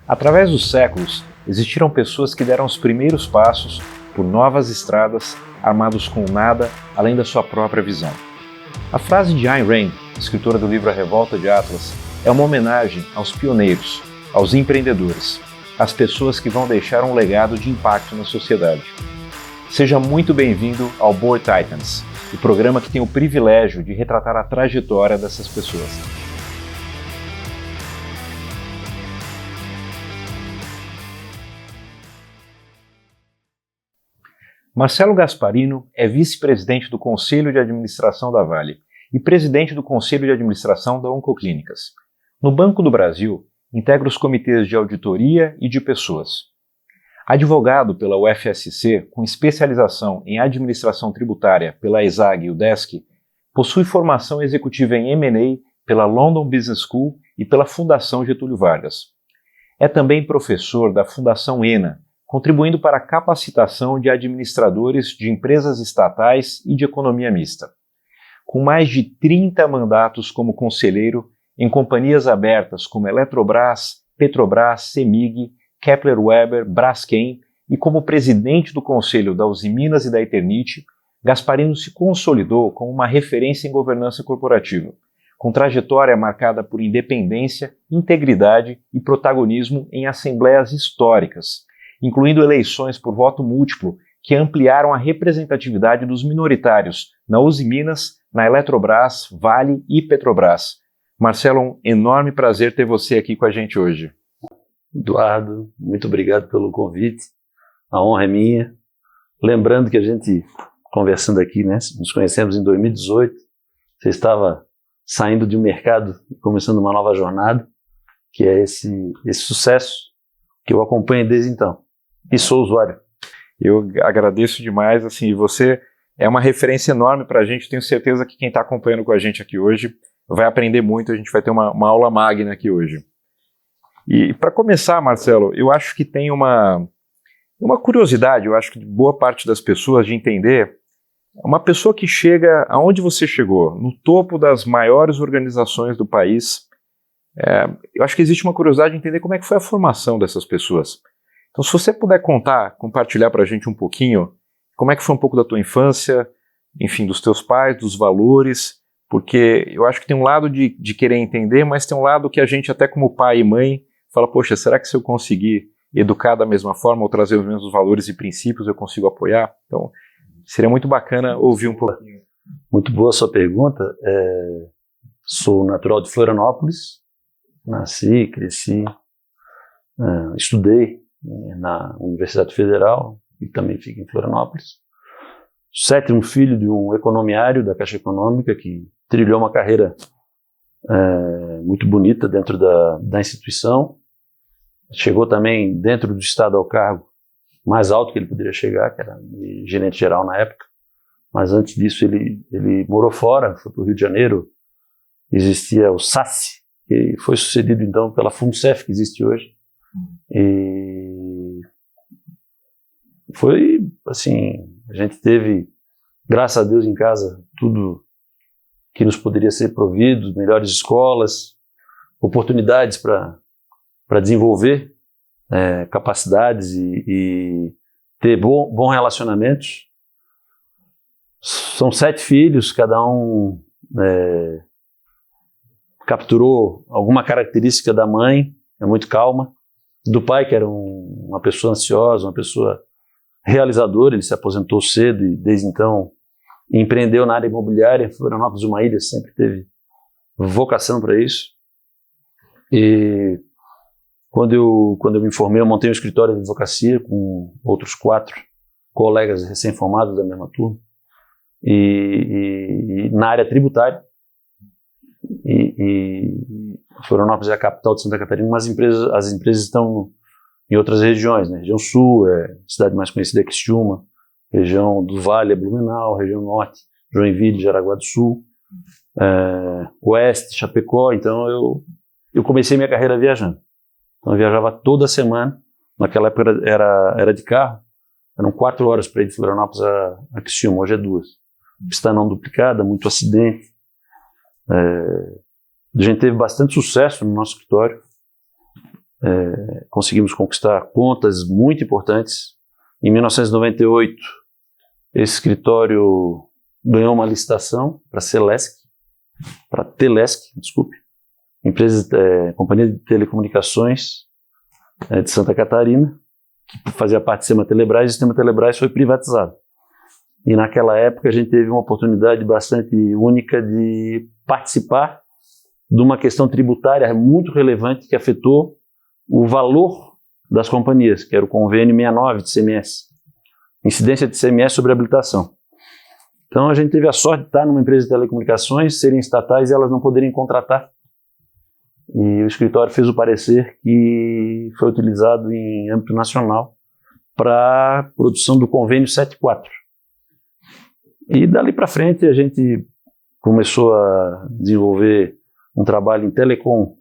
Através dos séculos, existiram pessoas que deram os primeiros passos por novas estradas, armados com nada além da sua própria visão. A frase de Ayn Rand, escritora do livro A Revolta de Atlas, é uma homenagem aos pioneiros, aos empreendedores, às pessoas que vão deixar um legado de impacto na sociedade. Seja muito bem-vindo ao Board Titans, o programa que tem o privilégio de retratar a trajetória dessas pessoas. Marcelo Gasparino é vice-presidente do Conselho de Administração da Vale e presidente do Conselho de Administração da Oncoclínicas. No Banco do Brasil, integra os comitês de auditoria e de pessoas. Advogado pela UFSC, com especialização em administração tributária pela ESAG e UDESC, possui formação executiva em M&A pela London Business School e pela Fundação Getúlio Vargas. É também professor da Fundação ENA, contribuindo para a capacitação de administradores de empresas estatais e de economia mista. Com mais de 30 mandatos como conselheiro em companhias abertas como Eletrobras, Petrobras, CEMIG, Kepler Weber, Braskem e como presidente do Conselho da Usiminas e da Eternit, Gasparino se consolidou como uma referência em governança corporativa, com trajetória marcada por independência, integridade e protagonismo em assembleias históricas, incluindo eleições por voto múltiplo que ampliaram a representatividade dos minoritários na Usiminas, na Eletrobras, Vale e Petrobras. Marcelo, um enorme prazer ter você aqui com a gente hoje. Eduardo, muito obrigado pelo convite, a honra é minha. Lembrando que a gente, conversando aqui, né, nos conhecemos em 2018, você estava saindo de um mercado e começando uma nova jornada, que é esse sucesso que eu acompanho desde então. E sou usuário. Eu agradeço demais, assim, você é uma referência enorme para a gente, tenho certeza que quem está acompanhando com a gente aqui hoje vai aprender muito, a gente vai ter uma aula magna aqui hoje. E para começar, Marcelo, eu acho que tem uma curiosidade, eu acho que de boa parte das pessoas de entender, uma pessoa que chega aonde você chegou, no topo das maiores organizações do país, eu acho que existe uma curiosidade de entender como é que foi a formação dessas pessoas. Então, se você puder compartilhar para a gente um pouquinho, como é que foi um pouco da tua infância, enfim, dos teus pais, dos valores, porque eu acho que tem um lado de querer entender, mas tem um lado que a gente, até como pai e mãe, fala, poxa, será que se eu conseguir educar da mesma forma ou trazer os mesmos valores e princípios, eu consigo apoiar? Então, seria muito bacana ouvir um pouquinho. Muito boa a sua pergunta. Sou natural de Florianópolis, nasci, cresci, estudei na Universidade Federal e também fico em Florianópolis. Sétimo filho de um economiário da Caixa Econômica que trilhou uma carreira muito bonita dentro da instituição. Chegou também dentro do Estado ao cargo mais alto que ele poderia chegar, que era gerente geral na época. Mas antes disso ele morou fora, foi para o Rio de Janeiro. Existia o SACE, que foi sucedido então pela FUNCEF, que existe hoje. E foi assim, a gente teve, graças a Deus, em casa tudo que nos poderia ser provido, melhores escolas, oportunidades para desenvolver capacidades e ter bons relacionamentos. São 7 filhos, cada um capturou alguma característica da mãe, é muito calma, do pai, que era uma pessoa ansiosa, uma pessoa realizadora. Ele se aposentou cedo e desde então empreendeu na área imobiliária. Florianópolis, uma ilha, sempre teve vocação para isso. E quando eu me formei, eu montei um escritório de advocacia com outros 4 colegas recém-formados da mesma turma, e na área tributária. Florianópolis é a capital de Santa Catarina, mas as empresas estão em outras regiões, né? Região Sul, a cidade mais conhecida é Criciúma, região do Vale é Blumenau, região Norte, Joinville, Jaraguá do Sul, Oeste, Chapecó. Então eu comecei minha carreira viajando. Então eu viajava toda semana, naquela época era de carro, eram 4 horas para ir de Florianópolis a Criciúma, hoje é 2. Pista não duplicada, muito acidente. A gente teve bastante sucesso no nosso escritório. conseguimos conquistar contas muito importantes. Em 1998, esse escritório ganhou uma licitação para Telesc, companhia de telecomunicações de Santa Catarina, que fazia parte do Sistema Telebrás, e o Sistema Telebrás foi privatizado. E naquela época a gente teve uma oportunidade bastante única de participar de uma questão tributária muito relevante que afetou o valor das companhias, que era o convênio 69 de CMS, incidência de CMS sobre habilitação. Então a gente teve a sorte de estar numa empresa de telecomunicações, serem estatais e elas não poderem contratar. E o escritório fez o parecer que foi utilizado em âmbito nacional para a produção do convênio 74. E dali para frente a gente começou a desenvolver um trabalho em telecom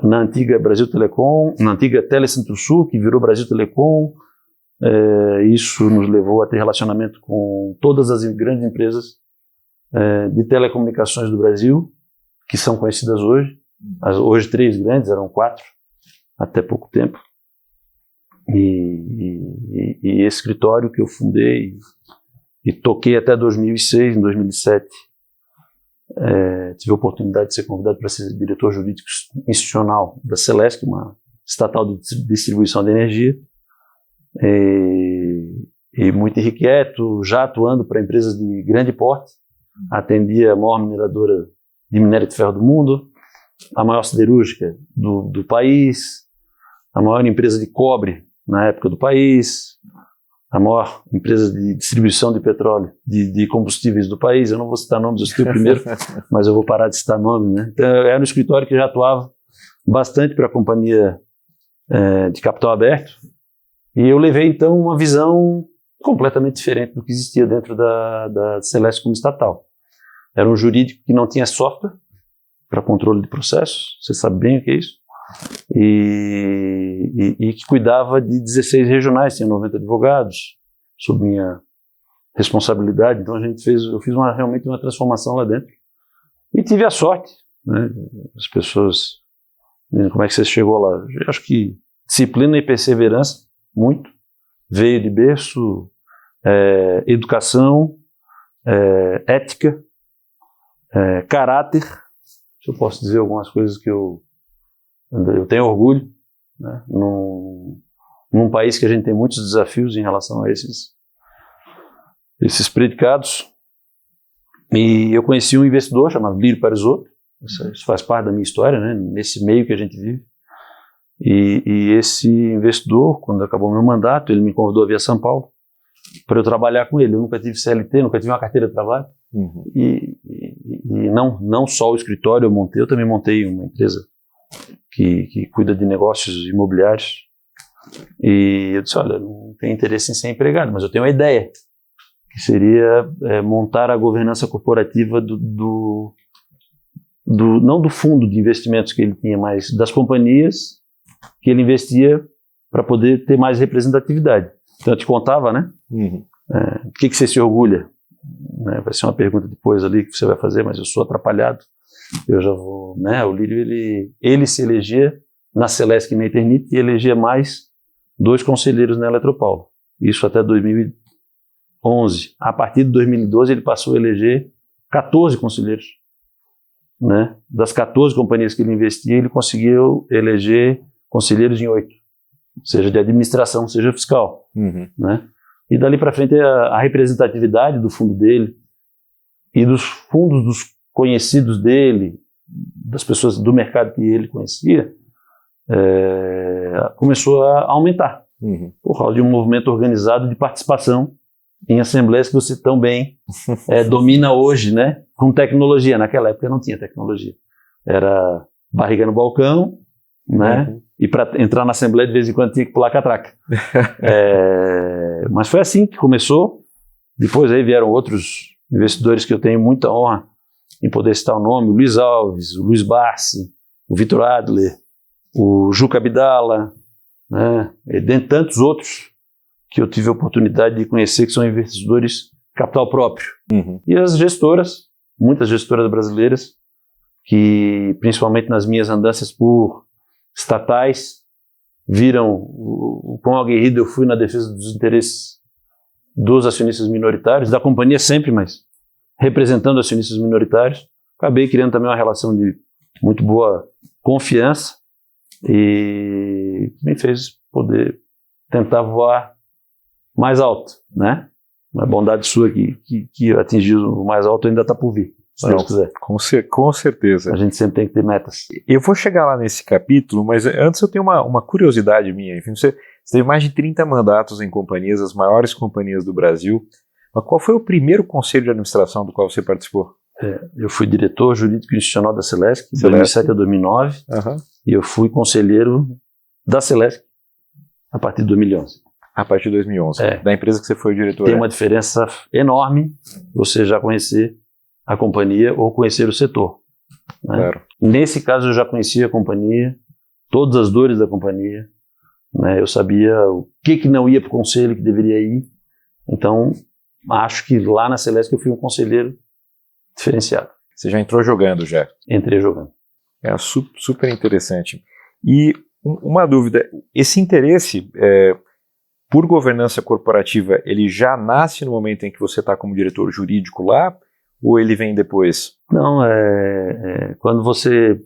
na antiga Brasil Telecom, na antiga Telecentro-Sul, que virou Brasil Telecom. Isso nos levou a ter relacionamento com todas as grandes empresas de telecomunicações do Brasil, que são conhecidas hoje. Hoje 3 grandes, eram 4 até pouco tempo. E esse escritório que eu fundei e toquei até 2006, em 2007, tive a oportunidade de ser convidado para ser diretor jurídico institucional da Celesc, uma estatal de distribuição de energia, e muito irrequieto, já atuando para empresas de grande porte. Atendia a maior mineradora de minério de ferro do mundo, a maior siderúrgica do país, a maior empresa de cobre na época do país, a maior empresa de distribuição de petróleo, de combustíveis do país. Eu não vou citar nomes, eu citei o primeiro, mas eu vou parar de citar nomes, né? Então, era um escritório que já atuava bastante para a companhia de capital aberto, e eu levei então uma visão completamente diferente do que existia dentro da Celesc como estatal. Era um jurídico que não tinha software para controle de processos, você sabe bem o que é isso, e que cuidava de 16 regionais, tinha 90 advogados, sob minha responsabilidade. Então eu fiz realmente uma transformação lá dentro, e tive a sorte, né, as pessoas dizendo: como é que você chegou lá? Eu acho que disciplina e perseverança, muito, veio de berço, educação, ética, caráter. Se eu posso dizer algumas coisas que eu tenho orgulho, né, num país que a gente tem muitos desafios em relação a esses predicados. E eu conheci um investidor chamado Lírio Parisotto, isso faz parte da minha história, né, nesse meio que a gente vive. E esse investidor, quando acabou meu mandato, ele me convidou a vir a São Paulo para eu trabalhar com ele. Eu nunca tive CLT, nunca tive uma carteira de trabalho. Uhum. E não só o escritório eu também montei uma empresa que cuida de negócios imobiliários. E eu disse: olha, não tenho interesse em ser empregado, mas eu tenho uma ideia, que seria montar a governança corporativa não do fundo de investimentos que ele tinha, mas das companhias que ele investia, para poder ter mais representatividade. Então eu te contava, né? Uhum. O que você se orgulha? Vai ser uma pergunta depois ali que você vai fazer, mas eu sou atrapalhado. Eu já vou, né? O Lírio, ele se elegia na Celesc e na Eternit, e elegia mais 2 conselheiros na Eletropaulo. Isso até 2011. A partir de 2012 ele passou a eleger 14 conselheiros, né? Das 14 companhias que ele investia, ele conseguiu eleger conselheiros em 8, seja de administração, seja fiscal, uhum, né? E dali para frente a representatividade do fundo dele e dos fundos dos conhecidos dele, das pessoas do mercado que ele conhecia, começou a aumentar, uhum, por causa de um movimento organizado de participação em assembleias que você tão bem domina hoje, né, com tecnologia. Naquela época não tinha tecnologia, era barriga no balcão, né, uhum, e para entrar na assembleia de vez em quando tinha que pular catraca. Mas foi assim que começou. Depois aí vieram outros investidores que eu tenho muita honra em poder citar o nome: o Luiz Alves, o Luiz Barsi, o Vitor Adler, o Juca Abdala, né, e dentre tantos outros que eu tive a oportunidade de conhecer, que são investidores capital próprio. Uhum. E as gestoras, muitas gestoras brasileiras, que principalmente nas minhas andanças por estatais, viram o quão aguerrido eu fui na defesa dos interesses dos acionistas minoritários, da companhia sempre, mas representando acionistas minoritários. Acabei criando também uma relação de muito boa confiança e me fez poder tentar voar mais alto, né? Uma bondade sua que atingir o mais alto ainda está por vir, se Deus quiser. Com certeza. A gente sempre tem que ter metas. Eu vou chegar lá nesse capítulo, mas antes eu tenho uma curiosidade minha. Enfim, você teve mais de 30 mandatos em companhias, as maiores companhias do Brasil. Mas qual foi o primeiro conselho de administração do qual você participou? Eu fui diretor jurídico institucional da Celesc, de 2007 a 2009, e eu fui conselheiro da Celesc a partir de 2011. A partir de 2011, da empresa que você foi diretor. Tem uma diferença enorme você já conhecer a companhia ou conhecer o setor. Né? Claro. Nesse caso eu já conhecia a companhia, todas as dores da companhia, né? Eu sabia o que não ia para o conselho, que deveria ir. Então, acho que lá na Celesc eu fui um conselheiro diferenciado. Você já entrou jogando já? Entrei jogando. É super interessante. E uma dúvida, esse interesse por governança corporativa, ele já nasce no momento em que você está como diretor jurídico lá, ou ele vem depois? Não, quando você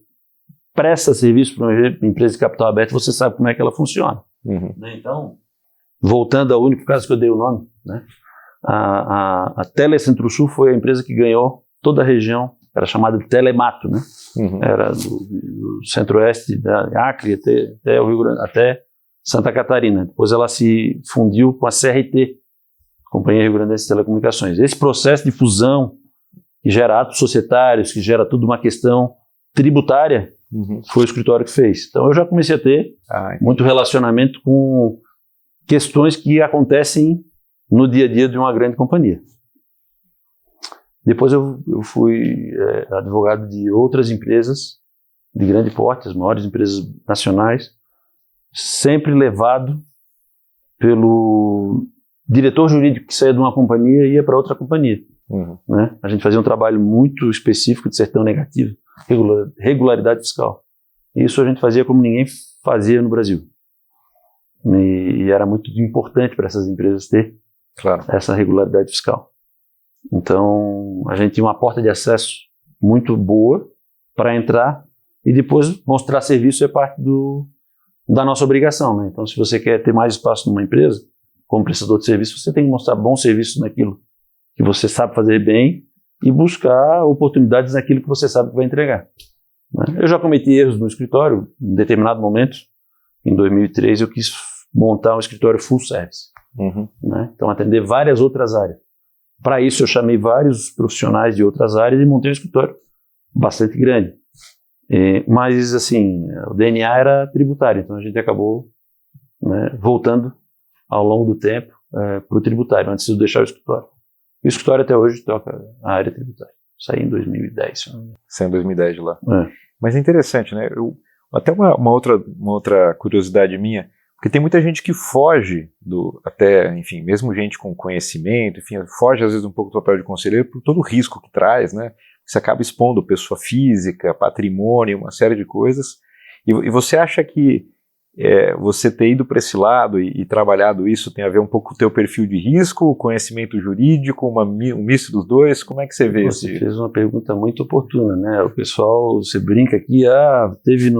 presta serviço para uma empresa de capital aberto, você sabe como é que ela funciona. Uhum. Então, voltando ao único caso que eu dei o nome, né? A Telecentro-Sul foi a empresa que ganhou toda a região, era chamada de Telemato, né? Uhum. Era do centro-oeste da Acre até o Rio Grande, até Santa Catarina. Depois ela se fundiu com a CRT, Companhia Rio Grandense de Telecomunicações. Esse processo de fusão que gera atos societários, que gera tudo uma questão tributária, foi o escritório que fez. Então eu já comecei a ter muito relacionamento com questões que acontecem no dia a dia de uma grande companhia. Depois eu fui advogado de outras empresas de grande porte, as maiores empresas nacionais, sempre levado pelo diretor jurídico que saía de uma companhia e ia para outra companhia. Né? A gente fazia um trabalho muito específico de certidão negativa, regularidade fiscal. Isso a gente fazia como ninguém fazia no Brasil. E era muito importante para essas empresas ter essa regularidade fiscal. Então, a gente tinha uma porta de acesso muito boa para entrar e depois mostrar serviço é parte da nossa obrigação. Né? Então, se você quer ter mais espaço numa empresa, como prestador de serviço, você tem que mostrar bom serviço naquilo que você sabe fazer bem e buscar oportunidades naquilo que você sabe que vai entregar. Né? Eu já cometi erros no escritório, em determinado momento, em 2003 eu quis montar um escritório full service. Né? Então, atender várias outras áreas. Para isso, eu chamei vários profissionais de outras áreas e montei um escritório bastante grande. Mas, assim, o DNA era tributário, então a gente acabou, né, voltando ao longo do tempo para o tributário, antes de deixar o escritório. E o escritório até hoje toca a área tributária. Saí em 2010. Saí em 2010 de lá. Mas é interessante, né? Até uma outra curiosidade minha, porque tem muita gente que foge enfim, mesmo gente com conhecimento, enfim, foge às vezes um pouco do papel de conselheiro por todo o risco que traz, né? Você acaba expondo pessoa física, patrimônio, uma série de coisas. E você acha que você ter ido para esse lado e trabalhado isso tem a ver um pouco com o teu perfil de risco, o conhecimento jurídico, um misto dos dois? Como é que você vê isso? Você fez uma pergunta muito oportuna, né? O pessoal, você brinca aqui, teve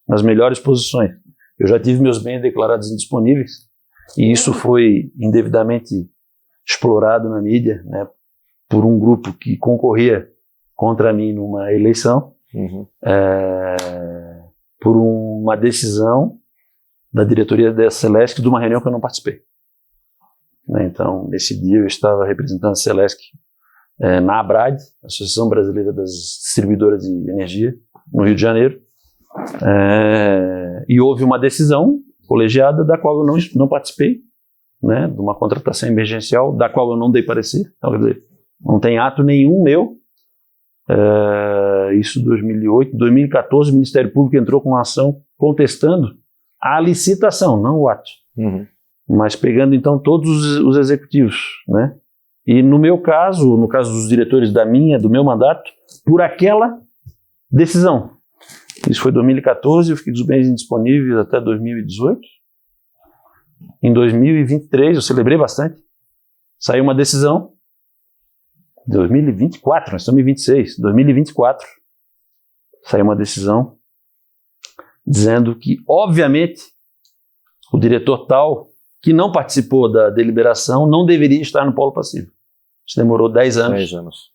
nas melhores posições. Eu já tive meus bens declarados indisponíveis e isso foi indevidamente explorado na mídia, né, por um grupo que concorria contra mim numa eleição, por uma decisão da diretoria da Celesc de uma reunião que eu não participei. Então, nesse dia eu estava representando a Celesc na ABRAD, Associação Brasileira das Distribuidoras de Energia, no Rio de Janeiro, e houve uma decisão colegiada da qual eu não participei, né, de uma contratação emergencial da qual eu não dei parecer. Então, quer dizer, não tem ato nenhum meu. Isso em 2008, 2014 o Ministério Público entrou com uma ação contestando a licitação, não o ato, mas pegando então todos os executivos, né? E no meu caso, no caso dos diretores do meu mandato, por aquela decisão. Isso foi em 2014, eu fiquei dos bens indisponíveis até 2018. Em 2023, eu celebrei bastante. Saiu uma decisão. 2024, nós estamos em 26. 2024, saiu uma decisão dizendo que, obviamente, o diretor tal, que não participou da deliberação, não deveria estar no polo passivo. Isso demorou 10 anos. 10 anos.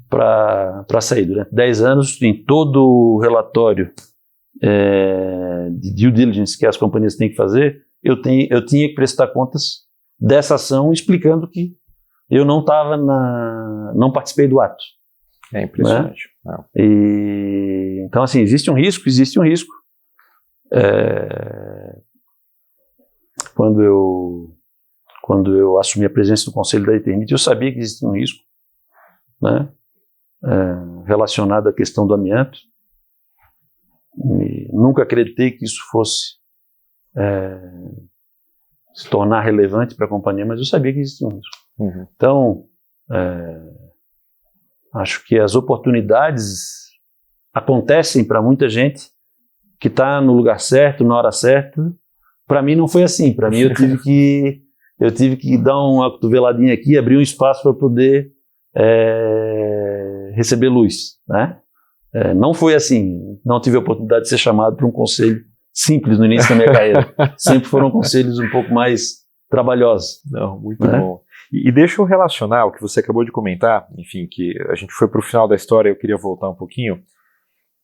Para sair. Durante 10 anos, em todo o relatório de due diligence que as companhias têm que fazer, eu tinha que prestar contas dessa ação, explicando que eu não participei do ato. É impressionante. Né? Então, assim, existe um risco. Quando eu assumi a presidência do Conselho da Eternit, eu sabia que existia um risco, né? Relacionado à questão do amianto. E nunca acreditei que isso fosse se tornar relevante para a companhia, mas eu sabia que existia um risco. Uhum. Então, acho que as oportunidades acontecem para muita gente que está no lugar certo, na hora certa. Para mim não foi assim. Para mim eu tive que dar uma cotoveladinha aqui, abrir um espaço para poder receber luz, né? Não foi assim. Não tive a oportunidade de ser chamado para um conselho simples no início da minha carreira. Sempre foram conselhos um pouco mais trabalhosos. Não, muito bom. E deixa eu relacionar o que você acabou de comentar, enfim, que a gente foi para o final da história, eu queria voltar um pouquinho,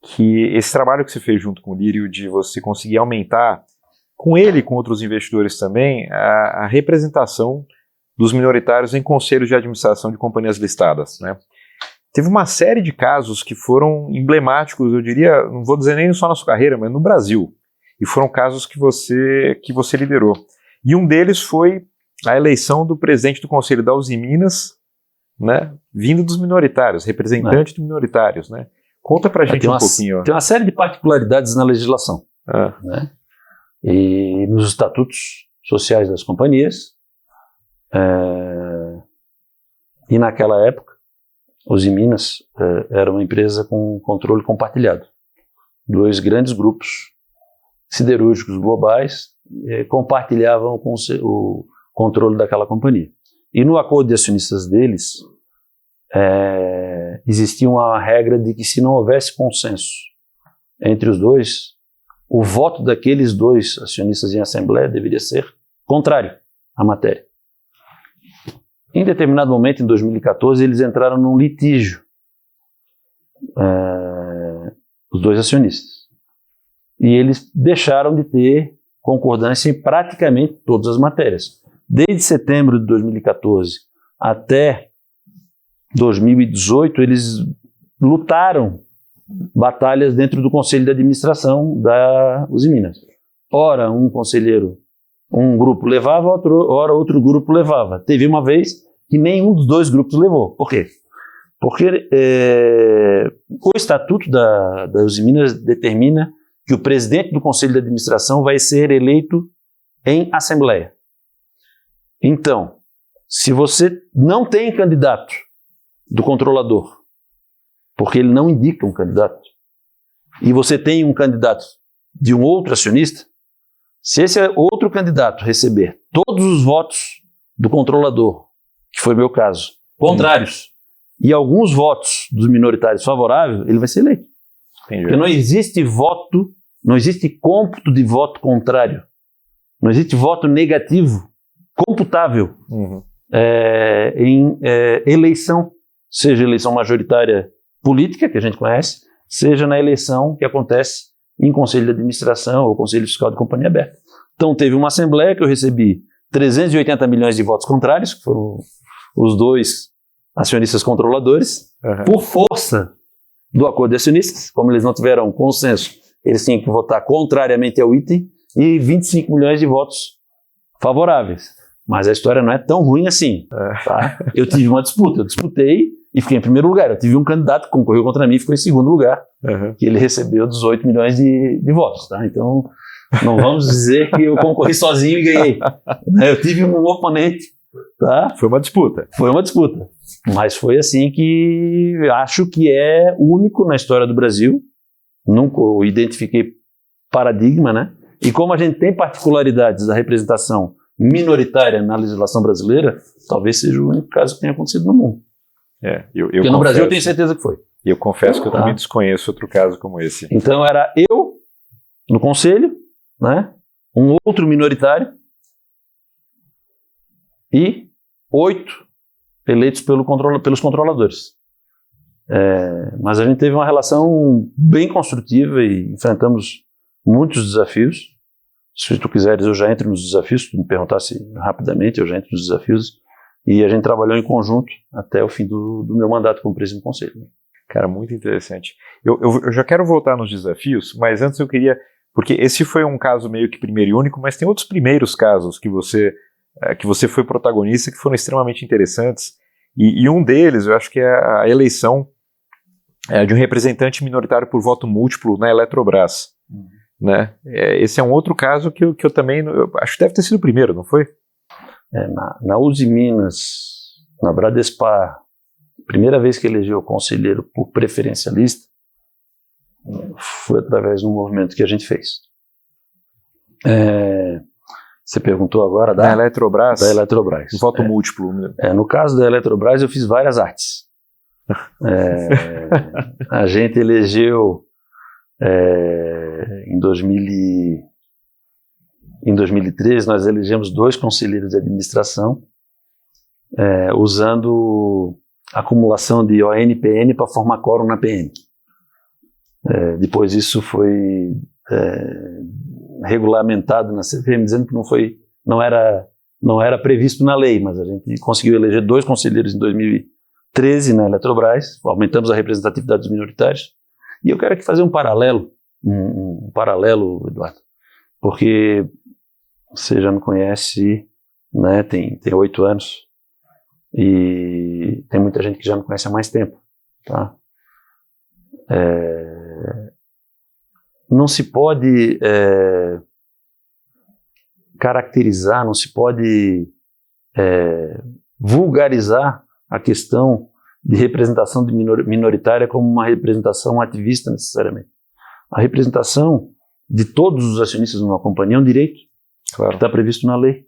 que esse trabalho que você fez junto com o Lírio, de você conseguir aumentar, com ele e com outros investidores também, a representação dos minoritários em conselhos de administração de companhias listadas, né? Teve uma série de casos que foram emblemáticos, eu diria, não vou dizer nem só na sua carreira, mas no Brasil. E foram casos que você liderou. E um deles foi a eleição do presidente do Conselho da Usiminas, né, vindo dos minoritários, representante dos minoritários, né? Conta pra gente um pouquinho. Tem uma série de particularidades na legislação, né? E nos estatutos sociais das companhias. E naquela época, Usiminas era uma empresa com controle compartilhado. 2 grandes grupos siderúrgicos globais compartilhavam o controle daquela companhia. E no acordo de acionistas deles, existia uma regra de que, se não houvesse consenso entre os dois, o voto daqueles 2 acionistas em assembleia deveria ser contrário à matéria. Em determinado momento, em 2014, eles entraram num litígio, os 2 acionistas. E eles deixaram de ter concordância em praticamente todas as matérias. Desde setembro de 2014 até 2018, eles lutaram batalhas dentro do Conselho de Administração da Usiminas. Ora, um conselheiro, um grupo levava, ora outro grupo levava. Teve uma vez que nenhum dos 2 grupos levou. Por quê? Porque o estatuto da Usiminas determina que o presidente do Conselho de Administração vai ser eleito em assembleia. Então, se você não tem candidato do controlador, porque ele não indica um candidato, e você tem um candidato de um outro acionista, se esse outro candidato receber todos os votos do controlador, que foi meu caso, contrários, e alguns votos dos minoritários favoráveis, ele vai ser eleito. Entendi. Porque não existe voto, não existe cômputo de voto contrário, não existe voto negativo computável em eleição, seja eleição majoritária política, que a gente conhece, seja na eleição que acontece em conselho de administração ou conselho fiscal de companhia aberta. Então teve uma assembleia que eu recebi 380 milhões de votos contrários, que foram os 2 acionistas controladores, por força do acordo de acionistas. Como eles não tiveram consenso, eles tinham que votar contrariamente ao item, e 25 milhões de votos favoráveis. Mas a história não é tão ruim assim. Tá? Eu tive uma disputa, eu disputei e fiquei em primeiro lugar. Eu tive um candidato que concorreu contra mim e ficou em segundo lugar, que ele recebeu 18 milhões de votos. Tá? Então, não vamos dizer que eu concorri sozinho e ganhei. Eu tive um oponente. Tá? Foi uma disputa. Foi uma disputa. Mas foi assim que acho que é único na história do Brasil, nunca identifiquei paradigma, né? E como a gente tem particularidades da representação minoritária na legislação brasileira, talvez seja o único caso que tenha acontecido no mundo. Porque no Brasil eu tenho certeza que foi. E eu confesso que eu também desconheço outro caso como esse. Então era eu no conselho, né? Um outro minoritário e 8 eleitos pelos controladores. Mas a gente teve uma relação bem construtiva e enfrentamos muitos desafios. Se tu quiseres, eu já entro nos desafios. Se tu me perguntasse rapidamente, eu já entro nos desafios. E a gente trabalhou em conjunto até o fim do meu mandato como presidente do conselho. Cara, muito interessante. Eu já quero voltar nos desafios, mas antes eu queria... Porque esse foi um caso meio que primeiro e único, mas tem outros primeiros casos que você foi protagonista que foram extremamente interessantes. E um deles, eu acho que é a eleição de um representante minoritário por voto múltiplo na Eletrobras. Né? Esse é um outro caso que eu também... Eu acho que deve ter sido o primeiro, não foi? Na Uzi Minas, na Bradespar, primeira vez que elegeu conselheiro por preferencialista, foi através de um movimento que a gente fez. Você perguntou agora da Eletrobras? Da Eletrobras. Voto múltiplo. No caso da Eletrobras, eu fiz várias artes. A gente elegeu em 2013, nós elegemos 2 conselheiros de administração, usando acumulação de ON e PN para formar quórum na PN. Depois isso foi regulamentado na CVM, dizendo que não era previsto na lei, mas a gente conseguiu eleger 2 conselheiros em 2013 na Eletrobras, aumentamos a representatividade dos minoritários. E eu quero aqui fazer um paralelo, Eduardo, porque você já me conhece, né, tem 8 anos, e tem muita gente que já me conhece há mais tempo, tá? Não se pode caracterizar, não se pode vulgarizar a questão de representação minoritária como uma representação ativista necessariamente. A representação de todos os acionistas numa companhia é um direito, claro, que está previsto na lei.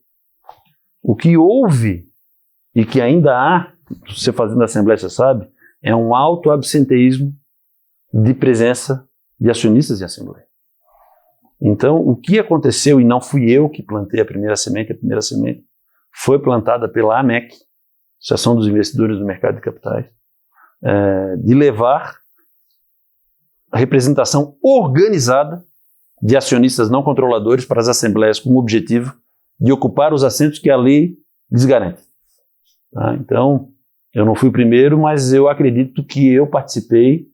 O que houve e que ainda há, você fazendo a Assembleia, você sabe, é um alto absenteísmo de presença de acionistas em Assembleia. Então, o que aconteceu, e não fui eu que plantei a primeira semente foi plantada pela AMEC, Associação dos Investidores do Mercado de Capitais, de levar a representação organizada de acionistas não controladores para as assembleias com o objetivo de ocupar os assentos que a lei lhes garante. Tá? Então, eu não fui o primeiro, mas eu acredito que eu participei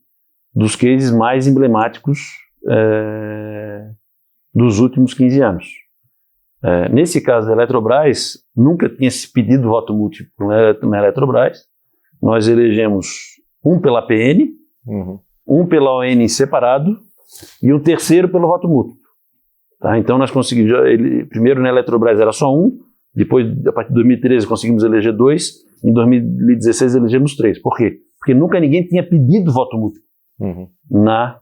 dos cases mais emblemáticos dos últimos 15 anos. Nesse caso da Eletrobras, nunca tinha se pedido voto múltiplo na Eletrobras. Nós elegemos um pela PN, um pela ON separado e um terceiro pelo voto múltiplo. Tá? Então nós conseguimos, primeiro na Eletrobras era só um, depois, a partir de 2013, conseguimos eleger 2, em 2016 elegemos 3. Por quê? Porque nunca ninguém tinha pedido voto múltiplo na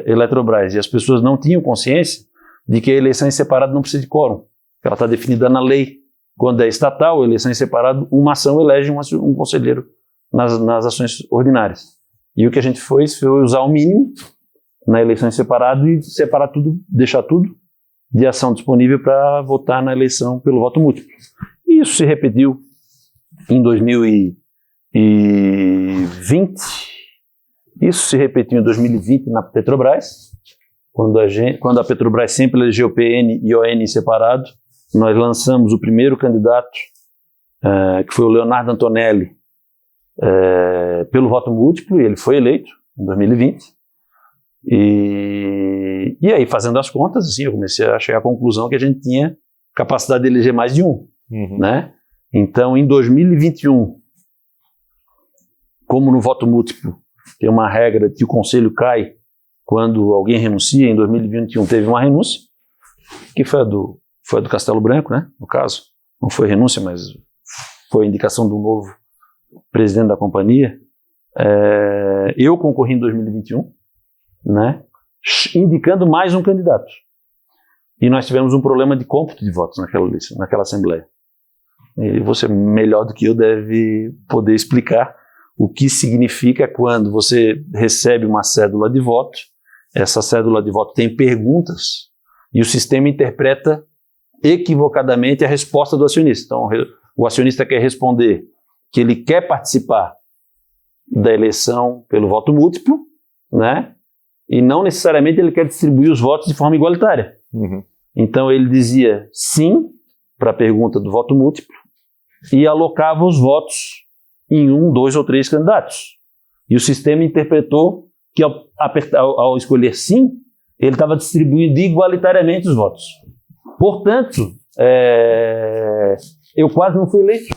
Eletrobras, e as pessoas não tinham consciência de que a eleição em separado não precisa de quórum. Ela está definida na lei. Quando é estatal, a eleição em separado, uma ação elege um conselheiro nas ações ordinárias. E o que a gente fez foi usar o mínimo na eleição em separado e separar tudo, deixar tudo de ação disponível para votar na eleição pelo voto múltiplo. E isso se repetiu em 2020. Isso se repetiu em 2020 na Petrobras, quando a Petrobras sempre elegeu PN e ON em separado. Nós lançamos o primeiro candidato, que foi o Leonardo Antonelli, pelo voto múltiplo, e ele foi eleito em 2020. E aí, fazendo as contas, assim, eu comecei a chegar à conclusão que a gente tinha capacidade de eleger mais de um. Né? Então, em 2021, como no voto múltiplo tem uma regra de que o conselho cai quando alguém renuncia, em 2021 teve uma renúncia, que foi a do Castelo Branco, né, no caso. Não foi renúncia, mas foi a indicação do novo presidente da companhia. Eu concorri em 2021, né, indicando mais um candidato. E nós tivemos um problema de cômputo de votos naquela Assembleia. E você, melhor do que eu, deve poder explicar o que significa quando você recebe uma cédula de voto, essa cédula de voto tem perguntas e o sistema interpreta equivocadamente a resposta do acionista. Então, o acionista quer responder que ele quer participar da eleição pelo voto múltiplo, né? E não necessariamente ele quer distribuir os votos de forma igualitária. Uhum. Então ele dizia sim para a pergunta do voto múltiplo e alocava os votos em 1, 2 ou 3 candidatos. E o sistema interpretou que ao escolher sim, ele estava distribuindo igualitariamente os votos. Portanto, eu quase não fui eleito.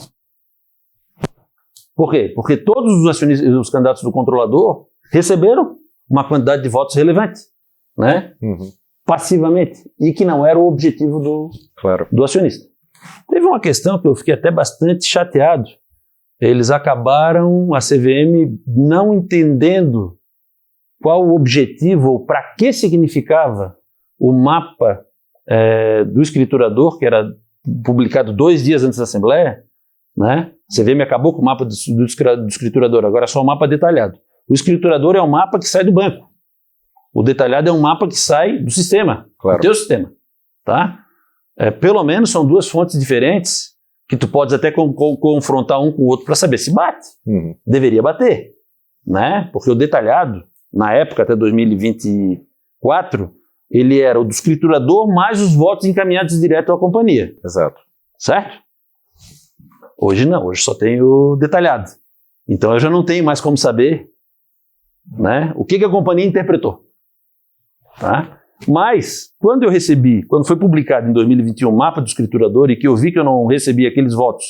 Por quê? Porque todos os acionistas, os candidatos do controlador receberam uma quantidade de votos relevante, né? Uhum. Passivamente, e que não era o objetivo do acionista. Teve uma questão que eu fiquei até bastante chateado. Eles acabaram, a CVM, não entendendo qual o objetivo ou para que significava o mapa do escriturador, que era publicado 2 dias antes da Assembleia, né? A CVM acabou com o mapa do escriturador, agora é só o mapa detalhado. O escriturador é um mapa que sai do banco. O detalhado é um mapa que sai do sistema, claro, do teu sistema. Tá? Pelo menos são 2 fontes diferentes que tu podes até confrontar um com o outro para saber se bate. Uhum. Deveria bater, né? Porque o detalhado, na época, até 2024, ele era o do escriturador mais os votos encaminhados direto à companhia. Exato. Certo? Hoje não, hoje só tem o detalhado. Então eu já não tenho mais como saber, né, o que a companhia interpretou. Tá? Mas, quando foi publicado em 2021 o mapa do escriturador e que eu vi que eu não recebi aqueles votos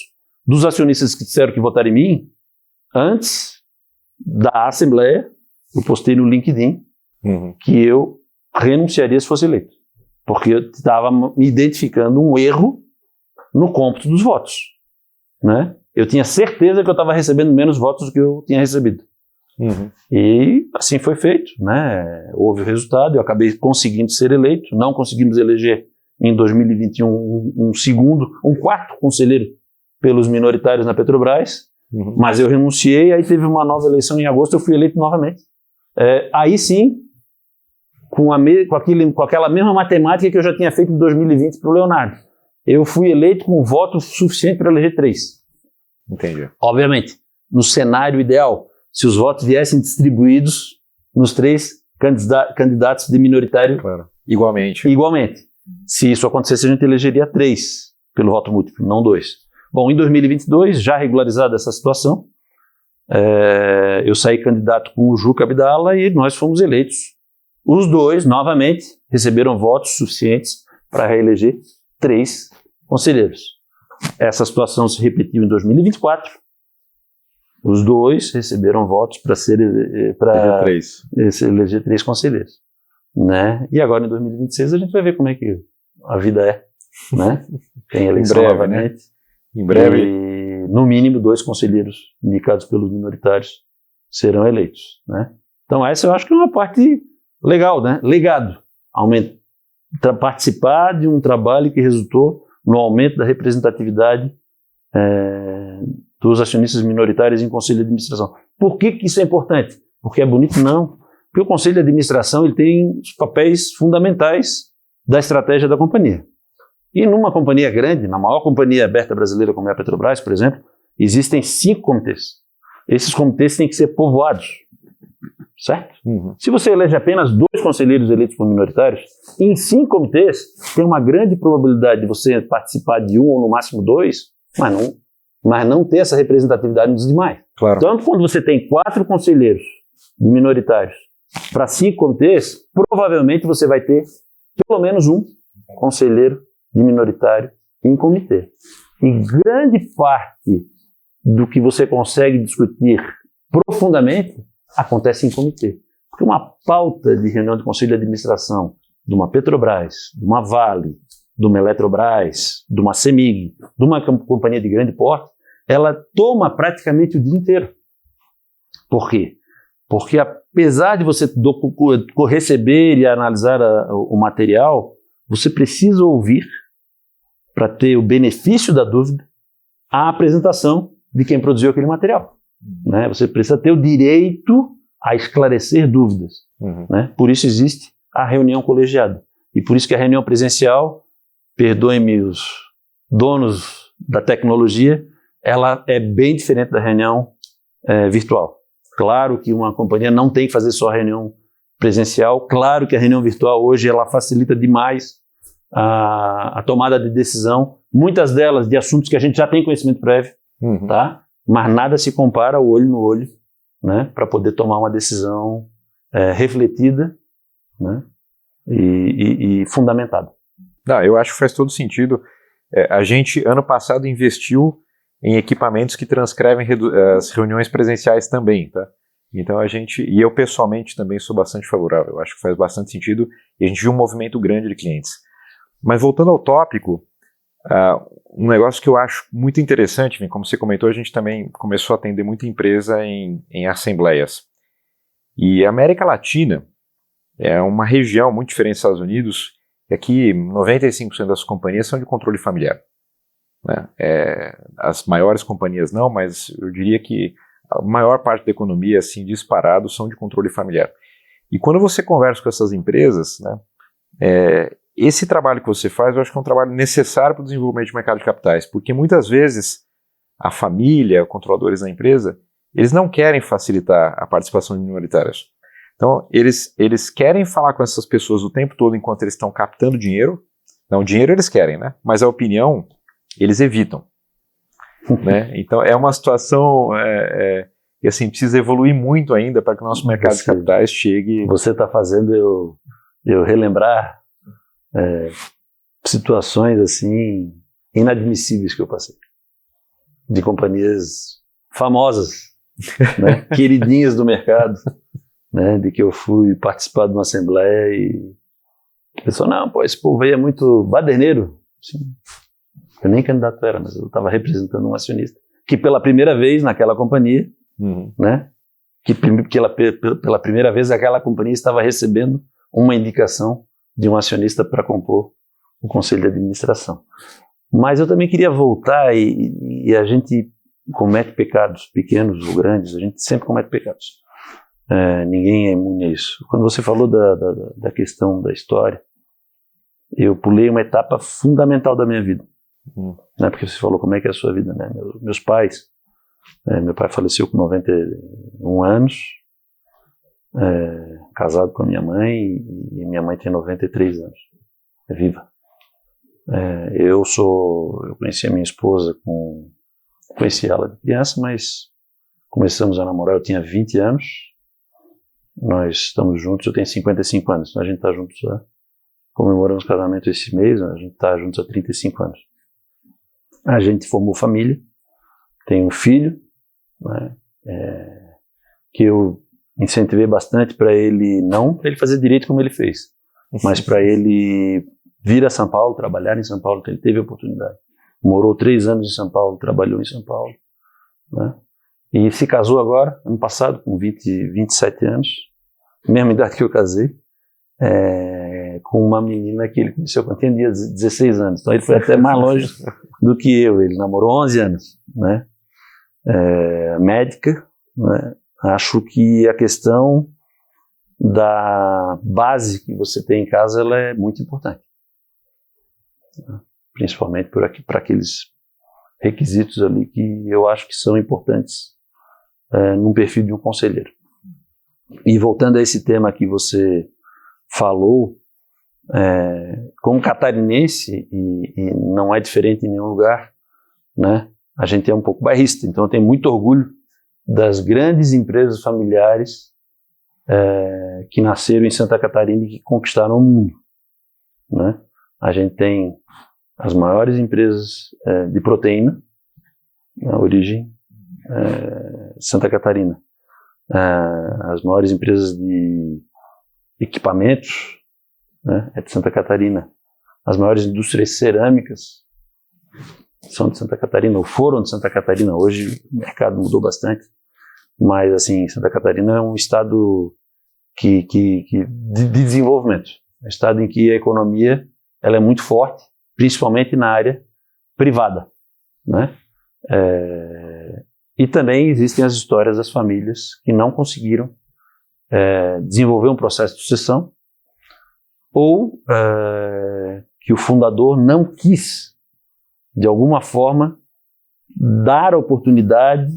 dos acionistas que disseram que votaram em mim, antes da Assembleia, eu postei no LinkedIn que eu renunciaria se fosse eleito. Porque eu estava me identificando um erro no cômputo dos votos. Né? Eu tinha certeza que eu estava recebendo menos votos do que eu tinha recebido. Uhum. E assim foi feito, né? Houve o resultado, eu acabei conseguindo ser eleito, não conseguimos eleger em 2021 um quarto conselheiro pelos minoritários na Petrobras, mas eu renunciei, aí teve uma nova eleição em agosto, eu fui eleito novamente. Aí sim, com aquela mesma matemática que eu já tinha feito em 2020 para o Leonardo. Eu fui eleito com voto suficiente para eleger 3. Entendi. Obviamente, no cenário ideal, se os votos viessem distribuídos nos 3 candidatos de minoritário, claro, igualmente. Se isso acontecesse, a gente elegeria 3 pelo voto múltiplo, não 2. Bom, em 2022, já regularizada essa situação, eu saí candidato com o Juca Abdala e nós fomos eleitos. Os 2, novamente, receberam votos suficientes para reeleger 3 conselheiros. Essa situação se repetiu em 2024. Os 2 receberam votos para eleger 3 conselheiros. Né? E agora, em 2026, a gente vai ver como é que a vida é. Né? Tem eleição novamente. Né? Em breve. E, no mínimo, 2 conselheiros indicados pelos minoritários serão eleitos. Né? Então, essa eu acho que é uma parte legal, né? Legado. Participar de um trabalho que resultou no aumento da representatividade dos acionistas minoritários em conselho de administração. Por que isso é importante? Porque é bonito? Não. Porque o conselho de administração ele tem os papéis fundamentais da estratégia da companhia. E numa companhia grande, na maior companhia aberta brasileira como é a Petrobras, por exemplo, existem 5 comitês. Esses comitês têm que ser povoados. Certo? Se você elege apenas 2 conselheiros eleitos por minoritários, em 5 comitês, tem uma grande probabilidade de você participar de 1 ou no máximo 2, mas não ter essa representatividade nos demais. Claro. Tanto quando você tem 4 conselheiros minoritários para 5 comitês, provavelmente você vai ter pelo menos 1 conselheiro de minoritário em comitê. E grande parte do que você consegue discutir profundamente acontece em comitê. Porque uma pauta de reunião de conselho de administração de uma Petrobras, de uma Vale, de uma Eletrobras, de uma CEMIG, de uma companhia de grande porte, ela toma praticamente o dia inteiro. Por quê? Porque apesar de você receber e analisar o material, você precisa ouvir, para ter o benefício da dúvida, a apresentação de quem produziu aquele material. Né? Você precisa ter o direito a esclarecer dúvidas. Né? Por isso existe a reunião colegiada. E por isso que a reunião presencial, perdoem-me os donos da tecnologia, ela é bem diferente da reunião virtual. Claro que uma companhia não tem que fazer só reunião presencial, claro que a reunião virtual hoje ela facilita demais a tomada de decisão, muitas delas de assuntos que a gente já tem conhecimento prévio, tá? Mas nada se compara ao olho no olho, né? Para poder tomar uma decisão refletida, né? E fundamentada. Não, eu acho que faz todo sentido. A gente, ano passado, investiu em equipamentos que transcrevem as reuniões presenciais também, tá? Então e eu pessoalmente também sou bastante favorável, eu acho que faz bastante sentido e a gente viu um movimento grande de clientes. Mas voltando ao tópico, um negócio que eu acho muito interessante, como você comentou, a gente também começou a atender muita empresa em assembleias. E a América Latina é uma região muito diferente dos Estados Unidos, e aqui 95% das companhias são de controle familiar. Né? As maiores companhias não, mas eu diria que a maior parte da economia, assim, disparado, são de controle familiar. E quando você conversa com essas empresas, né, esse trabalho que você faz, eu acho que é um trabalho necessário para o desenvolvimento de mercado de capitais, porque muitas vezes a família, controladores da empresa, eles não querem facilitar a participação de minoritários. Então, eles querem falar com essas pessoas o tempo todo enquanto eles estão captando dinheiro. Não, dinheiro eles querem, né? Mas a opinião, eles evitam. Né? Então, é uma situação que assim, precisa evoluir muito ainda para que o nosso mercado de capitais chegue... Você está fazendo eu relembrar situações assim inadmissíveis que eu passei. De companhias famosas, né? Queridinhas do mercado. Né, de que eu fui participar de uma assembleia e a pessoa, não, pô, esse povo aí é muito baderneiro. Assim, eu nem candidato era, mas eu estava representando um acionista que pela primeira vez naquela companhia, né, que pela primeira vez aquela companhia estava recebendo uma indicação de um acionista para compor o conselho de administração. Mas eu também queria voltar e a gente comete pecados pequenos ou grandes, a gente sempre comete pecados. Ninguém é imune a isso. Quando você falou da questão da história, eu pulei uma etapa fundamental da minha vida. Né? Porque você falou como é que é a sua vida, né? Meus pais, meu pai faleceu com 91 anos, casado com a minha mãe, e minha mãe tem 93 anos, é viva. Eu conheci a minha esposa conheci ela de criança, mas começamos a namorar, eu tinha 20 anos, nós estamos juntos, eu tenho 55 anos, então a gente está juntos, comemoramos casamento esse mês, a gente está juntos há 35 anos. A gente formou família, tem um filho, né, que eu incentivei bastante para ele, não para ele fazer direito como ele fez, mas para ele vir a São Paulo, trabalhar em São Paulo, que ele teve a oportunidade. Morou 3 anos em São Paulo, trabalhou em São Paulo, né? E se casou agora, ano passado, com 27 anos, mesma idade que eu casei, com uma menina que ele conheceu quando tinha 16 anos. Então ele foi até mais longe do que eu, ele namorou 11 anos, né? Médica, né? Acho que a questão da base que você tem em casa, ela é muito importante, né? Principalmente para aqueles requisitos ali que eu acho que são importantes num perfil de um conselheiro. E voltando a esse tema que você falou, como catarinense, e não é diferente em nenhum lugar, né? A gente é um pouco bairrista, então eu tenho muito orgulho das grandes empresas familiares que nasceram em Santa Catarina e que conquistaram o mundo, né? A gente tem as maiores empresas de proteína, na origem Santa Catarina, as maiores empresas de equipamentos, né, é de Santa Catarina, as maiores indústrias cerâmicas são de Santa Catarina, ou foram de Santa Catarina. Hoje o mercado mudou bastante, mas assim, Santa Catarina é um estado de desenvolvimento. É um estado em que a economia ela é muito forte, principalmente na área privada, né? E também existem as histórias das famílias que não conseguiram desenvolver um processo de sucessão ou que o fundador não quis, de alguma forma, dar a oportunidade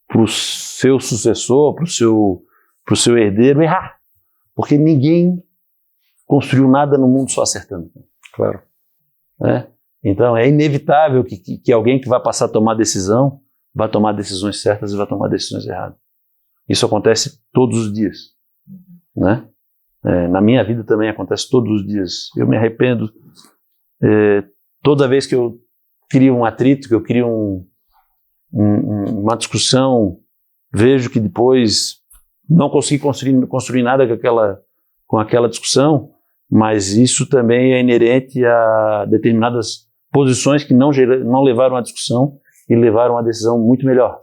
para o seu sucessor, para o seu herdeiro errar. Porque ninguém construiu nada no mundo só acertando. Claro. Então é inevitável que alguém que vai passar a tomar decisão vai tomar decisões certas e vai tomar decisões erradas. Isso acontece todos os dias, né? Na minha vida também acontece todos os dias. Eu me arrependo toda vez que eu crio um atrito, que eu crio uma discussão, vejo que depois não consegui construir nada com aquela discussão, mas isso também é inerente a determinadas posições que não levaram à discussão e levaram a uma decisão muito melhor,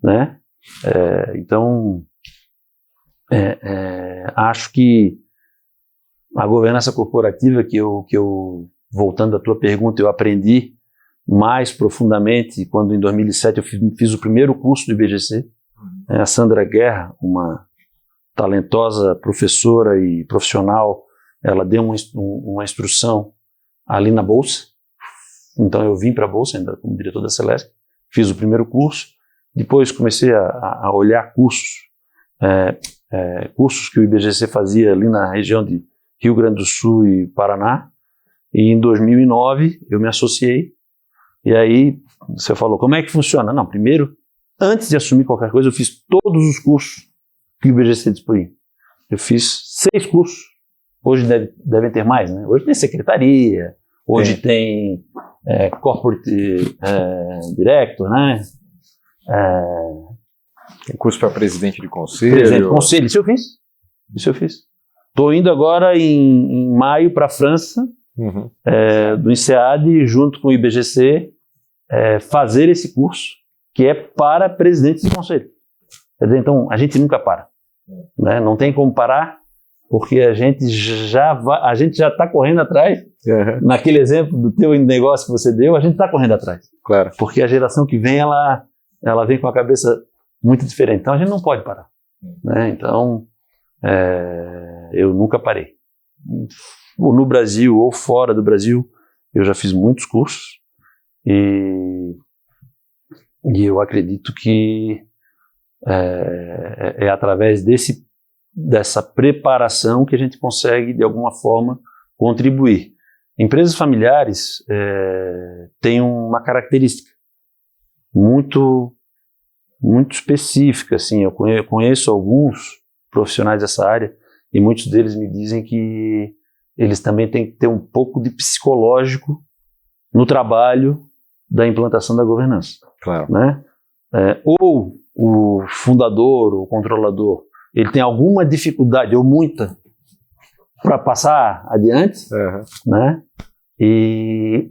né? Então, acho que a governança corporativa que eu, voltando à tua pergunta, eu aprendi mais profundamente quando em 2007 eu fiz o primeiro curso do IBGC. A Sandra Guerra, uma talentosa professora e profissional, ela deu uma instrução ali na Bolsa. Então eu vim para a Bolsa, ainda como diretor da Celesc, fiz o primeiro curso, depois comecei a olhar cursos que o IBGC fazia ali na região de Rio Grande do Sul e Paraná, e em 2009 eu me associei, e aí você falou, como é que funciona? Não, primeiro, antes de assumir qualquer coisa, eu fiz todos os cursos que o IBGC dispunha. Eu fiz 6 cursos, hoje devem ter mais, né? Hoje tem secretaria, hoje tem corporate director, né? Tem curso para presidente de conselho. Presidente de conselho, isso eu fiz. Estou indo agora em maio para a França, do INSEAD, junto com o IBGC, fazer esse curso, que é para presidentes de conselho. Quer dizer, então, a gente nunca para. Né? Não tem como parar, porque a gente já está correndo atrás. Naquele exemplo do teu negócio que você deu, a gente está correndo atrás. Claro. Porque a geração que vem, ela vem com a cabeça muito diferente. Então, a gente não pode parar. Né? Então, eu nunca parei. Ou no Brasil ou fora do Brasil, eu já fiz muitos cursos e eu acredito que é através dessa preparação que a gente consegue, de alguma forma, contribuir. Empresas familiares têm uma característica muito, muito específica. Assim, eu conheço alguns profissionais dessa área e muitos deles me dizem que eles também têm que ter um pouco de psicológico no trabalho da implantação da governança. Claro. Né? Ou o fundador, o controlador, ele tem alguma dificuldade ou muita para passar adiante, né?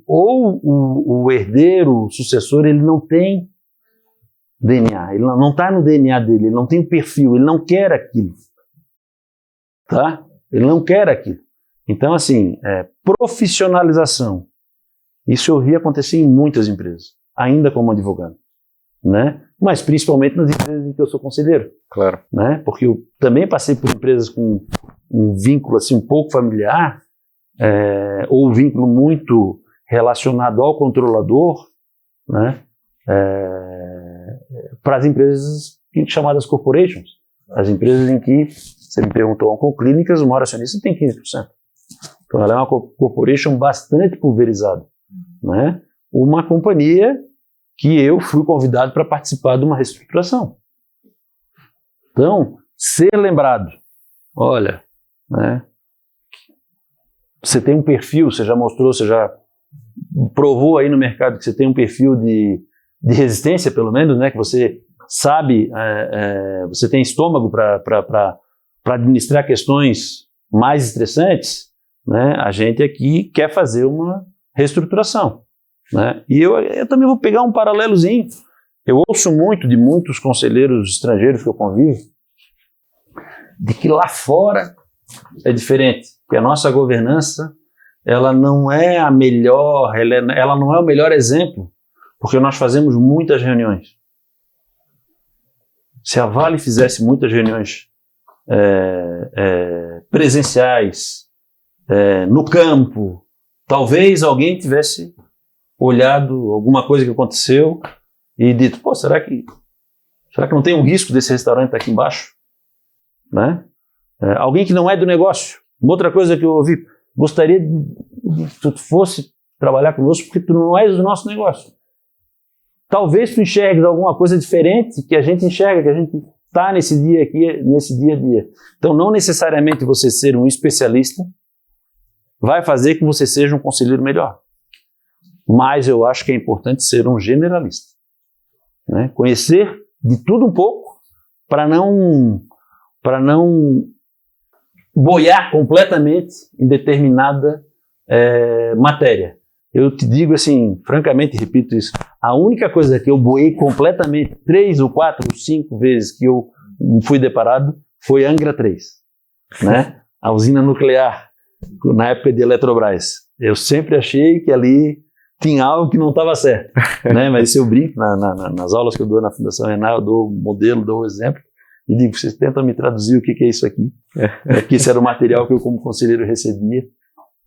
Ou o herdeiro, o sucessor, ele não tem DNA, ele não está no DNA dele, ele não tem perfil, ele não quer aquilo. Tá? Ele não quer aquilo. Então, assim, profissionalização. Isso eu vi acontecer em muitas empresas, ainda como advogado, né? Mas principalmente nas empresas em que eu sou conselheiro. Claro. Né? Porque eu também passei por empresas com um vínculo assim, um pouco familiar, ou um vínculo muito relacionado ao controlador, né? Para as empresas chamadas corporations, as empresas em que, você me perguntou, Oncoclínicas, o maior acionista tem 15%. Então ela é uma corporation bastante pulverizada, né? Uma companhia que eu fui convidado para participar de uma reestruturação. Então, ser lembrado, olha, né, você tem um perfil, você já mostrou, você já provou aí no mercado que você tem um perfil de resistência, pelo menos, né, que você sabe, você tem estômago para administrar questões mais estressantes, né, a gente aqui quer fazer uma reestruturação. Né? E eu também vou pegar um paralelozinho. Eu ouço muito de muitos conselheiros estrangeiros que eu convivo de que lá fora é diferente, que a nossa governança ela não é a melhor, ela não é o melhor exemplo, porque nós fazemos muitas reuniões. Se a Vale fizesse muitas reuniões presenciais, no campo, talvez alguém tivesse olhado alguma coisa que aconteceu e dito, pô, será que não tem um risco desse restaurante estar aqui embaixo? Né? Alguém que não é do negócio. Uma outra coisa que eu ouvi, gostaria que tu fosse trabalhar conosco porque tu não és do nosso negócio. Talvez tu enxergues alguma coisa diferente que a gente enxerga, que a gente está nesse dia aqui, nesse dia a dia. Então, não necessariamente você ser um especialista vai fazer que você seja um conselheiro melhor. Mas eu acho que é importante ser um generalista. Né? Conhecer de tudo um pouco para não boiar completamente em determinada matéria. Eu te digo assim, francamente, repito isso, a única coisa que eu boiei completamente 3 ou 4 ou 5 vezes que eu fui deparado foi Angra 3, né? A usina nuclear, na época de Eletrobras. Eu sempre achei que ali tinha algo que não estava certo, né? Mas se eu brinco, nas aulas que eu dou na Fundação Renal, eu dou o modelo, dou o exemplo, e digo, vocês tentam me traduzir o que é isso aqui. Porque esse era o material que eu como conselheiro recebia,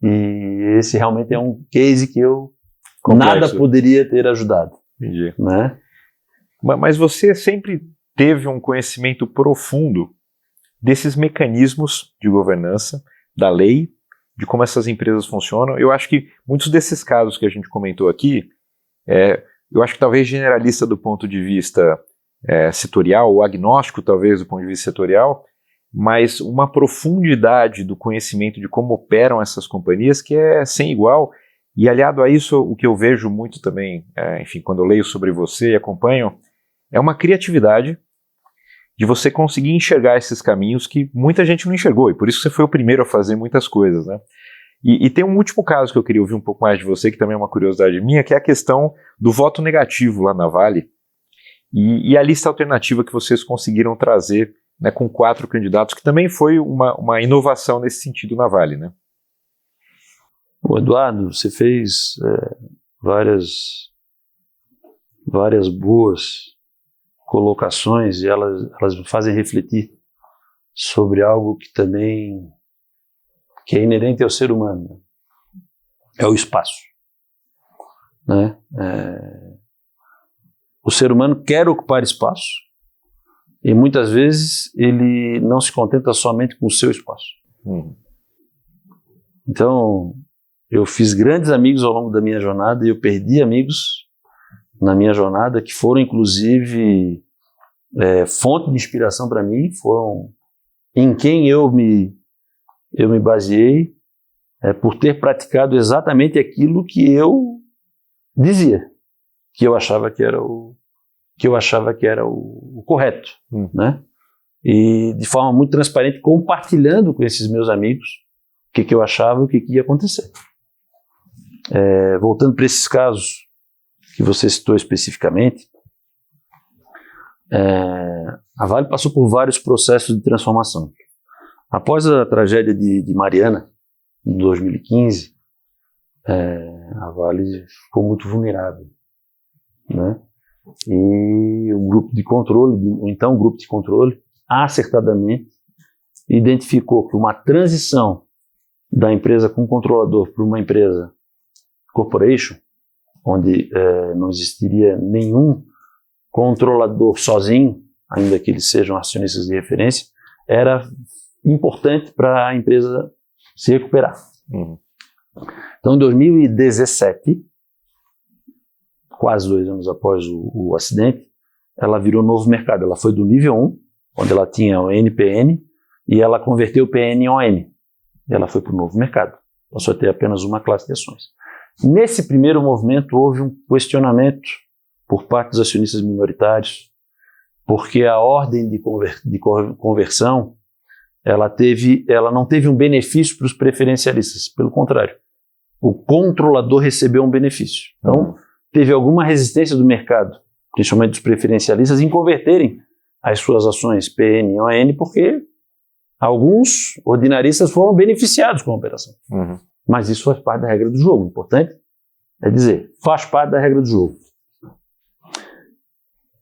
e esse realmente é um case que eu nada poderia ter ajudado. Entendi. Né? Mas você sempre teve um conhecimento profundo desses mecanismos de governança, da lei, de como essas empresas funcionam. Eu acho que muitos desses casos que a gente comentou aqui, eu acho que talvez generalista do ponto de vista setorial, ou agnóstico talvez do ponto de vista setorial, mas uma profundidade do conhecimento de como operam essas companhias que é sem igual. E aliado a isso, o que eu vejo muito também, enfim, quando eu leio sobre você e acompanho, é uma criatividade de você conseguir enxergar esses caminhos que muita gente não enxergou, e por isso você foi o primeiro a fazer muitas coisas, né? E tem um último caso que eu queria ouvir um pouco mais de você, que também é uma curiosidade minha, que é a questão do voto negativo lá na Vale, e a lista alternativa que vocês conseguiram trazer, né, com 4 candidatos, que também foi uma inovação nesse sentido na Vale, né? O Eduardo, você fez várias boas colocações e elas me fazem refletir sobre algo que também que é inerente ao ser humano, é o espaço. Né? O ser humano quer ocupar espaço e muitas vezes ele não se contenta somente com o seu espaço. Então, eu fiz grandes amigos ao longo da minha jornada e eu perdi amigos na minha jornada que foram, inclusive, fonte de inspiração para mim, foram em quem eu me baseei por ter praticado exatamente aquilo que eu dizia, que eu achava que era o correto, né? E de forma muito transparente, compartilhando com esses meus amigos o que eu achava e o que ia acontecer. Voltando para esses casos que você citou especificamente, a Vale passou por vários processos de transformação. Após a tragédia de Mariana, em 2015, a Vale ficou muito vulnerável, né? E o grupo de controle, o grupo de controle, acertadamente identificou que uma transição da empresa com controlador para uma empresa corporation, onde não existiria nenhum controlador sozinho, ainda que eles sejam acionistas de referência, era importante para a empresa se recuperar. Então, em 2017, quase 2 anos após o acidente, ela virou novo mercado. Ela foi do nível 1, onde ela tinha o NPN, e ela converteu o PN em ON. E ela foi para o novo mercado. Passou a ter apenas uma classe de ações. Nesse primeiro movimento, houve um questionamento por parte dos acionistas minoritários, porque a ordem de conversão ela não teve um benefício para os preferencialistas. Pelo contrário, o controlador recebeu um benefício. Então, teve alguma resistência do mercado, principalmente dos preferencialistas, em converterem as suas ações PN em ON, porque Alguns ordinaristas foram beneficiados com a operação. Mas isso faz parte da regra do jogo. O importante é dizer, faz parte da regra do jogo.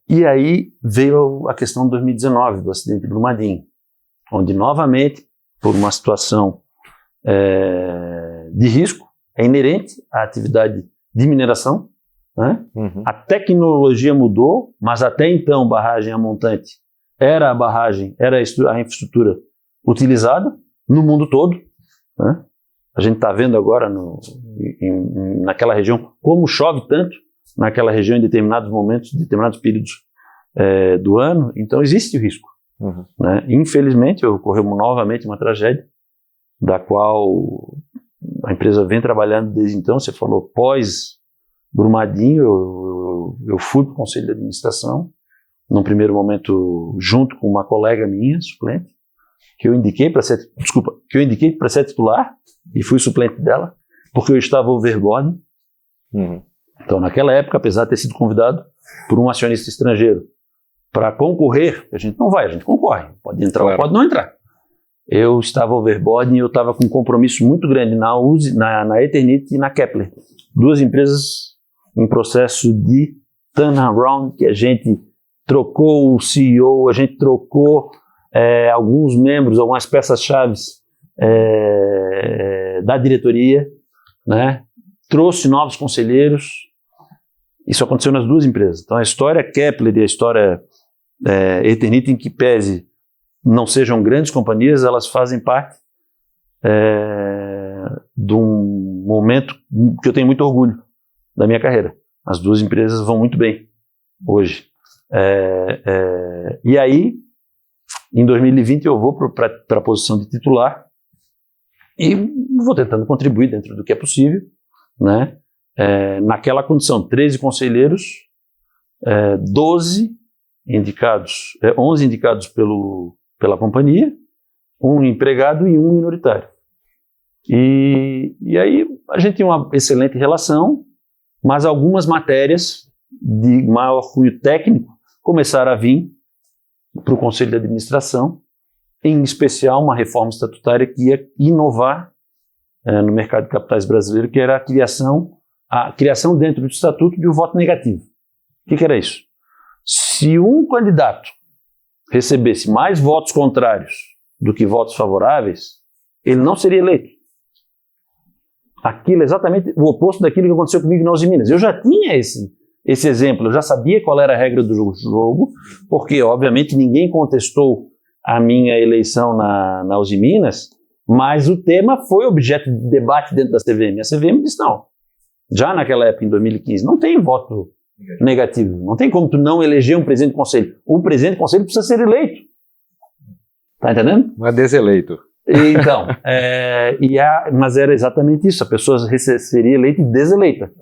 E aí veio a questão de 2019, do acidente de Brumadinho, onde novamente, por uma situação de risco, é inerente à atividade de mineração, né? A tecnologia mudou, mas até então barragem a montante era a barragem, era a infraestrutura utilizada no mundo todo, né? A gente está vendo agora naquela região como chove tanto naquela região em determinados momentos, determinados períodos do ano, então existe o risco. Né? Infelizmente ocorreu novamente uma tragédia, da qual a empresa vem trabalhando desde então. Você falou pós Brumadinho, eu fui para o conselho de administração, num primeiro momento junto com uma colega minha, suplente, que eu indiquei para ser titular, e fui suplente dela, porque eu estava overboard. Então, naquela época, apesar de ter sido convidado por um acionista estrangeiro para concorrer, a gente não vai, a gente concorre, pode entrar ou pode não entrar. Eu estava overboard e eu estava com um compromisso muito grande na Eternit e na Kepler, duas empresas em processo de turnaround, que a gente trocou o CEO, a gente trocou alguns membros, algumas peças-chave da diretoria, né? Trouxe novos conselheiros. Isso aconteceu nas duas empresas. Então a história Kepler e a história Eternit, em que pese não sejam grandes companhias, elas fazem parte de um momento que eu tenho muito orgulho da minha carreira. As duas empresas vão muito bem hoje. E aí, em 2020, eu vou para a posição de titular e vou tentando contribuir dentro do que é possível, né? Naquela condição, 13 conselheiros, 11 indicados pela companhia, um empregado e um minoritário. E aí a gente tinha uma excelente relação, mas algumas matérias de maior cunho técnico começaram a vir para o Conselho de Administração, em especial uma reforma estatutária que ia inovar no mercado de capitais brasileiro, que era a criação dentro do estatuto de um voto negativo. O que era isso? Se um candidato recebesse mais votos contrários do que votos favoráveis, ele não seria eleito. Aquilo é exatamente o oposto daquilo que aconteceu comigo na Uzi Minas. Eu já tinha esse exemplo, eu já sabia qual era a regra do jogo, porque, obviamente, ninguém contestou a minha eleição na Uzi Minas, mas o tema foi objeto de debate dentro da CVM. A CVM disse, não, já naquela época, em 2015, não tem voto negativo, não tem como tu não eleger um presidente do conselho. O presidente do conselho precisa ser eleito. Tá entendendo? Não é deseleito. Então, mas era exatamente isso, a pessoa seria eleita e deseleita.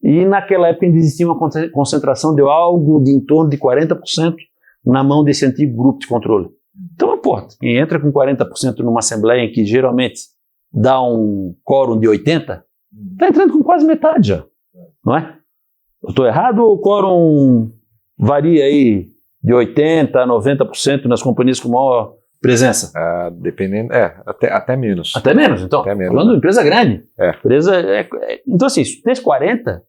E naquela época ainda existia uma concentração de algo de em torno de 40% na mão desse antigo grupo de controle. Então, quem entra com 40% numa assembleia em que geralmente dá um quórum de 80%, está entrando com quase metade já, não é? Eu estou errado ou o quórum varia aí de 80% a 90% nas companhias com maior presença? Dependendo, até menos. Até menos, então. Até menos, falando de empresa grande. Empresa, então, assim, se tu tens 40%,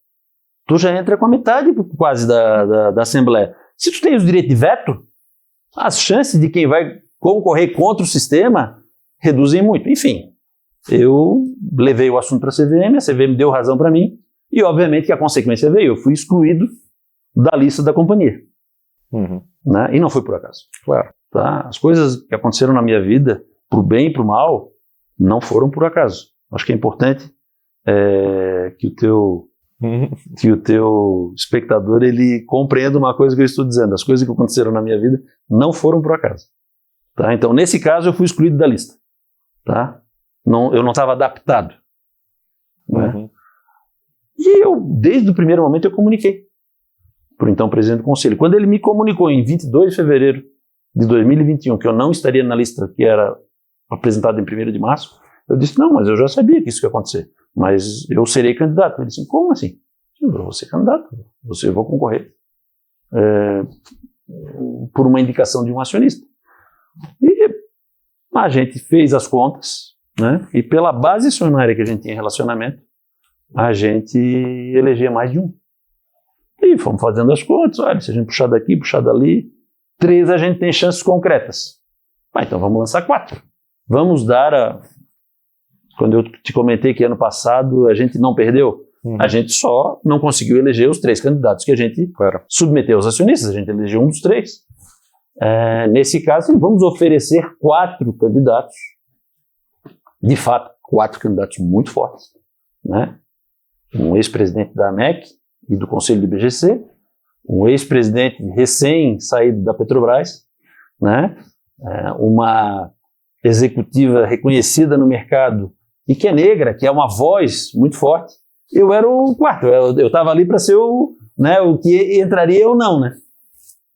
tu já entra com a metade quase da Assembleia. Se tu tens o direito de veto, as chances de quem vai concorrer contra o sistema reduzem muito. Enfim, eu levei o assunto para a CVM deu razão para mim, e obviamente que a consequência veio, eu fui excluído da lista da companhia. Né? E não foi por acaso. Claro. Tá? As coisas que aconteceram na minha vida, pro bem e pro mal, não foram por acaso. Acho que é importante que o teu espectador ele compreenda uma coisa que eu estou dizendo. As coisas que aconteceram na minha vida não foram por acaso. Tá? Então, nesse caso, eu fui excluído da lista. Tá? Eu não estava adaptado. Né? E desde o primeiro momento, eu comuniquei para o então presidente do conselho. Quando ele me comunicou em 22 de fevereiro de 2021 que eu não estaria na lista que era apresentada em 1º de março, eu disse, não, mas eu já sabia que isso ia acontecer, mas eu serei candidato. Ele disse, como assim? Eu vou ser candidato, eu vou concorrer por uma indicação de um acionista. E Mas a gente fez as contas, né? E pela base acionária que a gente tinha em relacionamento, a gente elegia mais de um. E fomos fazendo as contas, olha, se a gente puxar daqui, puxar dali, 3 a gente tem chances concretas. Então vamos lançar 4. Vamos dar Quando eu te comentei que ano passado a gente não perdeu, a gente só não conseguiu eleger os 3 candidatos que a gente submeteu aos acionistas, a gente elegeu um dos 3. Nesse caso, vamos oferecer 4 candidatos, de fato, 4 candidatos muito fortes, né? Um ex-presidente da AMEC e do Conselho do IBGC, um ex-presidente recém-saído da Petrobras, né? Uma executiva reconhecida no mercado e que é negra, que é uma voz muito forte. Eu era o 4, eu estava ali para ser o que entraria ou não, né?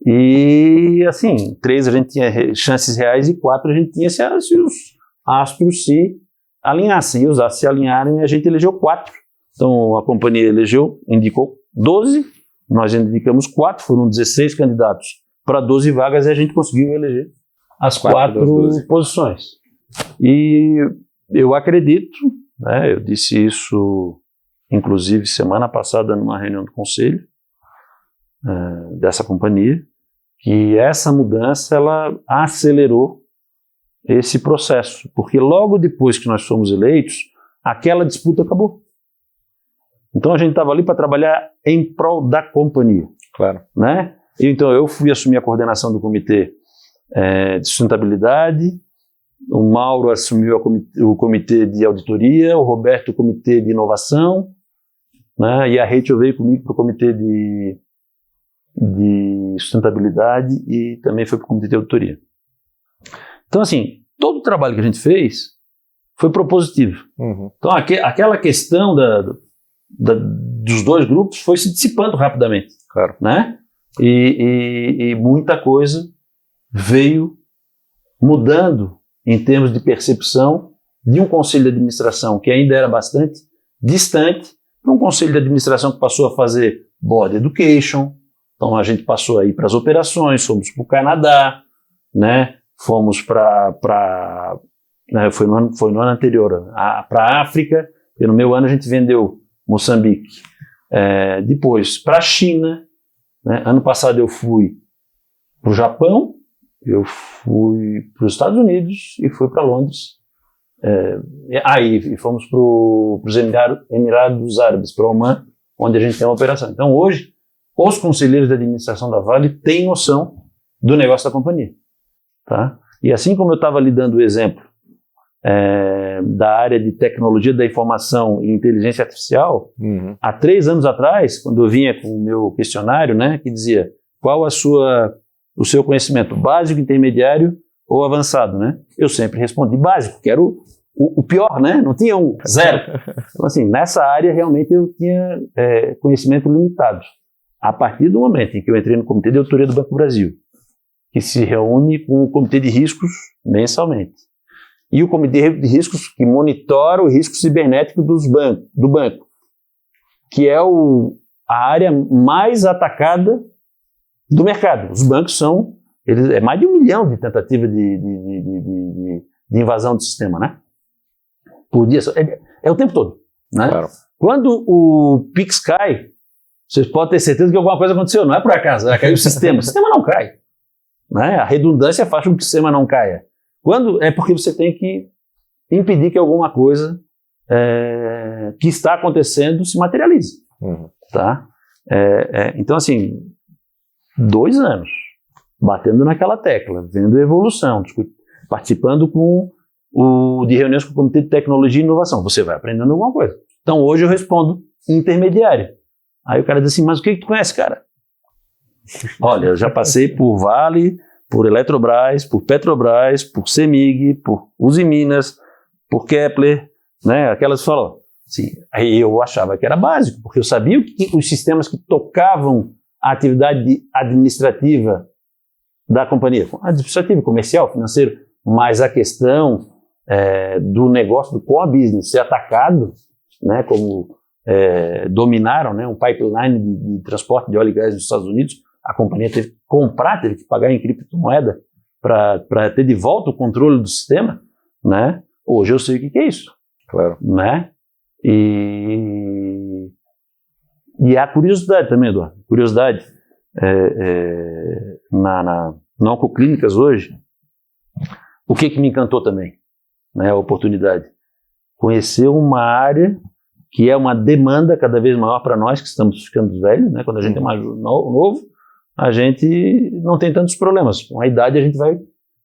E assim, 3 a gente tinha chances reais e 4 a gente tinha se os astros se alinhassem. E os astros se alinharem, a gente elegeu 4. Então a companhia indicou 12, nós indicamos 4, foram 16 candidatos para 12 vagas e a gente conseguiu eleger as 4 posições. E eu acredito, né, eu disse isso inclusive semana passada numa reunião do conselho dessa companhia, que essa mudança ela acelerou esse processo, porque logo depois que nós fomos eleitos, aquela disputa acabou. Então a gente estava ali para trabalhar em prol da companhia. Claro. Né? Então eu fui assumir a coordenação do comitê de sustentabilidade, o Mauro assumiu o comitê de auditoria, o Roberto o comitê de inovação, né? E a Rachel veio comigo para o comitê de sustentabilidade e também foi para o comitê de auditoria. Então assim, todo o trabalho que a gente fez foi propositivo. Então aquela questão dos 2 grupos foi se dissipando rapidamente. Claro. Né? E muita coisa veio mudando em termos de percepção de um conselho de administração que ainda era bastante distante para um conselho de administração que passou a fazer board education. Então a gente passou aí para as operações, fomos para o Canadá, né? Fomos foi no ano anterior, para a África, e no meu ano a gente vendeu Moçambique. Depois para a China, né? Ano passado eu fui para o Japão, eu fui para os Estados Unidos e fui para Londres. E fomos para os Emirados Árabes, para Oman, onde a gente tem uma operação. Então hoje, os conselheiros de administração da Vale têm noção do negócio da companhia. Tá? E assim como eu estava lhe dando o exemplo da área de tecnologia da informação e inteligência artificial, há 3 anos atrás, quando eu vinha com o meu questionário, né, que dizia qual o seu conhecimento básico, intermediário ou avançado, né? Eu sempre respondi básico, que era o pior, né? Não tinha 0. Então, assim, nessa área realmente eu tinha conhecimento limitado. A partir do momento em que eu entrei no Comitê de Auditoria do Banco do Brasil, que se reúne com o Comitê de Riscos mensalmente, e o Comitê de Riscos que monitora o risco cibernético do banco, que é a área mais atacada do mercado. Os bancos é mais de 1 milhão de tentativas de invasão do sistema, né? Por dia. É o tempo todo, né? Claro. Quando o Pix cai, vocês podem ter certeza que alguma coisa aconteceu. Não é por acaso, caiu o sistema. O sistema não cai. Né? A redundância faz com que o sistema não caia. É porque você tem que impedir que alguma coisa que está acontecendo se materialize. Tá? Então, assim, 2 anos batendo naquela tecla, vendo a evolução, participando de reuniões com o Comitê de Tecnologia e Inovação. Você vai aprendendo alguma coisa. Então, hoje eu respondo intermediário. Aí o cara diz assim, mas o que tu conhece, cara? Olha, eu já passei por Vale, por Eletrobras, por Petrobras, por CEMIG, por Uzi Minas, por Kepler, né? Aquelas falam. Assim, aí eu achava que era básico, porque eu sabia que os sistemas que tocavam a atividade administrativa da companhia, administrativa, comercial, financeiro, mas a questão do negócio, do core business ser atacado, né, como dominaram, né, um pipeline de transporte de óleo e gás nos Estados Unidos, a companhia teve que comprar, teve que pagar em criptomoeda para ter de volta o controle do sistema, né? Hoje eu sei o que é isso. Claro. Né? E a curiosidade também, Eduardo. Curiosidade. Na Oncoclínicas hoje, o que me encantou também? Né, a oportunidade. Conhecer uma área que é uma demanda cada vez maior para nós que estamos ficando velhos, né? Quando a gente é mais novo, a gente não tem tantos problemas. Com a idade a gente vai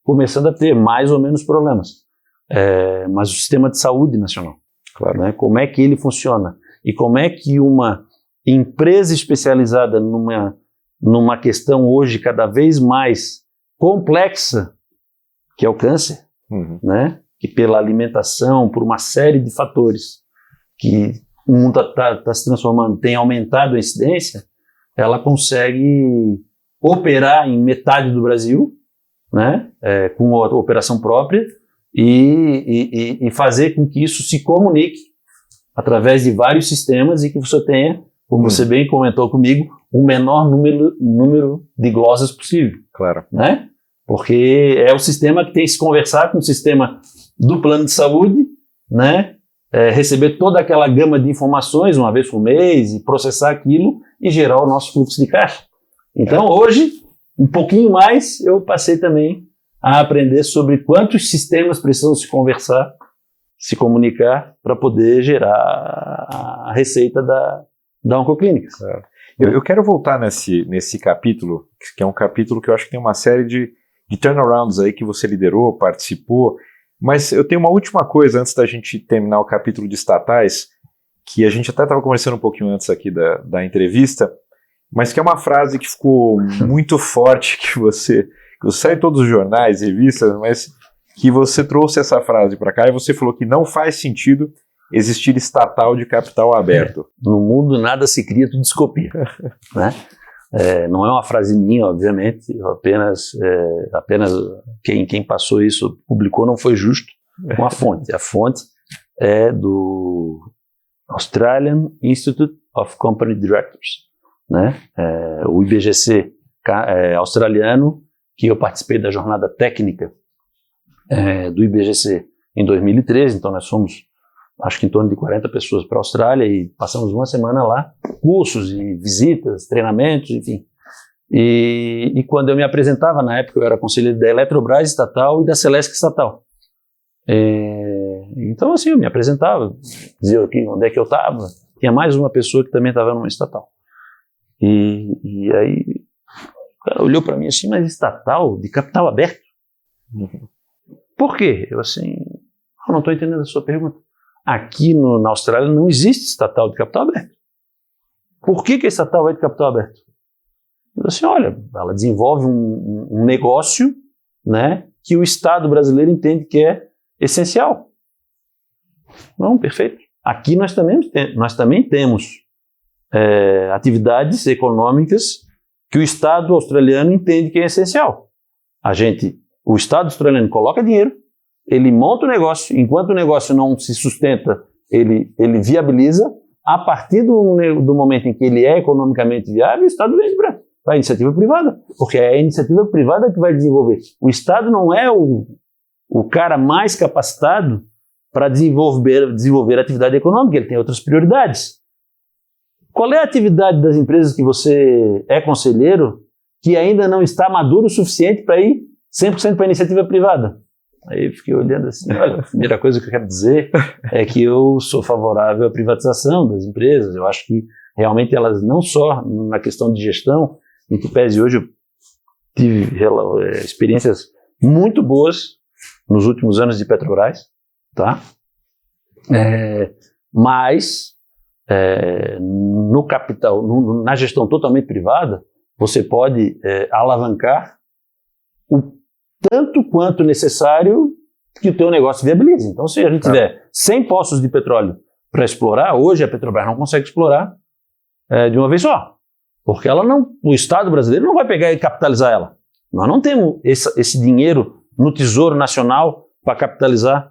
começando a ter mais ou menos problemas. Mas o sistema de saúde nacional, claro, né? Como é que ele funciona? E como é que uma empresa especializada numa questão hoje cada vez mais complexa, que é o câncer, né? Que pela alimentação, por uma série de fatores que o mundo está se transformando, tem aumentado a incidência, ela consegue operar em metade do Brasil, né? Com a operação própria, e fazer com que isso se comunique através de vários sistemas e que você tenha, como você bem comentou comigo, o menor número de glosas possível. Claro. Né? Porque é o sistema que tem que se conversar com o sistema do plano de saúde, né? Receber toda aquela gama de informações uma vez por mês e processar aquilo e gerar o nosso fluxo de caixa. Então hoje, um pouquinho mais, eu passei também a aprender sobre quantos sistemas precisam se conversar, se comunicar para poder gerar a receita da Oncoclínicas. Eu quero voltar nesse capítulo, que é um capítulo que eu acho que tem uma série de turnarounds aí que você liderou, participou, mas eu tenho uma última coisa antes da gente terminar o capítulo de estatais, que a gente até estava conversando um pouquinho antes aqui da entrevista, mas que é uma frase que ficou muito forte, que você sai em todos os jornais, revistas, mas que você trouxe essa frase para cá e você falou que não faz sentido existir estatal de capital aberto. No mundo nada se cria, tudo se copia. Né? Não é uma frase minha, obviamente, apenas quem passou isso, publicou, não foi justo com a fonte. A fonte é do Australian Institute of Company Directors, né? O IBGC australiano, que eu participei da jornada técnica do IBGC em 2013, então nós fomos, acho que em torno de 40 pessoas para a Austrália e passamos uma semana lá, cursos e visitas, treinamentos, enfim. E quando eu me apresentava, na época eu era conselheiro da Eletrobras estatal e da Celesc estatal. Então assim, eu me apresentava, dizia aqui onde é que eu estava, tinha mais uma pessoa que também estava numa estatal. E aí o cara olhou para mim assim, mas estatal, de capital aberto? Por quê? Eu assim, não estou entendendo a sua pergunta. Aqui na Austrália não existe estatal de capital aberto. Por que a estatal é de capital aberto? Eu assim, olha, ela desenvolve um negócio, né, que o Estado brasileiro entende que é essencial. Não, perfeito. Aqui nós também temos atividades econômicas que o Estado australiano entende que é essencial. O Estado australiano coloca dinheiro, ele monta o negócio, enquanto o negócio não se sustenta, ele viabiliza. A partir do momento em que ele é economicamente viável, o Estado vende para a iniciativa privada, porque é a iniciativa privada que vai desenvolver. O Estado não é o cara mais capacitado para desenvolver atividade econômica, ele tem outras prioridades. Qual é a atividade das empresas que você é conselheiro que ainda não está maduro o suficiente para ir 100% para a iniciativa privada? Aí eu fiquei olhando assim, olha, a primeira coisa que eu quero dizer é que eu sou favorável à privatização das empresas. Eu acho que realmente elas, não só na questão de gestão, em que pese hoje eu tive experiências muito boas nos últimos anos de Petrobras, tá? Mas no capital, na gestão totalmente privada, você pode alavancar o tanto quanto necessário que o teu negócio viabilize. Então, se a gente tiver 100 poços de petróleo para explorar, hoje a Petrobras não consegue explorar de uma vez só, porque o Estado brasileiro não vai pegar e capitalizar ela. Nós não temos esse dinheiro no Tesouro Nacional para capitalizar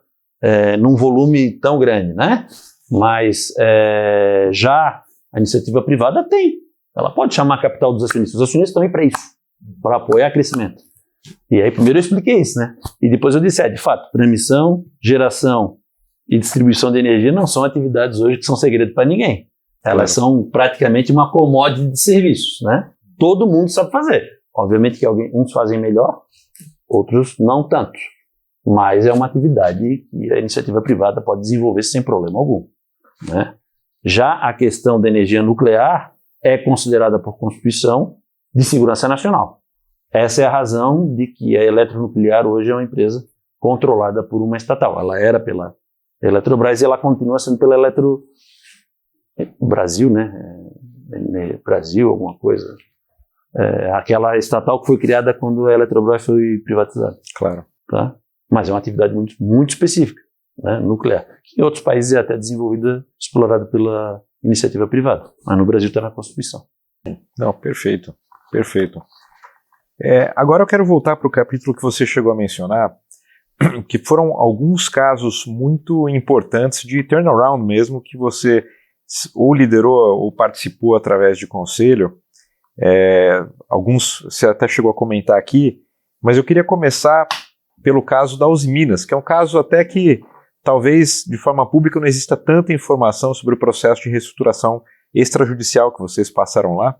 num volume tão grande, né? Mas já a iniciativa privada tem. Ela pode chamar capital dos acionistas. Os acionistas estão aí para isso, para apoiar crescimento. E aí primeiro eu expliquei isso, né? E depois eu disse, de fato, transmissão, geração e distribuição de energia não são atividades hoje que são segredo para ninguém. Elas são praticamente uma commodity de serviços, né? Todo mundo sabe fazer. Obviamente que uns fazem melhor, outros não tanto. Mas é uma atividade que a iniciativa privada pode desenvolver sem problema algum, né? Já a questão da energia nuclear é considerada por Constituição de segurança nacional. Essa é a razão de que a Eletronuclear hoje é uma empresa controlada por uma estatal. Ela era pela Eletrobras e ela continua sendo pela Brasil, né? Brasil, alguma coisa. Aquela estatal que foi criada quando a Eletrobras foi privatizada. Claro. Tá? Mas é uma atividade muito, muito específica, né? Nuclear. Que em outros países é até desenvolvida, explorada pela iniciativa privada. Mas no Brasil está na Constituição. Não, perfeito. Perfeito. Agora eu quero voltar para o capítulo que você chegou a mencionar, que foram alguns casos muito importantes de turnaround mesmo, que você ou liderou ou participou através de conselho. Alguns você até chegou a comentar aqui, mas eu queria começar pelo caso da Usiminas, que é um caso até que talvez de forma pública não exista tanta informação sobre o processo de reestruturação extrajudicial que vocês passaram lá,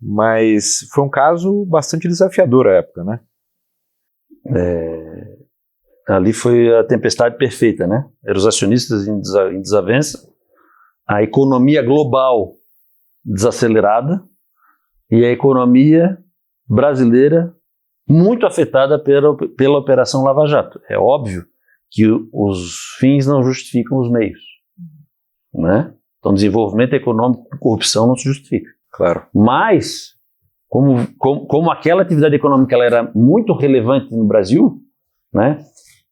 mas foi um caso bastante desafiador à época, né? Ali foi a tempestade perfeita, né? Eram os acionistas em desavença, a economia global desacelerada e a economia brasileira muito afetada pela Operação Lava Jato. É óbvio que os fins não justificam os meios, né? Então, desenvolvimento econômico com corrupção não se justifica. Claro. Mas, como aquela atividade econômica ela era muito relevante no Brasil, né?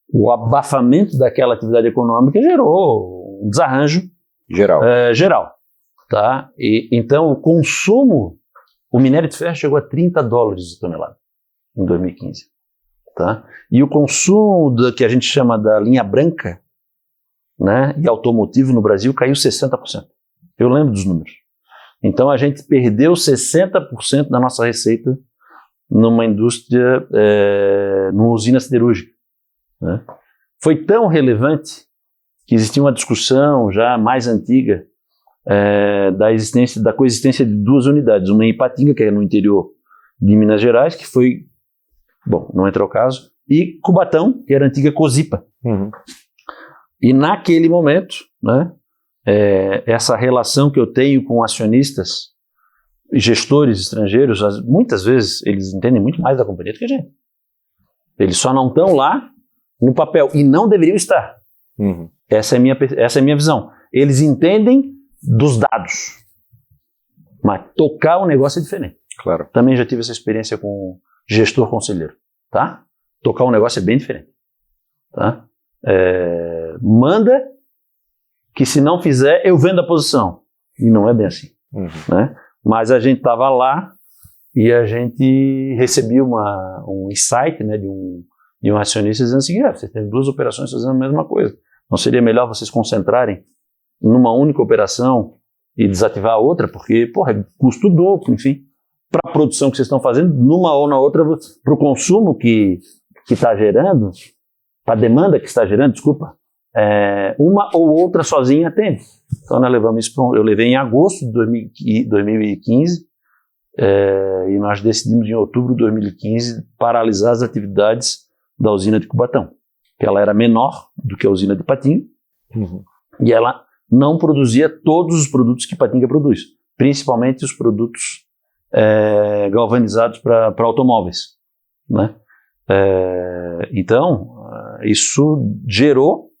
O abafamento daquela atividade econômica gerou um desarranjo geral, tá? Então, o consumo, o minério de ferro chegou a $30 a tonelada em 2015, tá? E o consumo que a gente chama da linha branca, né, e automotivo no Brasil caiu 60%. Eu lembro dos números. Então, a gente perdeu 60% da nossa receita numa indústria, numa usina siderúrgica, né? Foi tão relevante que existia uma discussão já mais antiga da coexistência de duas unidades, uma em Ipatinga, que é no interior de Minas Gerais, que foi, bom, não entra ao caso, e Cubatão, que era a antiga Cosipa. Uhum. E naquele momento, né, essa relação que eu tenho com acionistas e gestores estrangeiros, muitas vezes eles entendem muito mais da companhia do que a gente. Eles só não estão lá no papel e não deveriam estar. Uhum. Essa é a minha visão. Eles entendem dos dados, mas tocar o negócio é diferente. Claro. Também já tive essa experiência com gestor conselheiro, tá? Tocar um negócio é bem diferente, tá? Manda que se não fizer, eu vendo a posição. E não é bem assim, né? Mas a gente estava lá e a gente recebia um insight, né, de um acionista dizendo assim, vocês têm duas operações fazendo a mesma coisa. Não seria melhor vocês concentrarem numa única operação e desativar a outra? Porque, é custo duplo, enfim, para a produção que vocês estão fazendo, numa ou na outra, para o consumo que está gerando, para a demanda que está gerando, desculpa, uma ou outra sozinha atende. Então nós levamos isso eu levei em agosto de 2015 e nós decidimos em outubro de 2015 paralisar as atividades da usina de Cubatão, que ela era menor do que a usina de Ipatinga, e ela não produzia todos os produtos que Ipatinga produz, principalmente os produtos galvanizados para automóveis, né? Então, isso gerou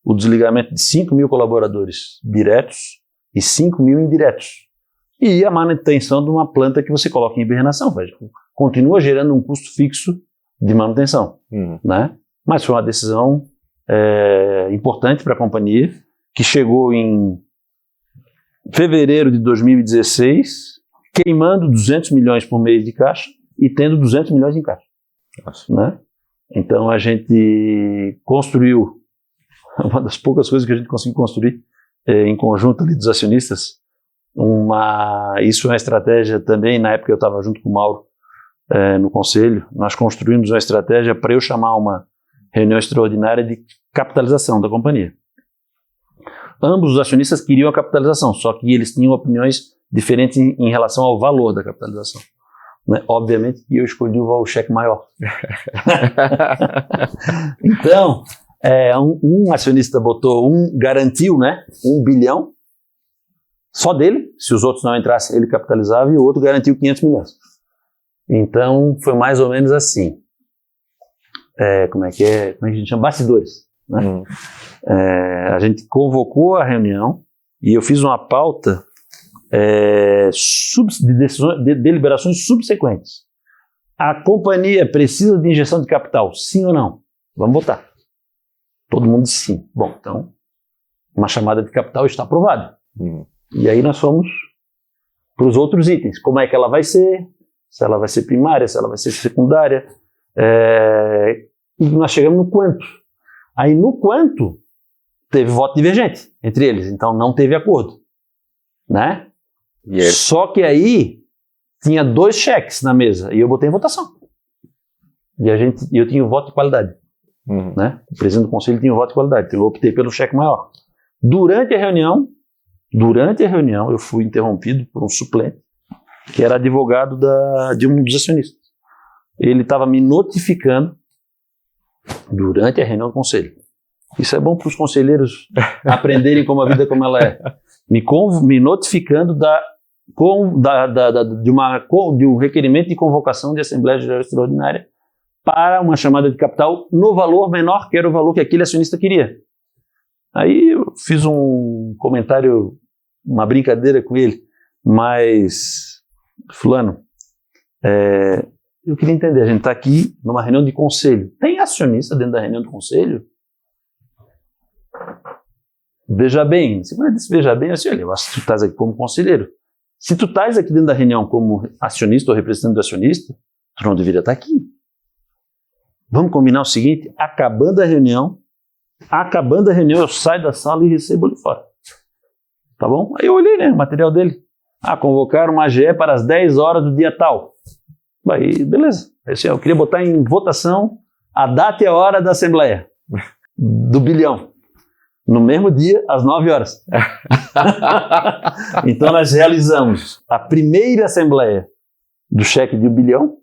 o desligamento de 5.000 colaboradores diretos e 5.000 indiretos. E a manutenção de uma planta que você coloca em hibernação. Continua gerando um custo fixo de manutenção, né? Mas foi uma decisão importante para a companhia, que chegou em fevereiro de 2016, queimando 200 milhões por mês de caixa e tendo 200 milhões em caixa. Né? Então a gente construiu, uma das poucas coisas que a gente conseguiu construir em conjunto ali dos acionistas, isso é uma estratégia também, na época eu estava junto com o Mauro, no conselho, nós construímos uma estratégia para eu chamar uma reunião extraordinária de capitalização da companhia. Ambos os acionistas queriam a capitalização, só que eles tinham opiniões diferentes em relação ao valor da capitalização. Né? Obviamente que eu escolhi o cheque maior. Então, um acionista garantiu, né, 1 bilhão, só dele, se os outros não entrassem, ele capitalizava, e o outro garantiu 500 milhões. Então, foi mais ou menos assim. Como é que a gente chama? Bastidores. Né? A gente convocou a reunião e eu fiz uma pauta de deliberações subsequentes. A companhia precisa de injeção de capital, sim ou não? Vamos votar. Todo mundo disse sim. Bom, então, uma chamada de capital está aprovada. E aí nós fomos para os outros itens. Como é que ela vai ser? Se ela vai ser primária, se ela vai ser secundária. E nós chegamos no quanto. Aí no quanto, teve voto divergente entre eles, então não teve acordo. Né? Só que aí tinha 2 cheques na mesa e eu botei em votação. E eu tinha o voto de qualidade. Né? O presidente do conselho tinha o voto de qualidade, então eu optei pelo cheque maior. Durante a reunião, eu fui interrompido por um suplente, que era advogado de um dos acionistas. Ele estava me notificando durante a reunião do conselho. Isso é bom para os conselheiros aprenderem como a vida como ela é. Me notificando de um requerimento de convocação de Assembleia Geral Extraordinária para uma chamada de capital no valor menor que era o valor que aquele acionista queria. Aí eu fiz um comentário, uma brincadeira com ele, mas, fulano, eu queria entender, a gente está aqui numa reunião de conselho. Tem acionista dentro da reunião do conselho? Veja bem. Quando ele disse veja bem, eu disse, olha, eu acho que tu estás aqui como conselheiro. Se tu estás aqui dentro da reunião como acionista ou representante do acionista, tu não deveria estar aqui. Vamos combinar o seguinte, acabando a reunião, eu saio da sala e recebo ele fora. Tá bom? Aí eu olhei, né, o material dele. Convocaram uma AGE para as 10 horas do dia tal. Aí, beleza. Eu queria botar em votação a data e a hora da Assembleia, do bilhão. No mesmo dia, às 9 horas. Então nós realizamos a primeira Assembleia do cheque de 1 bilhão,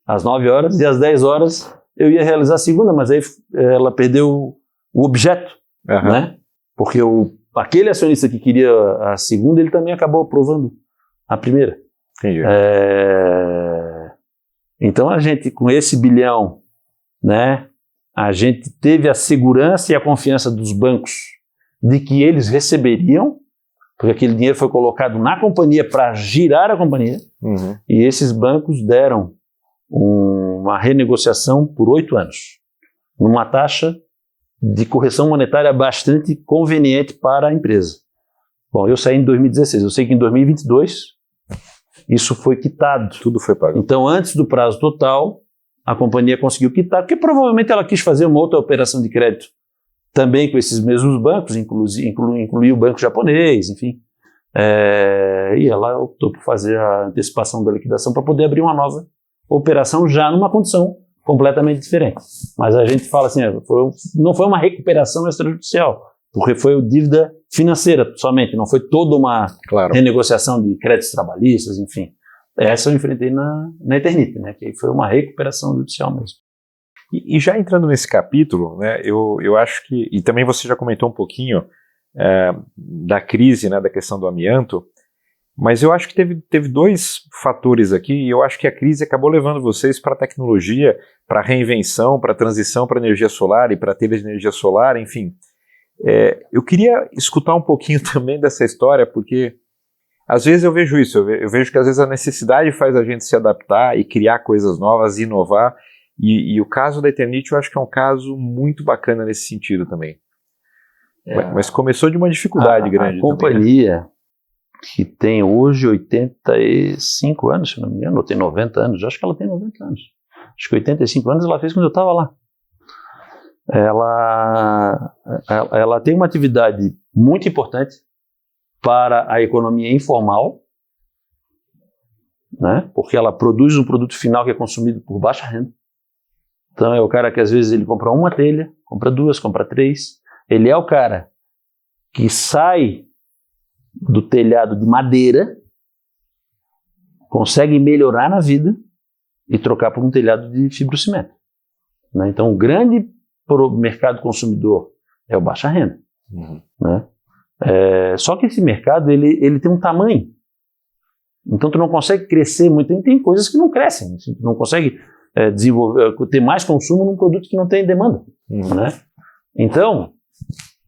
às 9 horas, e às 10 horas eu ia realizar a segunda, mas aí ela perdeu o objeto, né? Porque aquele acionista que queria a segunda, ele também acabou aprovando a primeira. Entendi. Então a gente, com esse bilhão, né, a gente teve a segurança e a confiança dos bancos de que eles receberiam, porque aquele dinheiro foi colocado na companhia para girar a companhia, e esses bancos deram uma renegociação por 8 anos, numa taxa de correção monetária bastante conveniente para a empresa. Bom, eu saí em 2016, eu sei que em 2022 isso foi quitado. Tudo foi pago. Então, antes do prazo total, a companhia conseguiu quitar, porque provavelmente ela quis fazer uma outra operação de crédito também com esses mesmos bancos, incluir o banco japonês, enfim. E ela optou por fazer a antecipação da liquidação para poder abrir uma nova operação já numa condição completamente diferente. Mas a gente fala assim, não foi uma recuperação extrajudicial, porque foi dívida financeira somente, não foi toda uma renegociação de créditos trabalhistas, enfim. Essa eu enfrentei na Eternit, né, que foi uma recuperação judicial mesmo. E já entrando nesse capítulo, né, eu acho que, e também você já comentou um pouquinho da crise, né, da questão do amianto, mas eu acho que teve 2 fatores aqui, e eu acho que a crise acabou levando vocês para a tecnologia, para a reinvenção, para a transição para a energia solar e para a telha de energia solar, enfim. Eu queria escutar um pouquinho também dessa história, porque às vezes eu vejo isso, eu vejo que às vezes a necessidade faz a gente se adaptar e criar coisas novas, inovar, e o caso da Eternit eu acho que é um caso muito bacana nesse sentido também. Mas começou de uma dificuldade grande. A companhia, né, que tem hoje 85 anos, se não me engano, ou tem 90 anos, acho que ela tem 90 anos. Acho que 85 anos ela fez quando eu estava lá. Ela tem uma atividade muito importante para a economia informal, né? Porque ela produz um produto final que é consumido por baixa renda. Então é o cara que às vezes ele compra uma telha, compra 2, compra 3. Ele é o cara que sai do telhado de madeira, consegue melhorar na vida e trocar por um telhado de fibrocimento, né? Então o grande mercado consumidor é o baixa renda, né? Só que esse mercado ele tem um tamanho, então tu não consegue crescer muito, tem coisas que não crescem, tu não consegue ter mais consumo num produto que não tem demanda, né? Então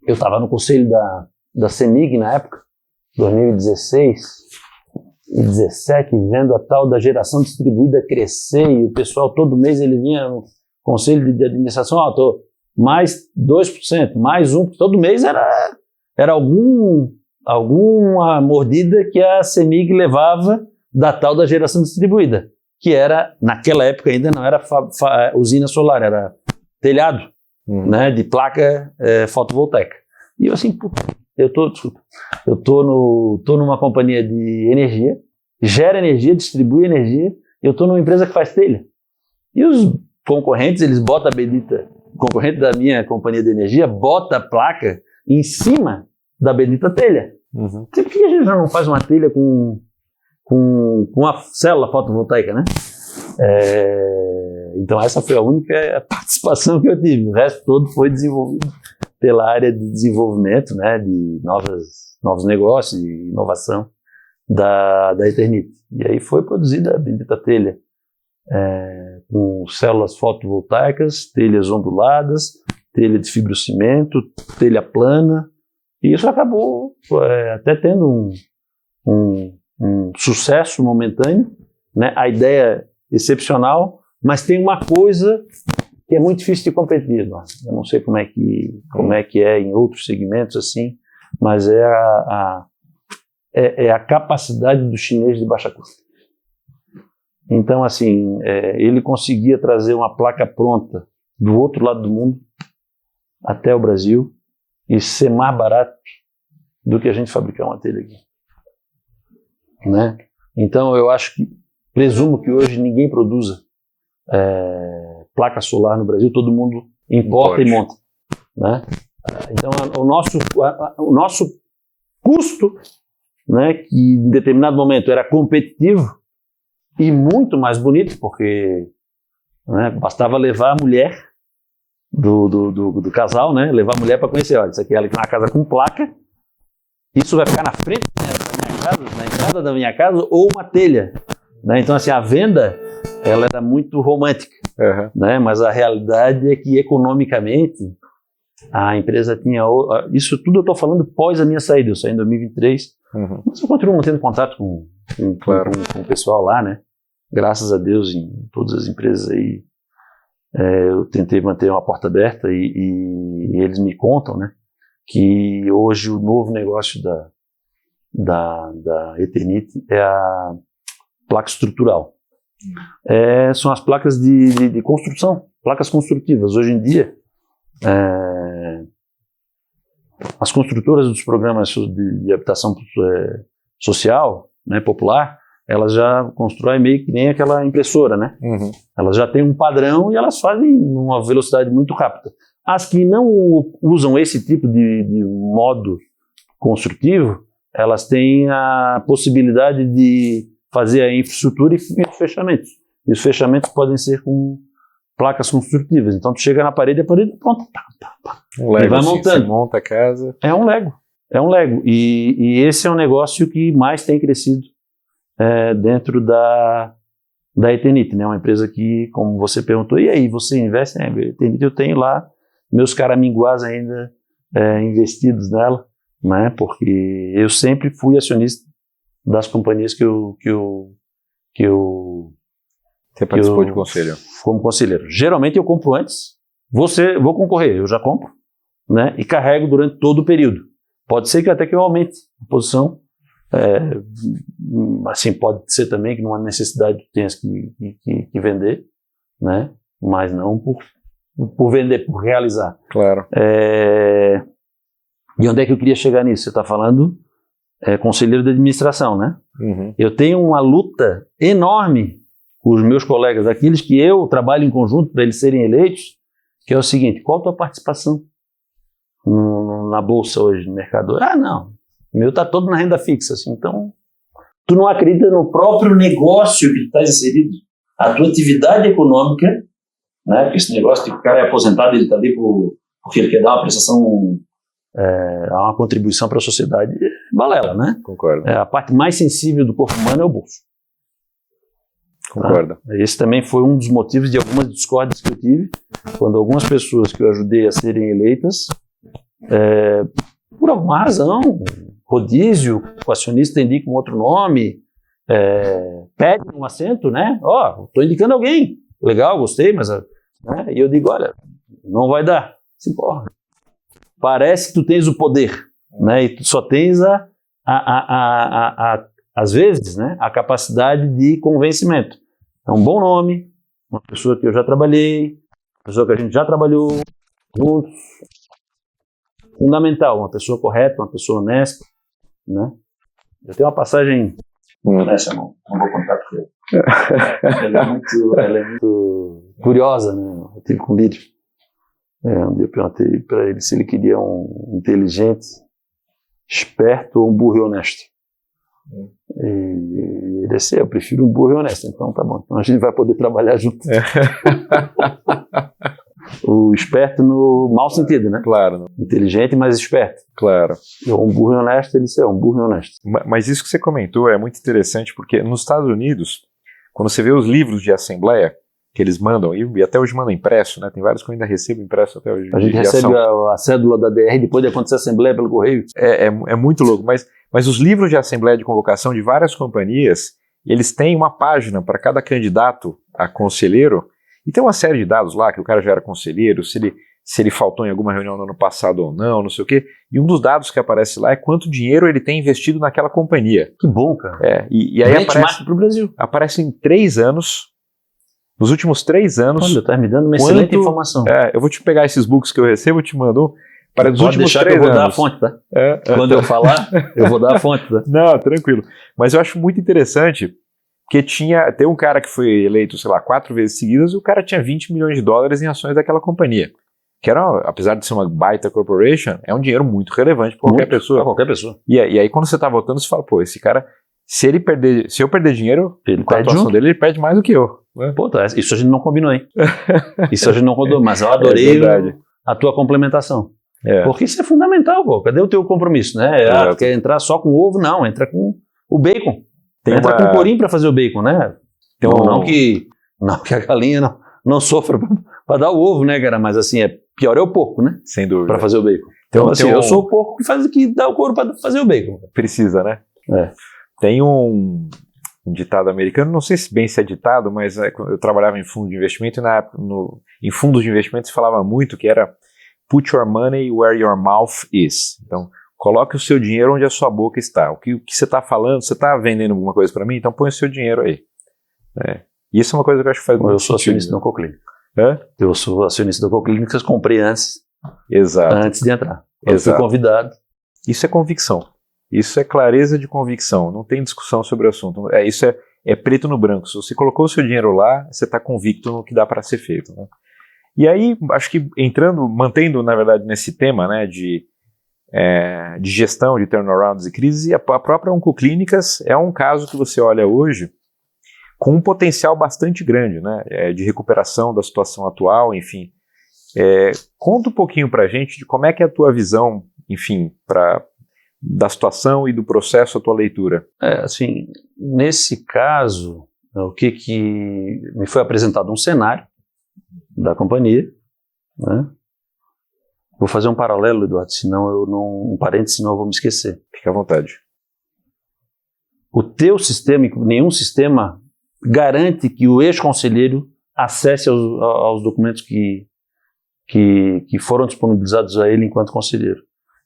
eu estava no conselho da CEMIG na época, 2016 e 2017, vendo a tal da geração distribuída crescer, e o pessoal todo mês ele vinha no conselho de administração, tô mais 2%, mais 1%, todo mês era alguma mordida que a CEMIG levava da tal da geração distribuída, que era, naquela época ainda não era usina solar, era telhado, né, de placa fotovoltaica. E eu assim, eu tô numa companhia de energia, gera energia, distribui energia, eu tô numa empresa que faz telha. E os concorrentes, eles botam a bendita, o concorrente da minha companhia de energia bota a placa em cima da bendita telha. Por que a gente já não faz uma telha com uma célula fotovoltaica, né? Então essa foi a única participação que eu tive. O resto todo foi desenvolvido pela área de desenvolvimento, né, de novos negócios e inovação da Eternit. E aí foi produzida a bendita telha com células fotovoltaicas, telhas onduladas, telha de fibrocimento, telha plana, e isso acabou até tendo um sucesso momentâneo, né? A ideia é excepcional, mas tem uma coisa que é muito difícil de competir. Eu não sei como é que é em outros segmentos assim, mas é a capacidade do chinês de baixa custo. Então, assim, ele conseguia trazer uma placa pronta do outro lado do mundo até o Brasil e ser mais barato do que a gente fabricar uma telha aqui, né? Então, eu presumo que hoje ninguém produza placa solar no Brasil, todo mundo importa e monta, né? Então o nosso custo, né, que em determinado momento era competitivo e muito mais bonito, porque, né, bastava levar a mulher do casal, né, levar a mulher para conhecer, olha, isso aqui é uma casa com placa, isso vai ficar na frente da minha casa, na entrada da minha casa, ou uma telha, né? Então assim, a venda ela era muito romântica, né? Mas a realidade é que economicamente a empresa tinha... Isso tudo eu estou falando pós a minha saída, eu saí em 2023, mas eu continuo mantendo contato com o pessoal lá, né? Graças a Deus, em todas as empresas aí, eu tentei manter uma porta aberta e eles me contam, né, que hoje o novo negócio da Eternit é a placa estrutural. São as placas de construção, placas construtivas. Hoje em dia, as construtoras dos programas de habitação social, né, popular, elas já constroem meio que nem aquela impressora, né? Elas já têm um padrão e elas fazem uma velocidade muito rápida. As que não usam esse tipo de modo construtivo, elas têm a possibilidade de fazer a infraestrutura e fechamentos. E os fechamentos podem ser com placas construtivas. Então tu chega na parede, a parede pronta. Um Lego, e vai montando. Você monta a casa. É um Lego. E esse é um negócio que mais tem crescido dentro da Eternit, né? Uma empresa que, como você perguntou, e aí, você investe? Eternit, eu tenho lá meus caraminguás ainda investidos nela, né? Porque eu sempre fui acionista das companhias que eu Você participou de conselho? Como conselheiro. Geralmente eu compro antes, vou concorrer, eu já compro, né? E carrego durante todo o período. Pode ser que até que eu aumente a posição, assim, pode ser também que numa necessidade tu tenhas que vender, né? Mas não por vender, por realizar. Claro. E onde é que eu queria chegar nisso? Você está falando conselheiro de administração, né? Uhum. Eu tenho uma luta enorme com os meus colegas, aqueles que eu trabalho em conjunto para eles serem eleitos, que é o seguinte: qual a tua participação na bolsa hoje, no mercado? Ah, não, o meu está todo na renda fixa, assim, então tu não acredita no próprio negócio que tu estás inserido, a tua atividade econômica, né? Porque esse negócio de que o cara é aposentado, ele está ali porque ele quer dar uma prestação, uma contribuição para a sociedade, balela, né? Concordo. A parte mais sensível do corpo humano é o bolso. Concordo. Esse também foi um dos motivos de algumas discórdias que eu tive, quando algumas pessoas que eu ajudei a serem eleitas, por alguma razão, rodízio, o acionista indica um outro nome, pede um assento, né? Estou indicando alguém, legal, gostei, mas... né? E eu digo, olha, não vai dar. Assim, porra, parece que tu tens o poder, né? E tu só tens às vezes, né, a capacidade de convencimento. É um bom nome, uma pessoa que eu já trabalhei, uma pessoa que a gente já trabalhou juntos. Fundamental, uma pessoa correta, uma pessoa honesta, né? Eu tenho uma passagem honesta, não vou contar porque ela é muito curiosa, né? Eu tive com o Lírio. Um dia eu perguntei para ele se ele queria um inteligente, esperto ou um burro e honesto. E ele disse: eu prefiro um burro e honesto. Então tá bom, então a gente vai poder trabalhar junto. O esperto no mau sentido, né? Claro. Inteligente, mas esperto. Claro. Um burro e honesto, ele disse: um burro e honesto. Mas isso que você comentou é muito interessante, porque nos Estados Unidos, quando você vê os livros de assembleia que eles mandam, e até hoje mandam impresso, né? Tem vários que eu ainda recebo impresso até hoje. A gente recebe a cédula da DR depois de acontecer a assembleia pelo correio. É muito louco, mas os livros de assembleia de convocação de várias companhias, eles têm uma página para cada candidato a conselheiro, e tem uma série de dados lá, que o cara já era conselheiro, se ele faltou em alguma reunião no ano passado ou não sei o quê, e um dos dados que aparece lá é quanto dinheiro ele tem investido naquela companhia. Que bom, cara. E aí aparece pro Brasil. Aparece em 3 anos, nos últimos 3 anos... Olha, tá me dando uma excelente informação. Eu vou te pegar esses books que eu recebo, eu te mando para os últimos 3 anos. Eu vou dar a fonte, tá? Quando eu falar, eu vou dar a fonte, tá? Não, tranquilo. Mas eu acho muito interessante, porque tem um cara que foi eleito, sei lá, 4 vezes seguidas, e o cara tinha $20 milhões em ações daquela companhia. Que era, apesar de ser uma baita corporation, é um dinheiro muito relevante para qualquer pessoa. Para qualquer pessoa. E aí quando você está votando, você fala, pô, esse cara, se eu perder dinheiro, com a atuação dele, ele perde mais do que eu. Né? Pô, isso a gente não combinou, hein? Isso a gente não rodou, mas eu adorei a tua complementação. Porque isso é fundamental, pô. Cadê o teu compromisso, né? Quer entrar só com ovo? Não, entra com o bacon. Entra com o corim para fazer o bacon, né? Não que a galinha não sofra para dar o ovo, né, cara? Mas assim, pior é o porco, né? Sem dúvida. Para fazer o bacon. Então assim, eu sou o porco que dá o couro para fazer o bacon. Precisa, né? Tem um ditado americano, não sei se é ditado, mas eu trabalhava em fundo de investimento, e na época, em fundos de investimento se falava muito que era put your money where your mouth is. Então, coloque o seu dinheiro onde a sua boca está. O que você está falando, você está vendendo alguma coisa para mim, então põe o seu dinheiro aí. Isso é uma coisa que eu acho que faz muito sentido. Eu sou acionista da Coclínica. Eu sou acionista da Coclínica, eu comprei antes de entrar. Eu fui convidado. Isso é convicção. Isso é clareza de convicção. Não tem discussão sobre o assunto. Isso é preto no branco. Se você colocou o seu dinheiro lá, você está convicto no que dá para ser feito. Né? E aí, acho que mantendo, na verdade, nesse tema, né, de gestão de turnarounds e crises, e a própria Oncoclínicas é um caso que você olha hoje com um potencial bastante grande, né, de recuperação da situação atual, enfim. Conta um pouquinho para a gente de como é que é a tua visão, enfim, da situação e do processo, a tua leitura. Assim, nesse caso, o que me foi apresentado um cenário da companhia, né? Vou fazer um paralelo, Eduardo, um parênteses, senão eu vou me esquecer. Fique à vontade. O teu sistema, nenhum sistema, garante que o ex-conselheiro acesse aos documentos que foram disponibilizados a ele enquanto conselheiro.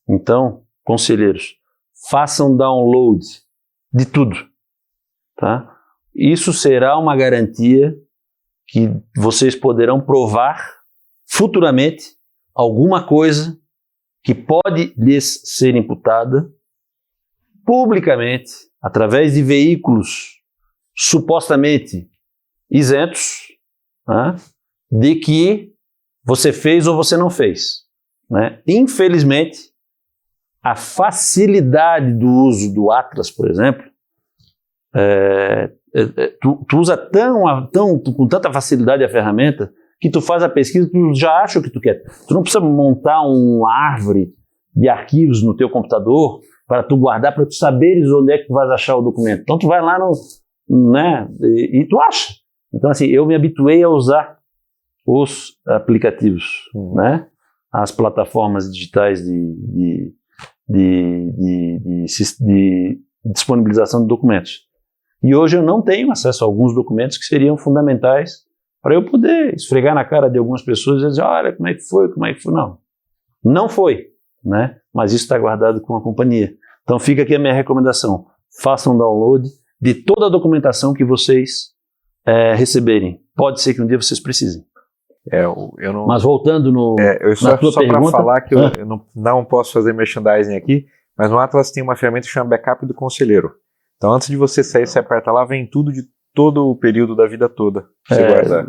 Então, conselheiros, façam download de tudo, tá? Isso será uma garantia que vocês poderão provar futuramente alguma coisa que pode lhes ser imputada publicamente, através de veículos supostamente isentos, né, de que você fez ou você não fez, né? Infelizmente, a facilidade do uso do Atlas, por exemplo, tu usa com tanta facilidade a ferramenta que tu faz a pesquisa, tu já acha o que tu quer. Tu não precisa montar uma árvore de arquivos no teu computador para tu guardar, para tu saberes onde é que tu vais achar o documento. Então tu vai lá né, e tu acha. Então assim, eu me habituei a usar os aplicativos, né, as plataformas digitais de disponibilização de documentos. E hoje eu não tenho acesso a alguns documentos que seriam fundamentais para eu poder esfregar na cara de algumas pessoas e dizer, olha, como é que foi. Não foi, né? Mas isso está guardado com a companhia. Então fica aqui a minha recomendação. Façam download de toda a documentação que vocês receberem. Pode ser que um dia vocês precisem. Eu não... Mas voltando só para falar que eu não posso fazer merchandising aqui, mas no Atlas tem uma ferramenta que chama Backup do Conselheiro. Então antes de você sair, você aperta lá, vem tudo de todo o período da vida toda. Pra você guardar.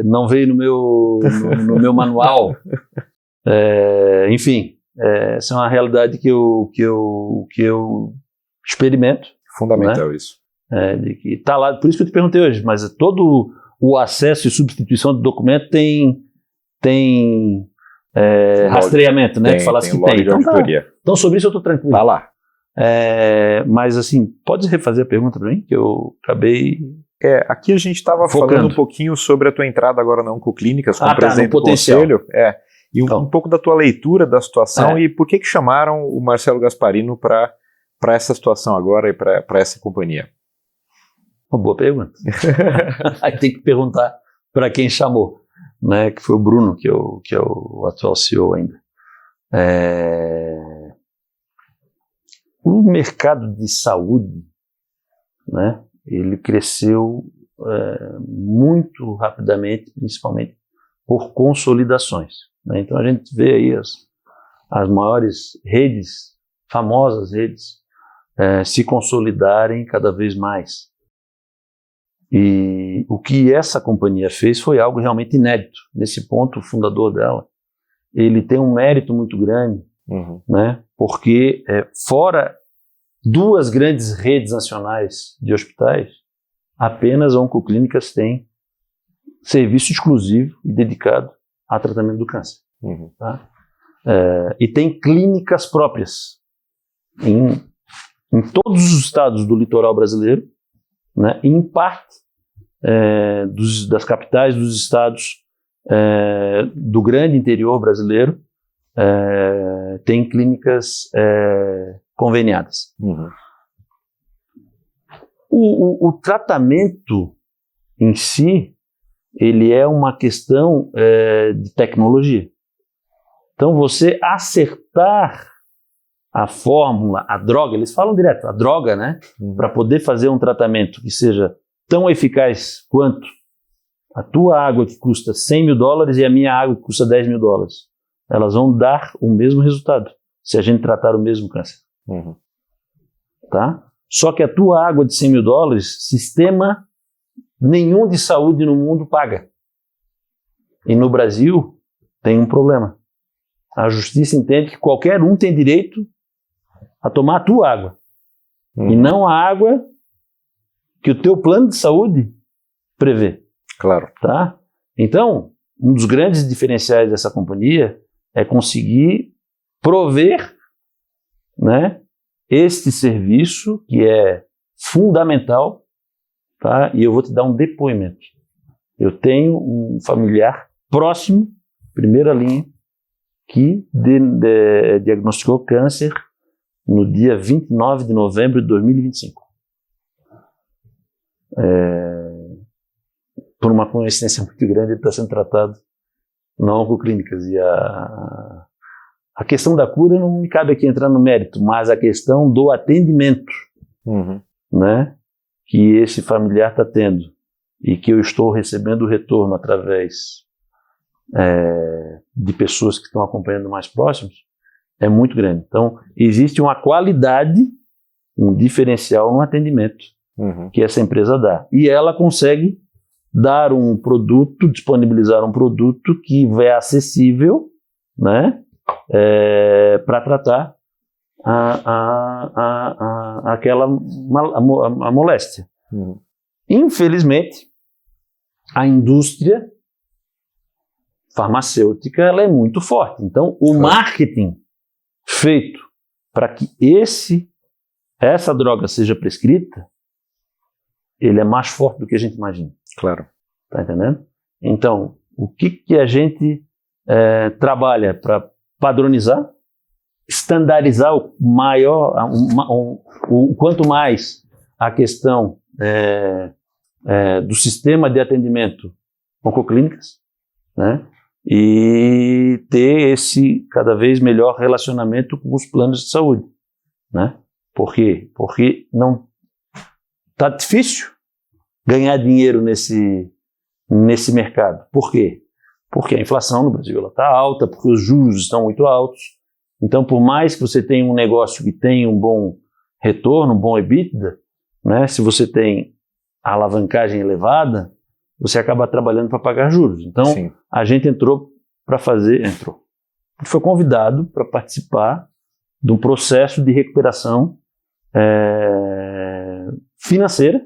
Não veio no meu manual. Enfim, essa é uma realidade que eu experimento. Fundamental, né? Isso. De que tá lá, por isso que eu te perguntei hoje, mas todo o acesso e substituição de documento tem rastreamento, né? Que falasse que tem. Então sobre isso eu estou tranquilo. Tá lá. Mas assim, pode refazer a pergunta para mim? Que eu acabei... Aqui a gente estava falando um pouquinho sobre a tua entrada agora na Oncoclínicas como presidente do conselho. E um pouco da tua leitura da situação e por que chamaram o Marcelo Gasparino para essa situação agora e para essa companhia. Uma boa pergunta. Aí tem que perguntar para quem chamou, né? Que foi o Bruno, que é o atual CEO ainda. O mercado de saúde, né? Ele cresceu muito rapidamente, principalmente por consolidações, né? Então a gente vê aí as maiores redes, famosas redes, se consolidarem cada vez mais. E o que essa companhia fez foi algo realmente inédito. Nesse ponto, o fundador dela, ele tem um mérito muito grande, né? Porque fora duas grandes redes nacionais de hospitais, apenas a Oncoclínicas tem serviço exclusivo e dedicado a tratamento do câncer. Tá? E tem clínicas próprias em todos os estados do litoral brasileiro, né? E em parte das capitais dos estados do grande interior brasileiro, tem clínicas conveniadas. O tratamento em si, ele é uma questão de tecnologia. Então você acertar a fórmula, a droga, eles falam direto, a droga, né? Para poder fazer um tratamento que seja tão eficaz quanto a tua água que custa $100 mil e a minha água que custa $10 mil. Elas vão dar o mesmo resultado se a gente tratar o mesmo câncer. Tá? Só que a tua água de $100 mil, sistema nenhum de saúde no mundo paga. E no Brasil tem um problema. A justiça entende que qualquer um tem direito a tomar a tua água. E não a água que o teu plano de saúde prevê. Claro. Tá? Então, um dos grandes diferenciais dessa companhia é conseguir prover, né, este serviço que é fundamental, tá? E eu vou te dar um depoimento. Eu tenho um familiar próximo, primeira linha, que diagnosticou câncer no dia 29 de novembro de 2025. Por uma coincidência muito grande, ele está sendo tratado na Oncoclínicas. E a questão da cura não me cabe aqui entrar no mérito, mas a questão do atendimento, né, que esse familiar está tendo e que eu estou recebendo o retorno através de pessoas que estão acompanhando mais próximos, é muito grande. Então, existe uma qualidade um diferencial no atendimento que essa empresa dá. E ela consegue dar um produto, disponibilizar um produto que é acessível, né, para tratar aquela a moléstia. Infelizmente, a indústria farmacêutica ela é muito forte. Então, o marketing feito para que essa droga seja prescrita, ele é mais forte do que a gente imagina. Claro. Tá entendendo? Então, o que a gente trabalha para padronizar, estandarizar o quanto mais a questão do sistema de atendimento oncoclínicas, né? E ter esse cada vez melhor relacionamento com os planos de saúde, né? Por quê? Porque não está difícil ganhar dinheiro nesse mercado. Por quê? Porque a inflação no Brasil está alta, porque os juros estão muito altos. Então, por mais que você tenha um negócio que tenha um bom retorno, um bom EBITDA, né? Se você tem a alavancagem elevada, você acaba trabalhando para pagar juros. Então, sim, a gente foi convidado para participar de um processo de recuperação financeira,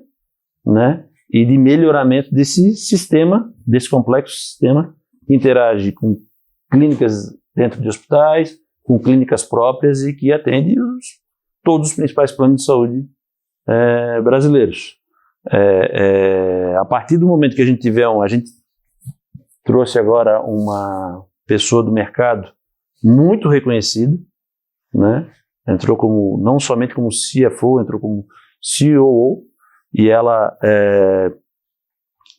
né, e de melhoramento desse sistema, desse complexo sistema que interage com clínicas dentro de hospitais, com clínicas próprias e que atende todos os principais planos de saúde brasileiros. A partir do momento que a gente tiver a gente trouxe agora uma pessoa do mercado muito reconhecida, né? Entrou não somente como CFO, entrou como COO, e ela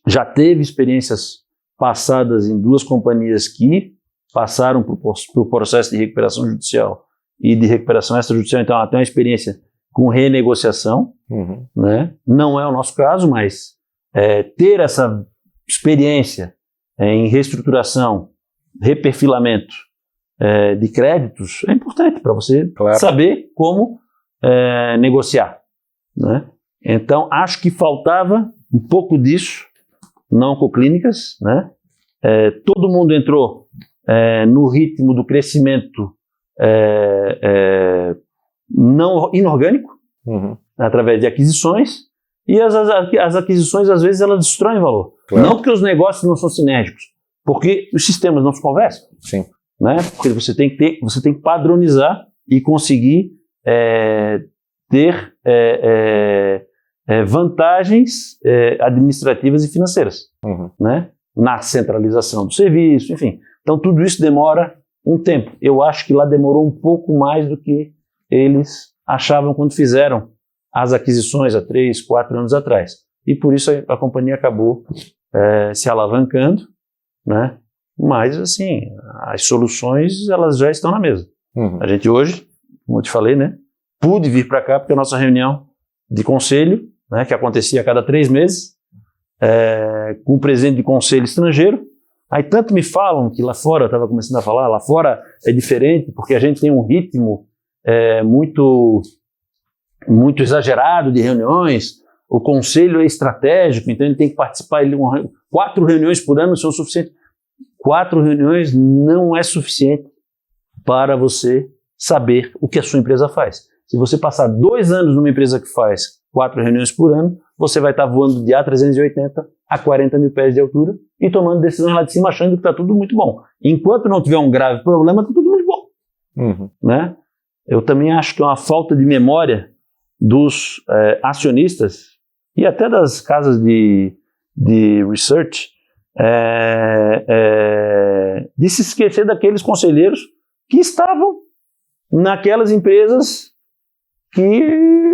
já teve experiências passadas em 2 companhias que passaram por processo de recuperação judicial e de recuperação extrajudicial, então ela tem uma experiência com renegociação, né? Não é o nosso caso, mas ter essa experiência em reestruturação, reperfilamento de créditos é importante para você, claro, saber como negociar, né? Então, acho que faltava um pouco disso na Oncoclínicas, né? Todo mundo entrou no ritmo do crescimento não inorgânico, através de aquisições, e as aquisições, às vezes, elas destroem valor. Claro. Não porque os negócios não são sinérgicos, porque os sistemas não se conversam. Sim. Né? Porque você tem que padronizar e conseguir ter vantagens administrativas e financeiras, né? Na centralização do serviço, enfim. Então, tudo isso demora um tempo. Eu acho que lá demorou um pouco mais do que eles achavam quando fizeram as aquisições há 3, 4 anos atrás. E por isso a companhia acabou se alavancando, né? Mas, assim, as soluções, elas já estão na mesa. A gente hoje, como eu te falei, né, pude vir para cá porque a nossa reunião de conselho, né, que acontecia a cada 3 meses, com o presidente de conselho estrangeiro. Aí tanto me falam que lá fora, eu estava começando a falar, lá fora é diferente, porque a gente tem um ritmo muito exagerado de reuniões, o conselho é estratégico, então ele tem que participar, 4 reuniões por ano são suficientes. 4 reuniões não é suficiente para você saber o que a sua empresa faz. Se você passar 2 anos numa empresa que faz 4 reuniões por ano, você vai estar voando de A380 a 40 mil pés de altura e tomando decisões lá de cima achando que está tudo muito bom. Enquanto não tiver um grave problema, está tudo muito bom. Né? Eu também acho que é uma falta de memória dos acionistas e até das casas de research de se esquecer daqueles conselheiros que estavam naquelas empresas que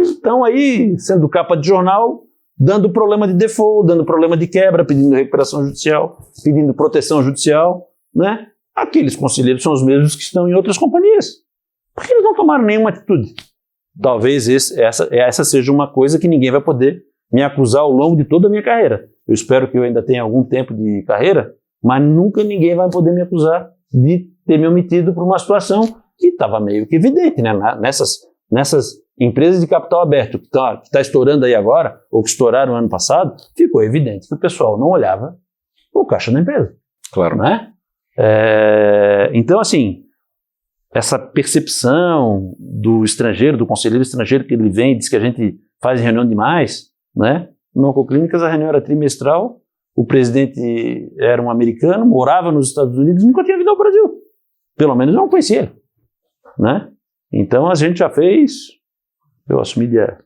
estão aí sendo capa de jornal, dando problema de default, dando problema de quebra, pedindo recuperação judicial, pedindo proteção judicial, né? Aqueles conselheiros são os mesmos que estão em outras companhias. Por que eles não tomaram nenhuma atitude? Talvez essa seja uma coisa que ninguém vai poder me acusar ao longo de toda a minha carreira. Eu espero que eu ainda tenha algum tempo de carreira, mas nunca ninguém vai poder me acusar de ter me omitido por uma situação que estava meio que evidente, né? Nessas empresas de capital aberto que tá estourando aí agora, ou que estouraram ano passado, ficou evidente que o pessoal não olhava o caixa da empresa. Claro. Né? Então, assim, essa percepção do estrangeiro, do conselheiro estrangeiro, que ele vem e diz que a gente faz reunião demais, né? No Oncoclínicas a reunião era trimestral, o presidente era um americano, morava nos Estados Unidos, nunca tinha vindo ao Brasil. Pelo menos eu não conhecia ele. Né? Então a gente já fez, eu assumi dia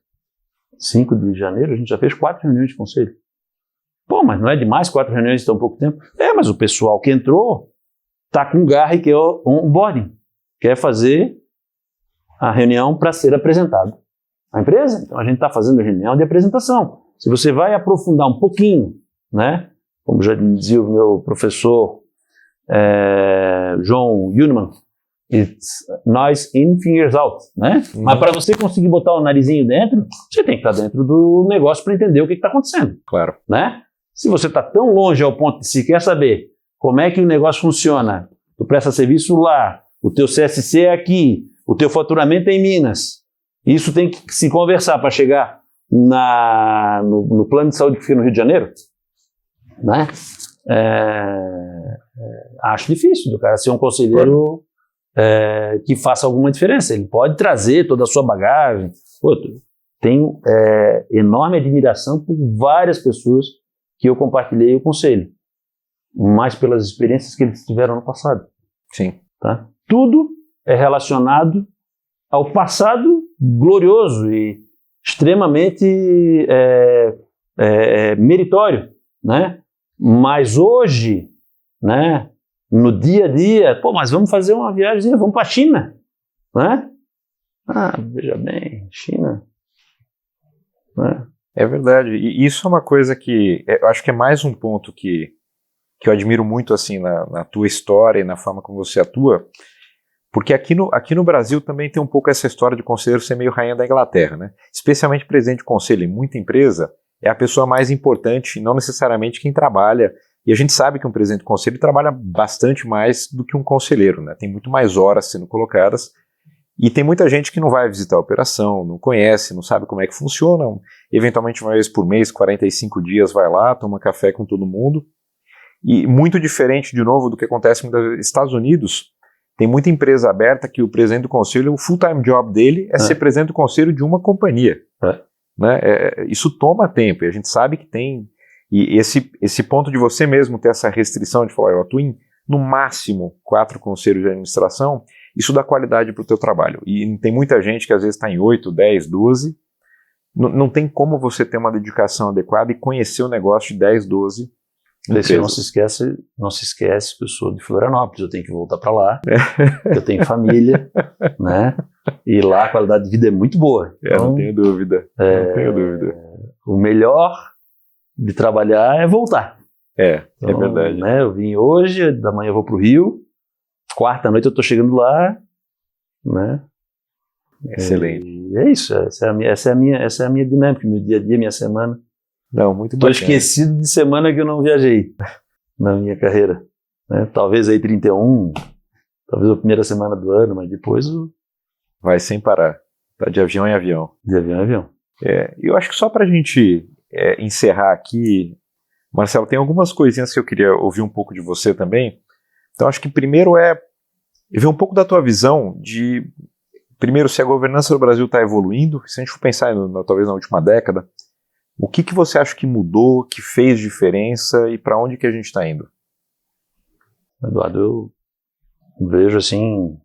5 de janeiro, a gente já fez 4 reuniões de conselho. Pô, mas não é demais 4 reuniões em tão pouco tempo? Mas o pessoal que entrou está com garra e quer onboarding, quer fazer a reunião para ser apresentado à empresa. Então a gente está fazendo reunião de apresentação. Se você vai aprofundar um pouquinho, né? Como já dizia o meu professor John Huneman, it's noise in, fingers out, né? Mas para você conseguir botar o narizinho dentro, você tem que estar dentro do negócio para entender o que está acontecendo. Claro. Né? Se você está tão longe ao ponto de se quer saber como é que o negócio funciona, tu presta serviço lá, o teu CSC é aqui, o teu faturamento é em Minas, isso tem que se conversar para chegar no plano de saúde que fica no Rio de Janeiro, né? Acho difícil do cara ser um conselheiro que faça alguma diferença. Ele pode trazer toda a sua bagagem. Tenho enorme admiração por várias pessoas que eu compartilhei o conselho, mas pelas experiências que eles tiveram no passado. Sim. Tá? Tudo é relacionado ao passado glorioso e extremamente meritório, né? Mas hoje, né, no dia a dia, mas vamos fazer uma viagem, vamos para a China, né? Veja bem, China. Né? É verdade, e isso é uma coisa que eu acho que é mais um ponto que eu admiro muito assim na tua história e na forma como você atua, porque aqui no Brasil também tem um pouco essa história de conselheiro ser meio rainha da Inglaterra, né? Especialmente presidente de conselho em muita empresa, é a pessoa mais importante, não necessariamente quem trabalha. E a gente sabe que um presidente de conselho trabalha bastante mais do que um conselheiro, né? Tem muito mais horas sendo colocadas. E tem muita gente que não vai visitar a operação, não conhece, não sabe como é que funciona. Eventualmente, uma vez por mês, 45 dias, vai lá, toma café com todo mundo. E muito diferente, de novo, do que acontece nos Estados Unidos, tem muita empresa aberta que o presidente do conselho, o full-time job dele é ser presidente do conselho de uma companhia. Né? Isso toma tempo, e a gente sabe que tem. E esse ponto de você mesmo ter essa restrição de falar, eu atuo em, no máximo, 4 conselhos de administração, isso dá qualidade para o teu trabalho. E tem muita gente que às vezes está em 8, 10, 12, não tem como você ter uma dedicação adequada e conhecer o negócio de 10, 12 empresas. Não se esquece que eu sou de Florianópolis, eu tenho que voltar para lá, eu tenho família, né? E lá a qualidade de vida é muito boa. Então, não tenho dúvida, não tenho dúvida. O melhor de trabalhar é voltar. Então, é verdade. Né, eu vim hoje, da manhã eu vou pro Rio, quarta noite eu tô chegando lá, né? Excelente. É isso, essa é a minha dinâmica, meu dia a dia, minha semana. Não, muito bacana. Tô esquecido de semana que eu não viajei na minha carreira. Né? Talvez aí 31, talvez a primeira semana do ano, mas depois vai sem parar. Tá de avião em avião. De avião em avião. Eu acho que só pra gente encerrar aqui, Marcelo, tem algumas coisinhas que eu queria ouvir um pouco de você também. Então acho que primeiro ver um pouco da tua visão de, primeiro, se a governança do Brasil está evoluindo, se a gente for pensar talvez na última década, o que você acha que mudou, que fez diferença e para onde que a gente está indo? Eduardo, eu vejo assim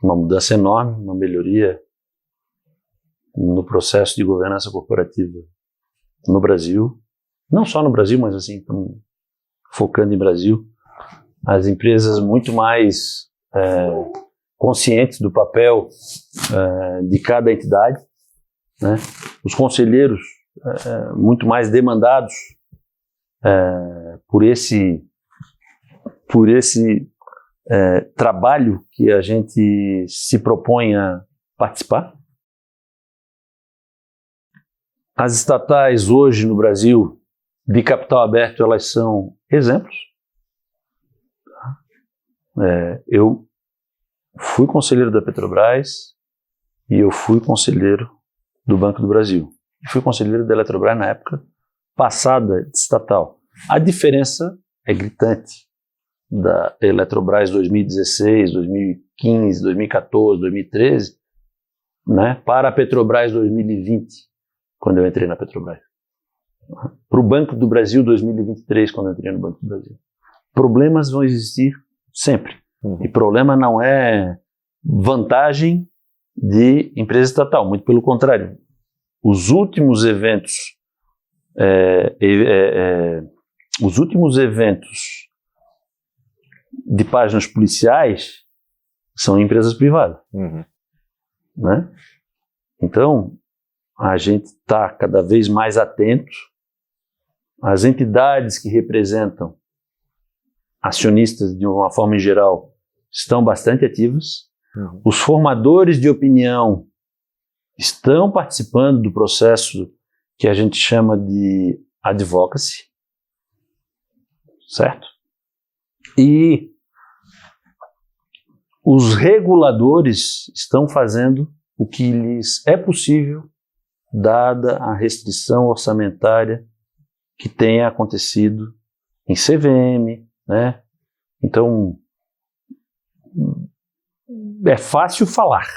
uma mudança enorme, uma melhoria no processo de governança corporativa no Brasil, não só no Brasil, mas assim, focando em Brasil, as empresas muito mais conscientes do papel de cada entidade, né? Os conselheiros muito mais demandados por esse trabalho que a gente se propõe a participar. As estatais hoje no Brasil de capital aberto, elas são exemplos. Eu fui conselheiro da Petrobras, e eu fui conselheiro do Banco do Brasil. E fui conselheiro da Eletrobras na época passada de estatal. A diferença é gritante da Eletrobras 2016, 2015, 2014, 2013, né, para a Petrobras 2020, quando eu entrei na Petrobras. Para o Banco do Brasil 2023, quando eu entrei no Banco do Brasil. Problemas vão existir sempre. E problema não é vantagem de empresa estatal, muito pelo contrário. Os últimos eventos de páginas policiais são empresas privadas. Né? Então, a gente está cada vez mais atento. As entidades que representam acionistas, de uma forma em geral, estão bastante ativas. Os formadores de opinião estão participando do processo que a gente chama de advocacy, certo? E os reguladores estão fazendo o que lhes é possível, dada a restrição orçamentária que tenha acontecido em CVM, né? Então, é fácil falar,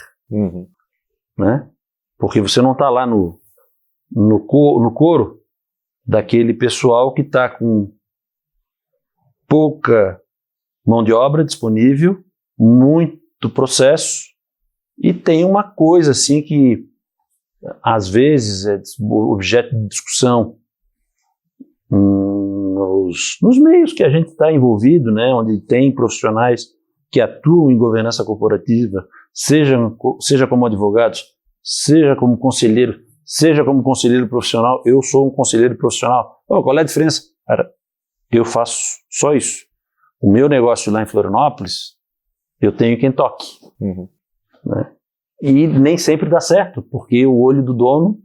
né? Porque você não está lá no coro daquele pessoal que está com pouca mão de obra disponível, muito processo, e tem uma coisa assim que às vezes é objeto de discussão nos meios que a gente está envolvido, né, onde tem profissionais que atuam em governança corporativa, seja como advogados, seja como conselheiro profissional. Eu sou um conselheiro profissional. Qual é a diferença? Cara, eu faço só isso. O meu negócio lá em Florianópolis, eu tenho quem toque. Né? E nem sempre dá certo, porque o olho do dono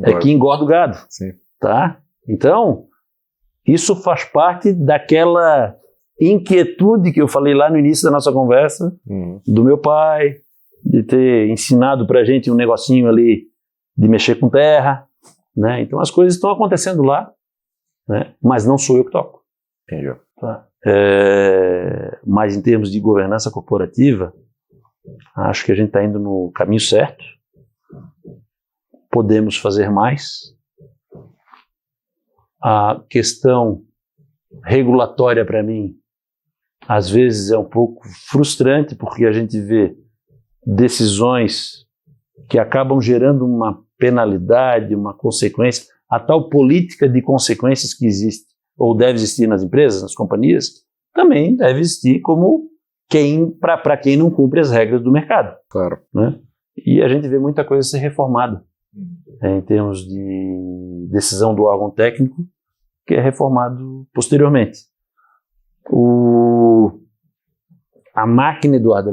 é que engorda o gado. Sim. Tá? Então, isso faz parte daquela inquietude que eu falei lá no início da nossa conversa, do meu pai, de ter ensinado pra gente um negocinho ali de mexer com terra, né? Então as coisas estão acontecendo lá, né? Mas não sou eu que toco. Entendi. Tá? Mas em termos de governança corporativa, acho que a gente está indo no caminho certo. Podemos fazer mais. A questão regulatória, para mim, às vezes é um pouco frustrante, porque a gente vê decisões que acabam gerando uma penalidade, uma consequência, a tal política de consequências que existe, ou deve existir nas empresas, nas companhias, também deve existir como para quem não cumpre as regras do mercado. Claro. Né? E a gente vê muita coisa ser reformada em termos de decisão do órgão técnico, que é reformado posteriormente. A máquina, Eduardo,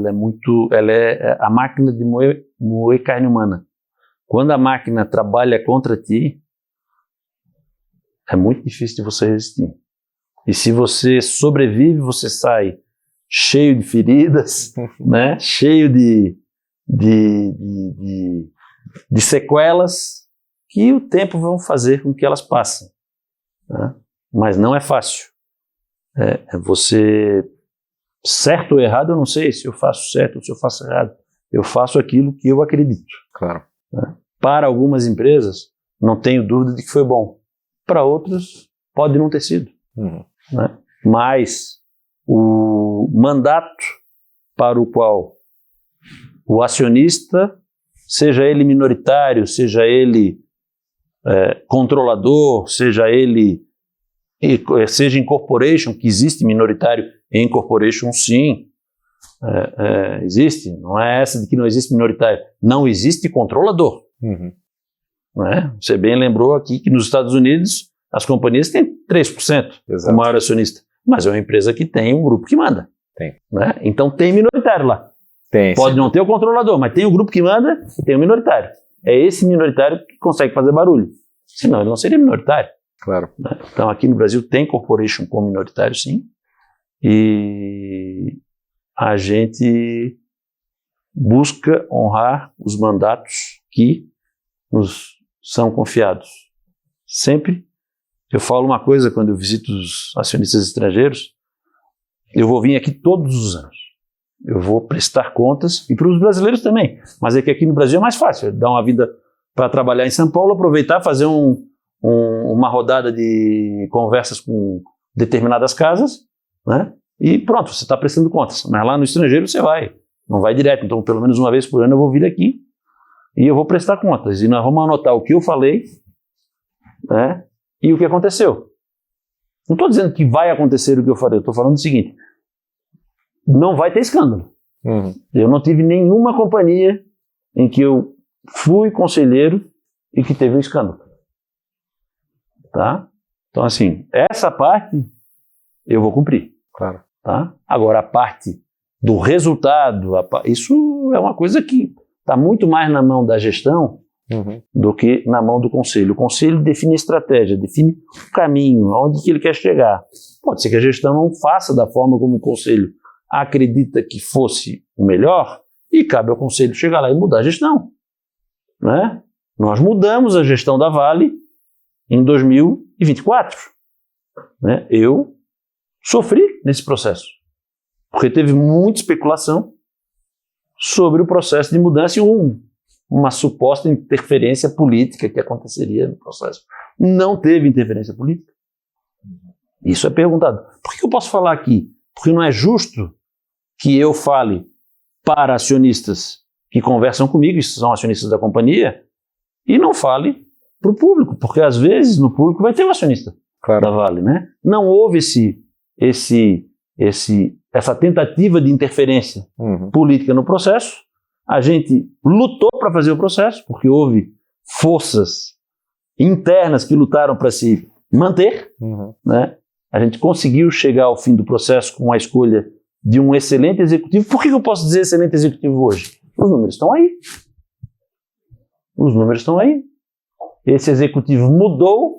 ela é a máquina de moer carne humana. Quando a máquina trabalha contra ti, é muito difícil de você resistir. E se você sobrevive, você sai cheio de feridas, né? Cheio de sequelas que o tempo vão fazer com que elas passem. Né? Mas não é fácil. Você, certo ou errado, eu não sei se eu faço certo ou se eu faço errado. Eu faço aquilo que eu acredito. Claro. Né? Para algumas empresas, não tenho dúvida de que foi bom. Para outras, pode não ter sido. Né? Mas o mandato para o qual o acionista, seja ele minoritário, seja ele controlador, seja incorporation, que existe minoritário em incorporation, sim, existe. Não é essa de que não existe minoritário. Não existe controlador. Né? Você bem lembrou aqui que nos Estados Unidos as companhias têm 3%, Exato. O maior acionista. Mas é uma empresa que tem um grupo que manda. Tem. Né? Então tem minoritário lá. Tem, pode sim. não ter o controlador, mas tem o grupo que manda e tem o minoritário. É esse minoritário que consegue fazer barulho. Senão ele não seria minoritário. Claro. Né? Então aqui no Brasil tem corporation com minoritário, sim. E a gente busca honrar os mandatos que nos são confiados. Sempre eu falo uma coisa quando eu visito os acionistas estrangeiros, eu vou vir aqui todos os anos. Eu vou prestar contas, e para os brasileiros também, mas é que aqui no Brasil é mais fácil, dar uma vida para trabalhar em São Paulo, aproveitar, fazer uma rodada de conversas com determinadas casas, né? E pronto, você está prestando contas. Mas lá no estrangeiro você não vai direto, então pelo menos uma vez por ano eu vou vir aqui e eu vou prestar contas, e nós vamos anotar o que eu falei, né? E o que aconteceu. Não estou dizendo que vai acontecer o que eu falei, eu estou falando o seguinte: não vai ter escândalo. Eu não tive nenhuma companhia em que eu fui conselheiro e que teve um escândalo. Tá? Então, assim, essa parte eu vou cumprir. Claro. Tá? Agora, a parte do resultado, isso é uma coisa que está muito mais na mão da gestão do que na mão do conselho. O conselho define a estratégia, define o caminho, aonde que ele quer chegar. Pode ser que a gestão não faça da forma como o conselho acredita que fosse o melhor, e cabe ao conselho chegar lá e mudar a gestão. Né? Nós mudamos a gestão da Vale em 2024. Né? Eu sofri nesse processo, porque teve muita especulação sobre o processo de mudança e uma suposta interferência política que aconteceria no processo. Não teve interferência política. Isso é perguntado. Por que eu posso falar aqui? Porque não é justo que eu fale para acionistas que conversam comigo, isso são acionistas da companhia, e não fale para o público, porque às vezes no público vai ter um acionista da Vale, né? Não houve essa tentativa de interferência política no processo. A gente lutou para fazer o processo, porque houve forças internas que lutaram para se manter, né? A gente conseguiu chegar ao fim do processo com a escolha de um excelente executivo. Por que eu posso dizer excelente executivo hoje? Os números estão aí. Os números estão aí. Esse executivo mudou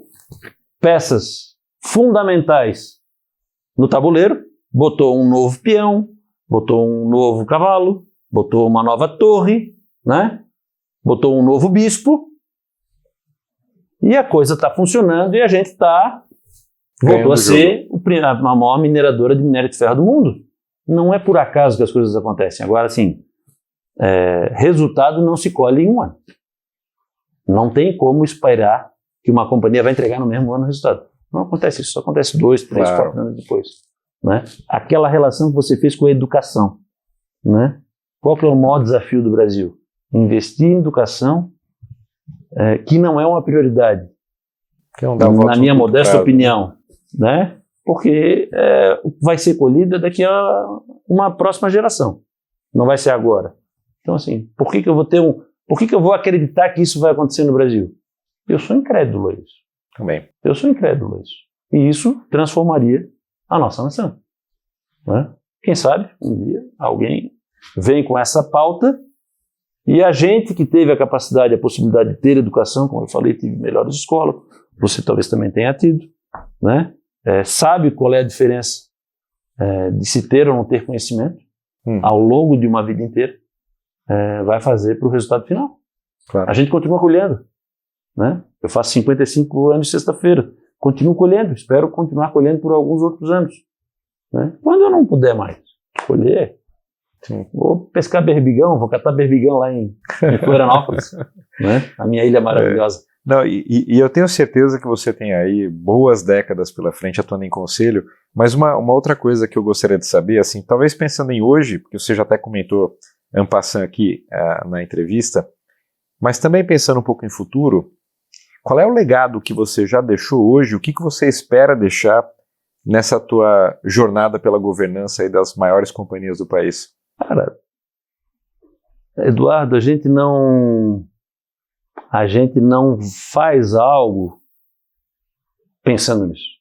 peças fundamentais no tabuleiro, botou um novo peão, botou um novo cavalo, botou uma nova torre, né? Botou um novo bispo, e a coisa está funcionando, e a gente voltou a ser a maior mineradora de minério de ferro do mundo. Não é por acaso que as coisas acontecem. Agora, assim, resultado não se colhe em um ano. Não tem como esperar que uma companhia vai entregar no mesmo ano o resultado. Não acontece isso, só acontece 2, 3, 4 anos depois. Né? Aquela relação que você fez com a educação. Né? Qual que é o maior desafio do Brasil? Investir em educação, que não é uma prioridade, na minha modesta opinião, né? Porque vai ser colhida daqui a uma próxima geração, não vai ser agora. Então, assim, por que eu vou acreditar que isso vai acontecer no Brasil? Eu sou incrédulo a isso. Também. Eu sou incrédulo a isso. E isso transformaria a nossa nação. Né? Quem sabe, um dia, alguém vem com essa pauta, e a gente que teve a capacidade, a possibilidade de ter educação, como eu falei, tive melhores escolas, você talvez também tenha tido, né? Sabe qual é a diferença de se ter ou não ter conhecimento ao longo de uma vida inteira, vai fazer para o resultado final. Claro. A gente continua colhendo. Né? Eu faço 55 anos sexta-feira, continuo colhendo, espero continuar colhendo por alguns outros anos. Né? Quando eu não puder mais colher, vou pescar berbigão, vou catar berbigão lá em Florianópolis, né? A minha ilha maravilhosa. Não, e eu tenho certeza que você tem aí boas décadas pela frente atuando em conselho, mas uma outra coisa que eu gostaria de saber, assim, talvez pensando em hoje, porque você já até comentou en passant aqui na entrevista, mas também pensando um pouco em futuro, qual é o legado que você já deixou hoje, o que você espera deixar nessa tua jornada pela governança aí das maiores companhias do país? Cara, Eduardo, a gente não faz algo pensando nisso.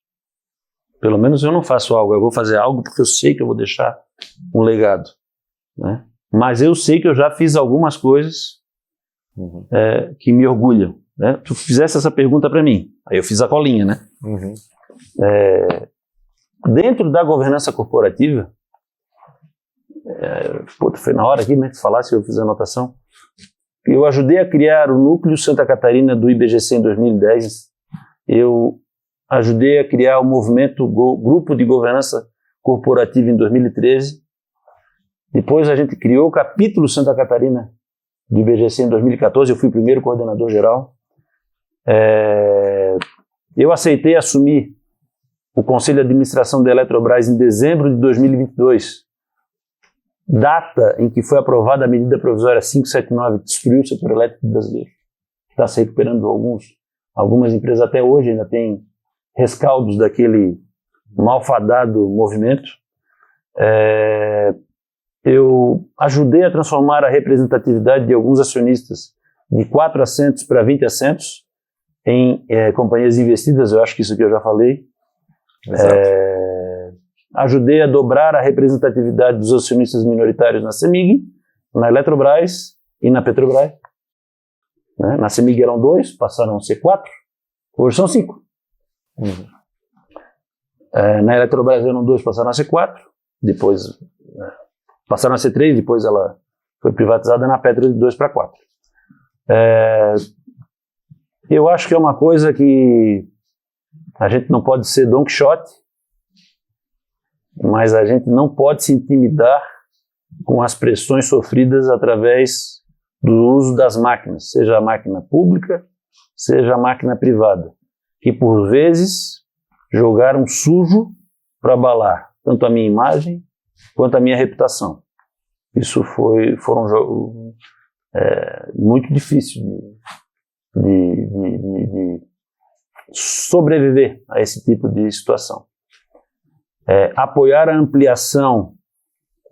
Pelo menos eu não faço algo, eu vou fazer algo porque eu sei que eu vou deixar um legado. Né? Mas eu sei que eu já fiz algumas coisas que me orgulham. Né? Tu fizesse essa pergunta para mim, aí eu fiz a colinha, né? Dentro da governança corporativa, foi na hora aqui, né, de falar, se eu fizer a anotação. Eu ajudei a criar o Núcleo Santa Catarina do IBGC em 2010. Eu ajudei a criar o movimento Grupo de Governança Corporativa em 2013. Depois a gente criou o capítulo Santa Catarina do IBGC em 2014. Eu fui o primeiro coordenador geral. Eu aceitei assumir o Conselho de Administração da Eletrobras em dezembro de 2022. Data em que foi aprovada a medida provisória 579, que destruiu o setor elétrico brasileiro. Está se recuperando algumas empresas até hoje, ainda tem rescaldos daquele malfadado movimento. Eu ajudei a transformar a representatividade de alguns acionistas de 4 assentos para 20 assentos em companhias investidas, eu acho que isso aqui eu já falei. Ajudei a dobrar a representatividade dos acionistas minoritários na CEMIG, na Eletrobras e na Petrobras. Né? Na CEMIG eram 2, passaram a ser 4, hoje são 5. Na Eletrobras eram 2, passaram a ser 4, depois passaram a ser 3, depois ela foi privatizada na Petro de 2 para 4. Eu acho que é uma coisa que a gente não pode ser Don Quixote, mas a gente não pode se intimidar com as pressões sofridas através do uso das máquinas, seja a máquina pública, seja a máquina privada, que por vezes jogaram sujo para abalar tanto a minha imagem quanto a minha reputação. Isso foram jogos muito difícil de sobreviver a esse tipo de situação. Apoiar a ampliação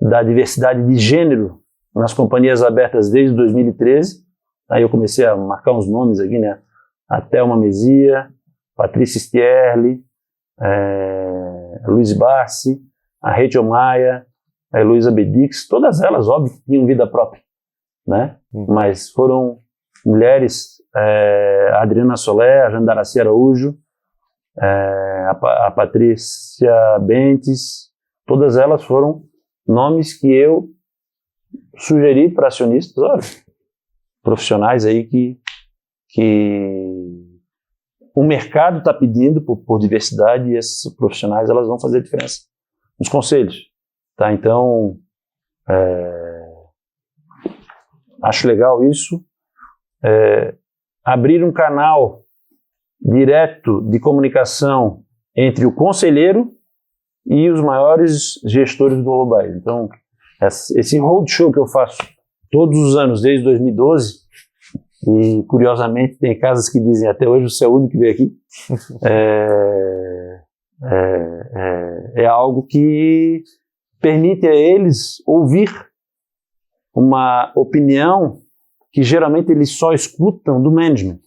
da diversidade de gênero nas companhias abertas desde 2013. Aí eu comecei a marcar uns nomes aqui, né? A Thelma Mesia, Patrícia Stierli, Luiz Barsi, a Rachel Maia, a Heloísa Bedix, todas elas, óbvio, tinham vida própria, né? Mas foram mulheres, a Adriana Solé, a Jandaraci Araújo, a Patrícia Bentes, todas elas foram nomes que eu sugeri para acionistas, olha, profissionais aí que o mercado está pedindo por diversidade, e esses profissionais elas vão fazer diferença nos conselhos, tá? Então acho legal isso. Abrir um canal direto de comunicação entre o conselheiro e os maiores gestores globais. Então, esse roadshow que eu faço todos os anos, desde 2012, e curiosamente tem casas que dizem até hoje você é o único que veio aqui, é algo que permite a eles ouvir uma opinião que geralmente eles só escutam do management.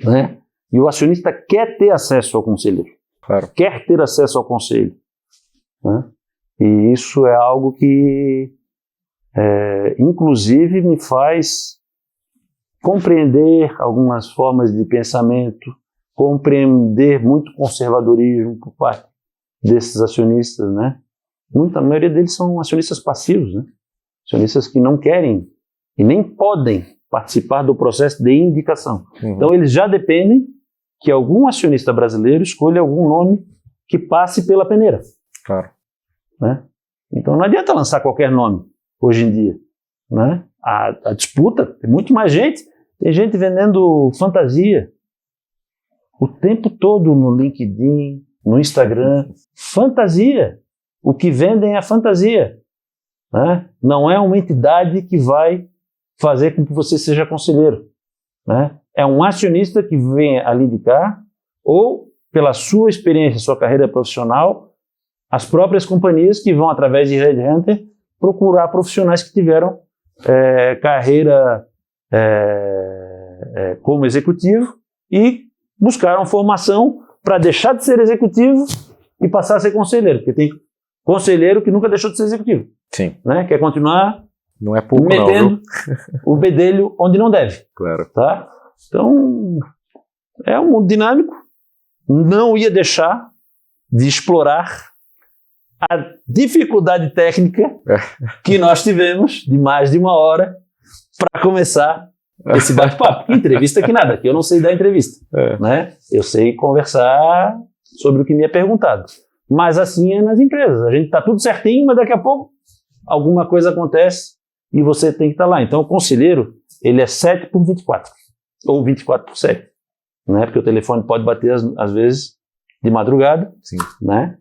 Né? E o acionista quer ter acesso ao conselheiro, claro. Quer ter acesso ao conselho, né? E isso é algo que inclusive me faz compreender algumas formas de pensamento, compreender muito conservadorismo por parte desses acionistas, né? A maioria deles são acionistas passivos, né? Acionistas que não querem e nem podem participar do processo de indicação. Então eles já dependem que algum acionista brasileiro escolha algum nome que passe pela peneira. Claro. Né? Então não adianta lançar qualquer nome hoje em dia. Né? A disputa, tem muito mais gente. Tem gente vendendo fantasia o tempo todo no LinkedIn, no Instagram. Fantasia. O que vendem é fantasia. Né? Não é uma entidade que vai fazer com que você seja conselheiro. Né? É um acionista que vem a lhe indicar, ou pela sua experiência, sua carreira profissional, as próprias companhias que vão, através de headhunter, procurar profissionais que tiveram carreira como executivo e buscaram formação para deixar de ser executivo e passar a ser conselheiro, porque tem conselheiro que nunca deixou de ser executivo. Sim. Né? Quer continuar não é pouco, metendo o bedelho onde não deve. Claro. Tá? Então, é um mundo dinâmico. Não ia deixar de explorar a dificuldade técnica que nós tivemos de mais de 1 hora para começar esse bate-papo. Entrevista que nada, que eu não sei dar entrevista. Né? Eu sei conversar sobre o que me é perguntado. Mas assim é nas empresas. A gente está tudo certinho, mas daqui a pouco alguma coisa acontece e você tem que estar lá. Então o conselheiro, ele é 7/24. Ou 24/7. Né? Porque o telefone pode bater às vezes de madrugada. Sim. Né?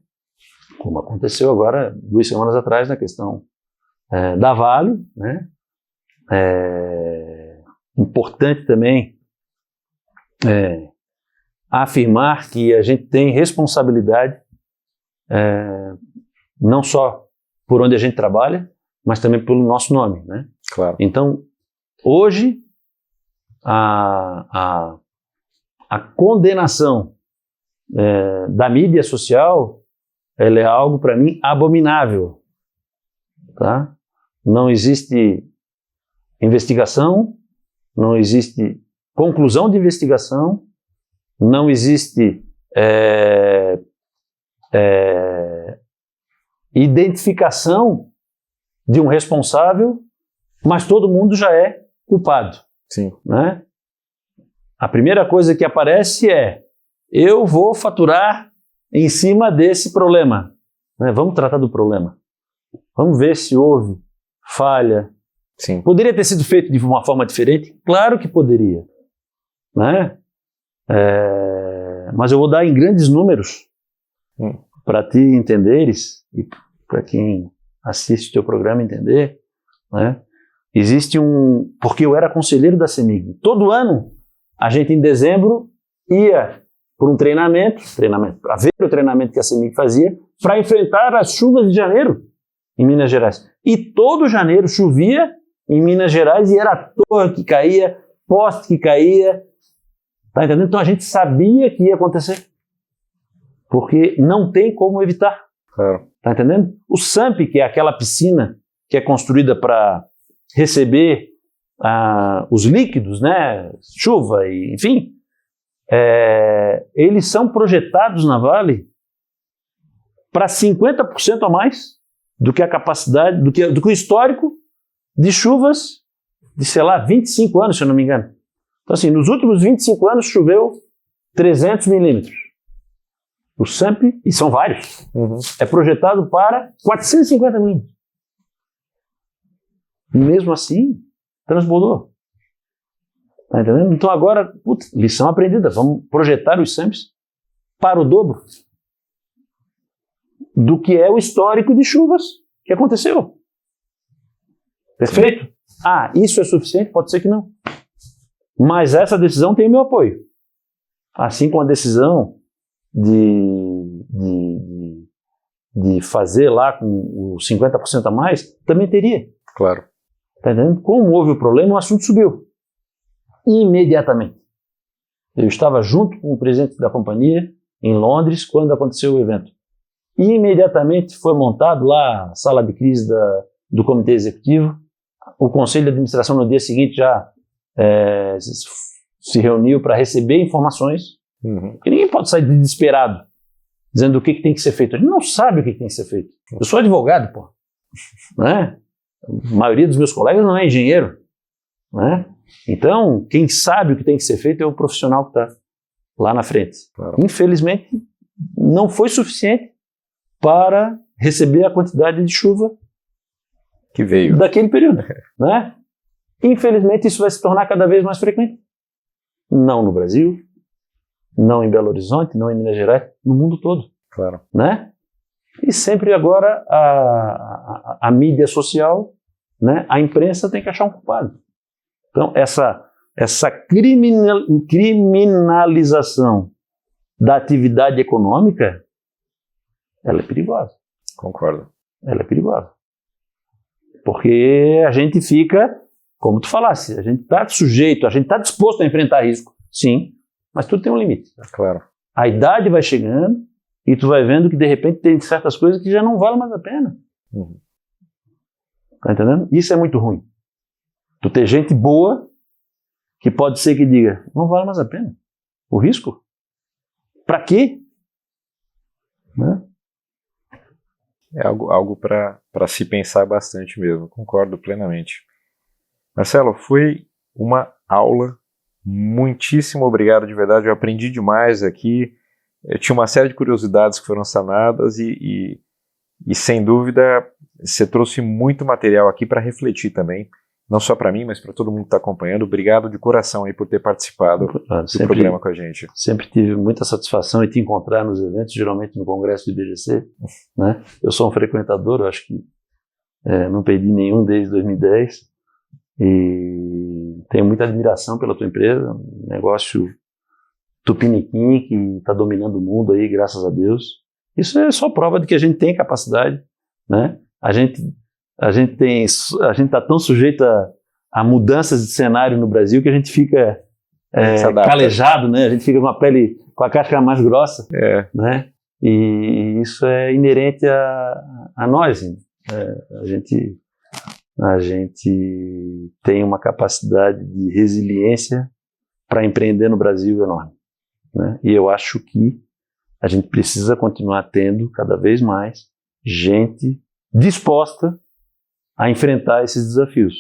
Como aconteceu agora 2 semanas atrás na questão da Vale. Né? Importante também afirmar que a gente tem responsabilidade não só por onde a gente trabalha, mas também pelo nosso nome, né? Claro. Então, hoje, a condenação da mídia social, ela é algo, para mim, abominável. Tá? Não existe investigação, não existe conclusão de investigação, não existe identificação de um responsável, mas todo mundo já é culpado. Sim. Né? A primeira coisa que aparece é: eu vou faturar em cima desse problema. Né? Vamos tratar do problema. Vamos ver se houve falha. Sim. Poderia ter sido feito de uma forma diferente? Claro que poderia. Né? Mas eu vou dar em grandes números para ti entenderes e para quem assiste o teu programa entender. Né? Existe porque eu era conselheiro da CEMIG. Todo ano, a gente em dezembro ia por um treinamento, para ver o treinamento que a CEMIG fazia, para enfrentar as chuvas de janeiro em Minas Gerais. E todo janeiro chovia em Minas Gerais e era torre que caía, poste que caía. Tá entendendo? Então a gente sabia que ia acontecer. Porque não tem como evitar. Claro. Tá entendendo? O SAMP, que é aquela piscina que é construída para receber os líquidos, né? Chuva, e, enfim, eles são projetados na Vale para 50% a mais do que a capacidade, do que o histórico de chuvas de, sei lá, 25 anos, se eu não me engano. Então, assim, nos últimos 25 anos choveu 300 milímetros. O SAMP, e são vários, é projetado para 450 milímetros. E mesmo assim, transbordou. Tá entendendo? Então agora, lição aprendida, vamos projetar os SAMPs para o dobro do que é o histórico de chuvas que aconteceu. Perfeito? Isso é suficiente? Pode ser que não. Mas essa decisão tem o meu apoio. Assim como a decisão de fazer lá com os 50% a mais, também teria. Claro. Tá entendendo? Como houve o problema, o assunto subiu. Imediatamente. Eu estava junto com o presidente da companhia em Londres quando aconteceu o evento. Imediatamente foi montado lá a sala de crise do comitê executivo. O conselho de administração no dia seguinte já se reuniu para receber informações. Porque ninguém pode sair desesperado dizendo o que tem que ser feito. A gente não sabe o que tem que ser feito. Eu sou advogado, pô. Né? A maioria dos meus colegas não é engenheiro. Né? Então, quem sabe o que tem que ser feito é o profissional que está lá na frente. Claro. Infelizmente, não foi suficiente para receber a quantidade de chuva que veio daquele período. Né? Infelizmente, isso vai se tornar cada vez mais frequente. Não no Brasil, não em Belo Horizonte, não em Minas Gerais, no mundo todo. Claro. Né? E sempre agora a mídia social, né, a imprensa tem que achar um culpado. Então, essa criminalização da atividade econômica, ela é perigosa. Concordo. Ela é perigosa. Porque a gente fica, como tu falasse, a gente está sujeito, a gente está disposto a enfrentar risco, sim, mas tudo tem um limite. Claro. A idade vai chegando e tu vai vendo que de repente tem certas coisas que já não valem mais a pena. Tá entendendo? Isso é muito ruim. Tu ter gente boa que pode ser que diga, não vale mais a pena. O risco? Pra quê? Né? É algo para se pensar bastante mesmo, concordo plenamente. Marcelo, foi uma aula, muitíssimo obrigado de verdade, eu aprendi demais aqui, eu tinha uma série de curiosidades que foram sanadas e sem dúvida você trouxe muito material aqui para refletir também, não só para mim, mas para todo mundo que está acompanhando. Obrigado de coração aí por ter participado do programa com a gente. Sempre tive muita satisfação em te encontrar nos eventos, geralmente no congresso do IBGC, né? Eu sou um frequentador, eu acho que não perdi nenhum desde 2010 e tenho muita admiração pela tua empresa, um negócio tupiniquim que está dominando o mundo aí, graças a Deus. Isso é só prova de que a gente tem capacidade, né? A gente está tão sujeito a mudanças de cenário no Brasil que a gente fica calejado, né? A gente fica com a pele, com a casca mais grossa, né? E isso é inerente a nós. A gente tem uma capacidade de resiliência para empreender no Brasil enorme, né? E eu acho que a gente precisa continuar tendo cada vez mais gente disposta a enfrentar esses desafios,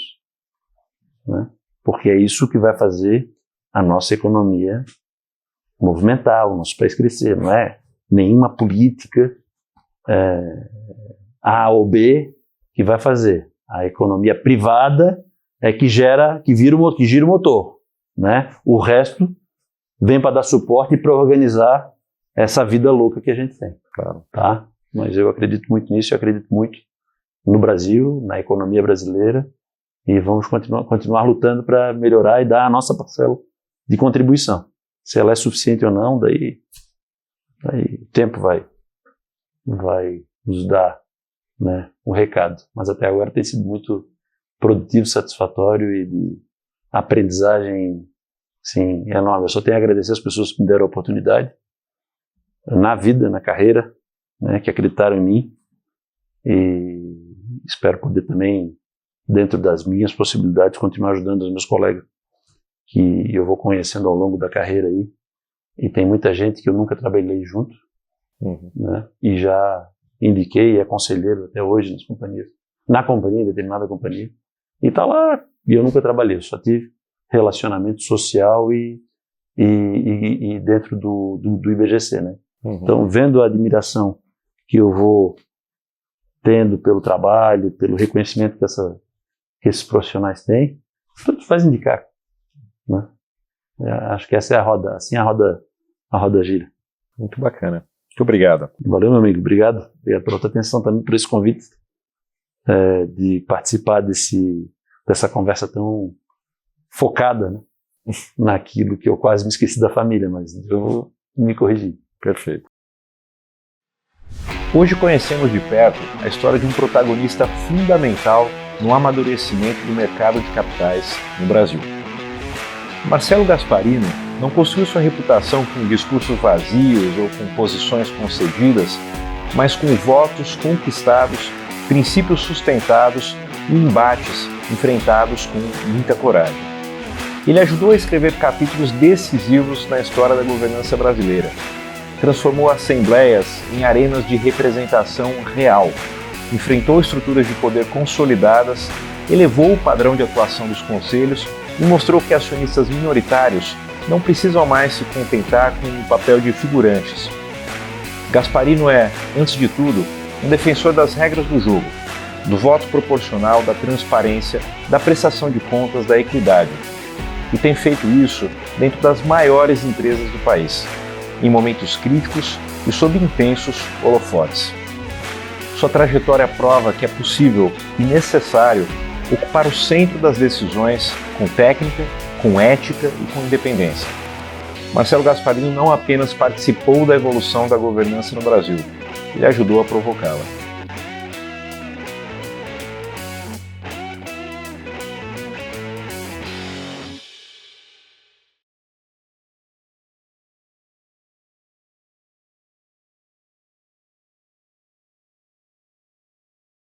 né? Porque é isso que vai fazer a nossa economia movimentar, o nosso país crescer. Não é nenhuma política A ou B que vai fazer. A economia privada é que gira o motor, né? O resto vem para dar suporte e para organizar essa vida louca que a gente tem. Claro. Tá? Mas eu acredito muito nisso, eu acredito muito no Brasil, na economia brasileira, e vamos continuar lutando para melhorar e dar a nossa parcela de contribuição. Se ela é suficiente ou não, daí o tempo vai nos dar, né, um recado. Mas até agora tem sido muito produtivo, satisfatório e de aprendizagem, sim, enorme. Eu só tenho a agradecer as pessoas que me deram a oportunidade na vida, na carreira, né, que acreditaram em mim, e espero poder também, dentro das minhas possibilidades, continuar ajudando os meus colegas que eu vou conhecendo ao longo da carreira aí, e tem muita gente que eu nunca trabalhei junto, né, e já indiquei e é conselheiro até hoje em determinada companhia, e tá lá, e eu nunca trabalhei, eu só tive relacionamento social e dentro do IBGC, né. Então, vendo a admiração que eu vou tendo pelo trabalho, pelo reconhecimento que esses profissionais têm, tudo faz indicar, né? Acho que essa é a roda, assim a roda gira. Muito bacana. Muito obrigado. Valeu, meu amigo. Obrigado pela tua atenção também, por esse convite de participar dessa conversa tão focada, né, naquilo que eu quase me esqueci da família, mas eu vou me corrigir. Perfeito. Hoje conhecemos de perto a história de um protagonista fundamental no amadurecimento do mercado de capitais no Brasil. Marcelo Gasparino não construiu sua reputação com discursos vazios ou com posições concedidas, mas com votos conquistados, princípios sustentados e embates enfrentados com muita coragem. Ele ajudou a escrever capítulos decisivos na história da governança brasileira. Transformou assembleias em arenas de representação real, enfrentou estruturas de poder consolidadas, elevou o padrão de atuação dos conselhos e mostrou que acionistas minoritários não precisam mais se contentar com o papel de figurantes. Gasparino é, antes de tudo, um defensor das regras do jogo, do voto proporcional, da transparência, da prestação de contas, da equidade. E tem feito isso dentro das maiores empresas do país, em momentos críticos e sob intensos holofotes. Sua trajetória prova que é possível e necessário ocupar o centro das decisões com técnica, com ética e com independência. Marcelo Gasparino não apenas participou da evolução da governança no Brasil, ele ajudou a provocá-la.